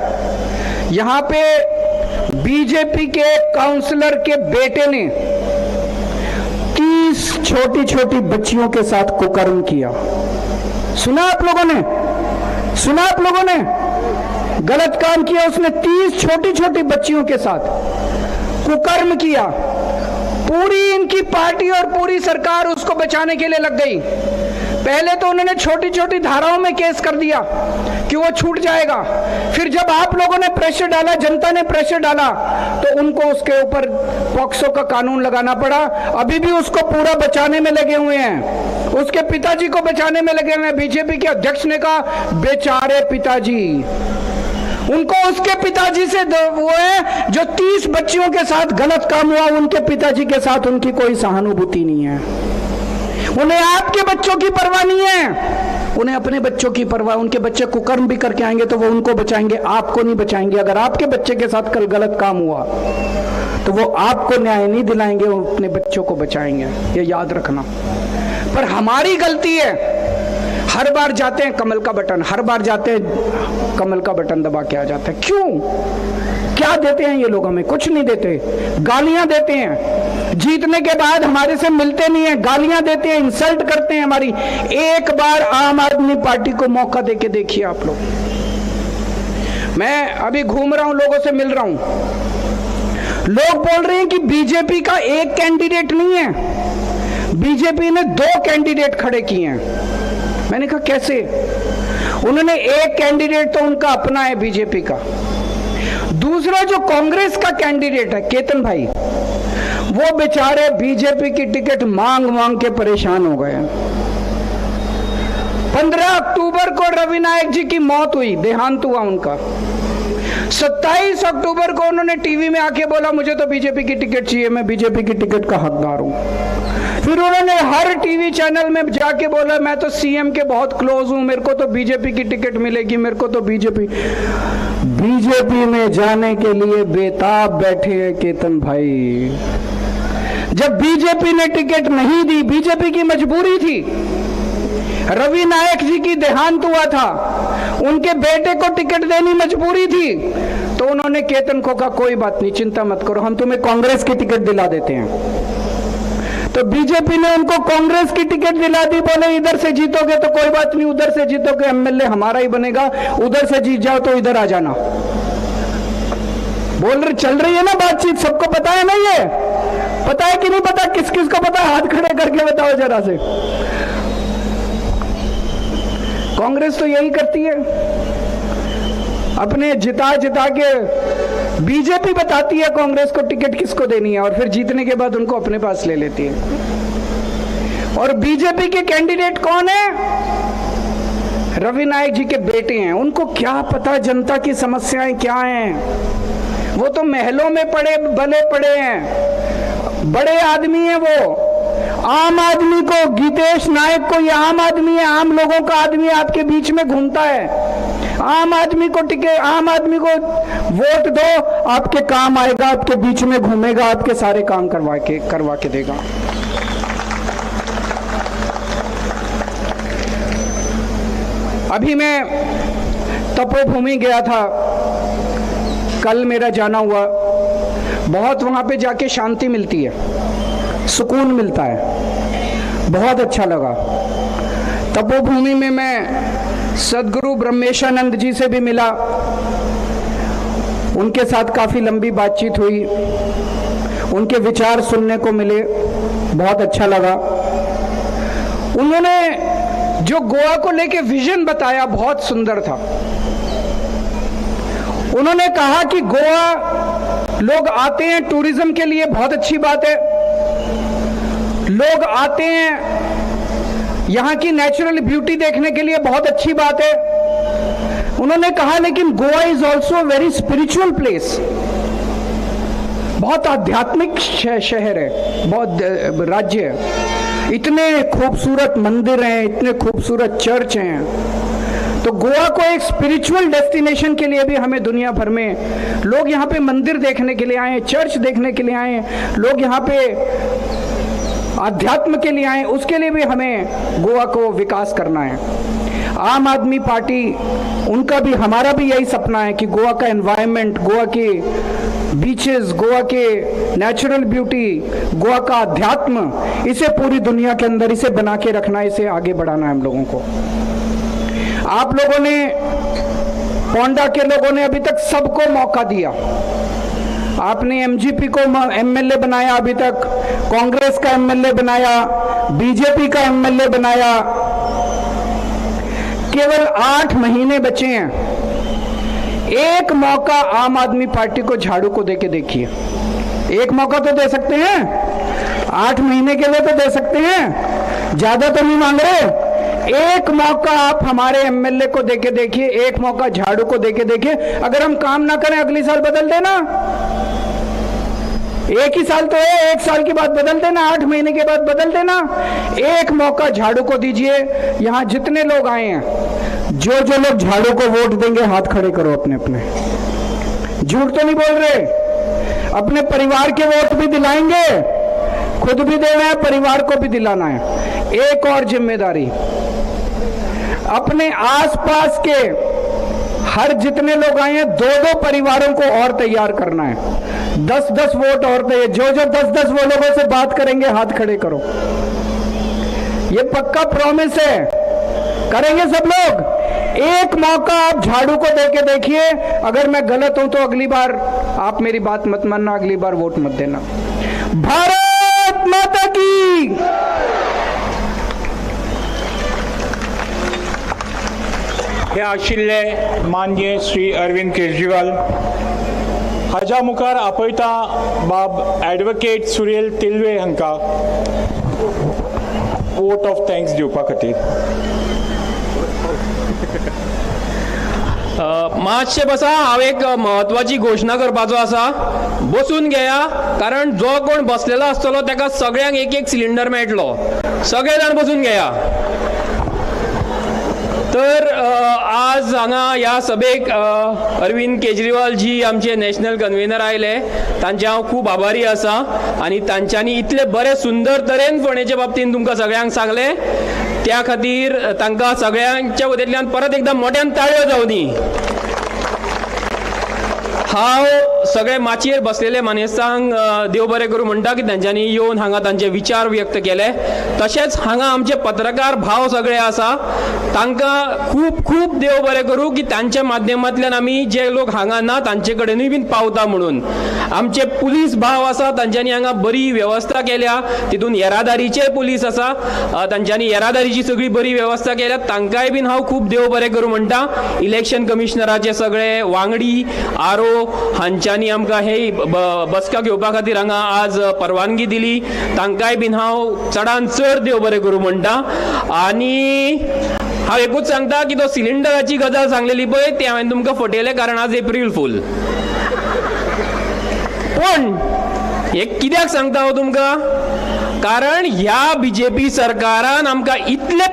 यहां पे बीजेपी के काउंसलर के बेटे ने 30 छोटी छोटी बच्चियों के साथ कुकर्म किया। सुना आप लोगों ने? सुना आप लोगों ने? गलत काम किया उसने, 30 छोटी छोटी बच्चियों के साथ कुकर्म किया। पूरी इनकी पार्टी और पूरी सरकार उसको बचाने के लिए लग गई। पहले तो उन्होंने छोटी छोटी धाराओं में केस कर दिया कि वो छूट जाएगा, फिर जब आप लोगों ने प्रेशर डाला, जनता ने प्रेशर डाला, तो उनको उसके ऊपर पॉक्सो का कानून लगाना पड़ा। अभी भी उसको पूरा बचाने में लगे हुए हैं, उसके पिताजी को बचाने में लगे हुए हैं। बीजेपी के अध्यक्ष ने कहा बेचारे पिताजी, उनको उसके पिताजी से वो है जो 30 बच्चियों के साथ गलत काम हुआ, उनके पिताजी के साथ उनकी कोई सहानुभूति नहीं है। उन्हें आपके बच्चों की परवाह नहीं है, उन्हें अपने बच्चों की परवाह। उनके बच्चे कुकर्म भी करके आएंगे तो वो उनको बचाएंगे, आपको नहीं बचाएंगे। अगर आपके बच्चे के साथ कल गलत काम हुआ तो वो आपको न्याय नहीं दिलाएंगे, वो अपने बच्चों को बचाएंगे, ये याद रखना। पर हमारी गलती है, हर बार जाते हैं कमल का बटन, हर बार जाते हैं कमल का बटन दबा के आ जाते हैं। क्यों? क्या देते हैं ये लोग? हमें कुछ नहीं देते, गालियां देते हैं, जीतने के बाद हमारे से मिलते नहीं है, गालियां देते हैं, इंसल्ट करते हैं हमारी। एक बार आम आदमी पार्टी को मौका देके देखिए आप लोग। मैं अभी घूम रहा हूं, लोगों से मिल रहा हूं, लोग बोल रहे हैं कि बीजेपी का एक कैंडिडेट नहीं है, बीजेपी ने 2 कैंडिडेट खड़े किए हैं। मैंने कहा कैसे? उन्होंने एक कैंडिडेट तो उनका अपना है बीजेपी का, दूसरा जो कांग्रेस का कैंडिडेट है केतन भाई, वो बेचारे बीजेपी की टिकट मांग मांग के परेशान हो गए। 15 अक्टूबर को रवि नायक जी की मौत हुई, देहांत हुआ उनका। 27 अक्टूबर को उन्होंने टीवी में आके बोला मुझे तो बीजेपी की टिकट चाहिए, मैं बीजेपी की टिकट का हकदार हूं। फिर उन्होंने हर टीवी चैनल में जाके बोला मैं तो सीएम के बहुत क्लोज हूं, मेरे को तो बीजेपी की टिकट मिलेगी, मेरे को तो बीजेपी में जाने के लिए बेताब बैठे हैं केतन भाई। जब बीजेपी ने टिकट नहीं दी, बीजेपी की मजबूरी थी, रवि नायक जी की देहांत हुआ था, उनके बेटे को टिकट देनी मजबूरी थी, तो उन्होंने केतन को कहा कोई बात नहीं, चिंता मत करो, हम तुम्हें कांग्रेस की टिकट दिला देते हैं। तो बीजेपी ने उनको कांग्रेस की टिकट दिला दी, बोले इधर से जीतोगे तो कोई बात नहीं, उधर से जीतोगे एमएलए हमारा ही बनेगा, उधर से जीत जाओ तो इधर आ जाना। बोल रहे, चल रही है ना बातचीत, सबको पता है ना? ये पता है कि नहीं पता? किस किस को पता है? हाथ खड़े करके बताओ जरा से। कांग्रेस तो यही करती है। अपने जिता जिता के बीजेपी बताती है कांग्रेस को टिकट किसको देनी है, और फिर जीतने के बाद उनको अपने पास ले लेती है। और बीजेपी के कैंडिडेट कौन है? रवि नायक जी के बेटे हैं। उनको क्या पता जनता की समस्याएं क्या हैं? वो तो महलों में बले पड़े हैं, बड़े आदमी हैं वो। आम आदमी को, गीतेश नायक को, ये आम आदमी है, आम लोगों का आदमी आपके बीच में घूमता है। आम आदमी को आम आदमी को वोट दो, आपके काम आएगा, आपके बीच में घूमेगा, आपके सारे काम करवा के देगा। अभी मैं तपोभूमि गया था, कल मेरा जाना हुआ। बहुत वहां पे जाके शांति मिलती है, सुकून मिलता है, बहुत अच्छा लगा। तपोभूमि में मैं सदगुरु ब्रह्मेशानंद जी से भी मिला, उनके साथ काफी लंबी बातचीत हुई, उनके विचार सुनने को मिले, बहुत अच्छा लगा। उन्होंने जो गोवा को लेके विजन बताया बहुत सुंदर था। उन्होंने कहा कि गोवा लोग आते हैं टूरिज्म के लिए, बहुत अच्छी बात है। लोग आते हैं यहाँ की नेचुरल ब्यूटी देखने के लिए, बहुत अच्छी बात है। उन्होंने कहा लेकिन Goa is also very spiritual place, बहुत आध्यात्मिक शहर है, बहुत राज्य है। इतने खूबसूरत मंदिर हैं, इतने खूबसूरत चर्च हैं। तो गोवा को एक स्पिरिचुअल डेस्टिनेशन के लिए भी हमें दुनिया भर में लोग यहाँ पे मंदिर देखने के लिए आए, चर्च देखने के लिए आए, लोग यहाँ पे अध्यात्म के लिए आए, उसके लिए भी हमें गोवा को विकास करना है। आम आदमी पार्टी, उनका भी हमारा भी यही सपना है कि गोवा का एनवायरनमेंट, गोवा के बीचेस, गोवा के नेचुरल ब्यूटी, गोवा का अध्यात्म, इसे पूरी दुनिया के अंदर इसे बना के रखना, इसे आगे बढ़ाना है हम लोगों को। आप लोगों ने, पोंडा के लोगों ने अभी तक सबको मौका दिया। आपने एमजीपी को एमएलए बनाया, अभी तक कांग्रेस का एमएलए बनाया, बीजेपी का एमएलए बनाया। केवल 8 महीने बचे हैं। एक मौका आम आदमी पार्टी को झाड़ू को देके देखिए। एक मौका तो दे सकते हैं, 8 महीने के लिए तो दे सकते हैं, ज्यादा तो नहीं मांग रहे। एक मौका आप हमारे एमएलए को देके देखिए, एक मौका झाड़ू को देके देखिए। अगर हम काम ना करें अगली साल बदल देना, एक ही साल तो है, 1 साल के बाद बदल देना, 8 महीने के बाद बदल देना। एक मौका झाड़ू को दीजिए। यहाँ जितने लोग आए हैं, जो लोग झाड़ू को वोट देंगे हाथ खड़े करो अपने अपने। झूठ तो नहीं बोल रहे, अपने परिवार के वोट भी दिलाएंगे, खुद भी देना है, परिवार को भी दिलाना है। एक और जिम्मेदारी, अपने आसपास के हर जितने लोग आए हैं 2-2 परिवारों को और तैयार करना है। 10-10 वोट और दे, जो 10-10 वो लोगों से बात करेंगे हाथ खड़े करो। ये पक्का प्रॉमिस है, करेंगे सब लोग। एक मौका आप झाड़ू को देके देखिए। अगर मैं गलत हूं तो अगली बार आप मेरी बात मत मानना, अगली बार वोट मत देना। भारत माता की। हे आशिल्ले माननीय श्री अरविंद केजरीवाल, हाज्या मुखार आपयता बाब ॲडवोकेट सुरेल तिल्वे हांकां वोट ऑफ थँक्स दिवपा खातीर। मातशें बसा, हांव एक म्हत्वाची घोशणा करपाचो आसा। बसून घेया, कारण जो कोण बसलेलो आसतलो ताका सगळ्यांक एक सिलिंडर मेळटलो। सगळे जाण बसून घेया। तर आज हांगा ह्या सभेक अरविंद केजरीवाल जी आमचे नॅशनल कन्व्हेनर आयले, तांचे हांव खूब आभारी आसा। आनी तांच्यांनी इतले बरे सुंदर तरेन फोंडेचे बाबतींत तुमकां सगळ्यांक सांगले, त्या खातीर तांकां सगळ्यांच्या वतींतल्यान परत एकदां मोठ्यान ताळयो जावनी। हांव सगळे माचयेर बसलेले मानेस्तांक देव बरें करूं म्हणटा की तांच्यांनी येवन हांगा तांचे विचार व्यक्त केले. तशेंच हांगा आमचे पत्रकार भाव सगळे आसा, तांकां खूब खूब देव बरें करूं की तांच्या माध्यमांतल्यान आमी जे लोक हांगा ना तांचे कडेनूय बीन पावता म्हणून. आमचे पुलीस भाव आसा, तांच्यांनी हांगा बरी वेवस्था केल्या, तितून येरादारीचे पुलीस आसा, तांच्यांनी येरादारीची सगळी बरी वेवस्था केल्या, तांकांय बीन हांव खूब देव बरें करूं म्हणटा. इलेक्शन कमिशनराचे सगळे वांगडी आरो हांच्यांनी आमकां हे बसका घेवपा खातीर हांगा आज परवानगी दिली, तांकांय बीन हांव चडांत चड देव बरें करूं म्हणटा. आनी हांव एकूच सांगता की तो सिलिंडराची गजाल सांगलेली पळय ती हांवें तुमकां फटयलें, कारण आज एप्रील फूल. पण हे कित्याक सांगता हांव तुमकां, कारण ह्या बीजेपी सरकारान आमकां इतले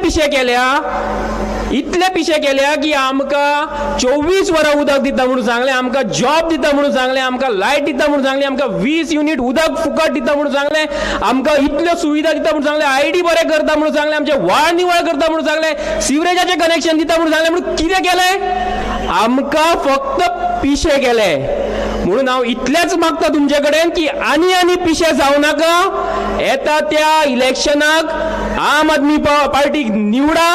पिशे केल्या की आमकां 24 वरां उदक दिता म्हणून सांगलें, आमकां जॉब दिता म्हणून सांगलें, आमकां लायट दिता म्हणून सांगलें, आमकां 20 युनिट उदक फुकट दिता म्हणून सांगलें, आमकां इतल्यो सुविधा दिता म्हणून सांगलें, आयडी बरें करता म्हणून सांगलें, आमचे व्हाळ निवळ करता म्हणून सांगलें, सिवरेजाचें कनेक्शन दिता म्हणून सांगलें. म्हणून कितें केलें, आमकां फक्त पिशे केले. म्हणून हांव इतलेंच मागता तुमचे कडेन की आनी पिशे जावं नाका. येता त्या इलेक्शनाक आम आदमी पार्टीक निवडा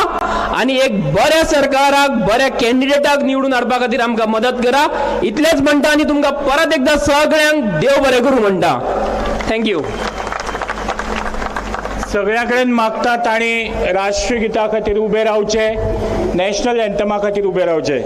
आनी एक बऱ्या सरकाराक बऱ्या कॅन्डिडेटाक निवडून हाडपा खातीर आमकां मदत करा. इतलेंच म्हणटा आनी तुमकां परत एकदां सगळ्यांक देव बरें करूं म्हणटा. थँक्यू. सगळ्यां कडेन मागता तांणी राष्ट्रगिता खातीर उबे रावचे, नॅशनल एंथमा खातीर उबे रावचे.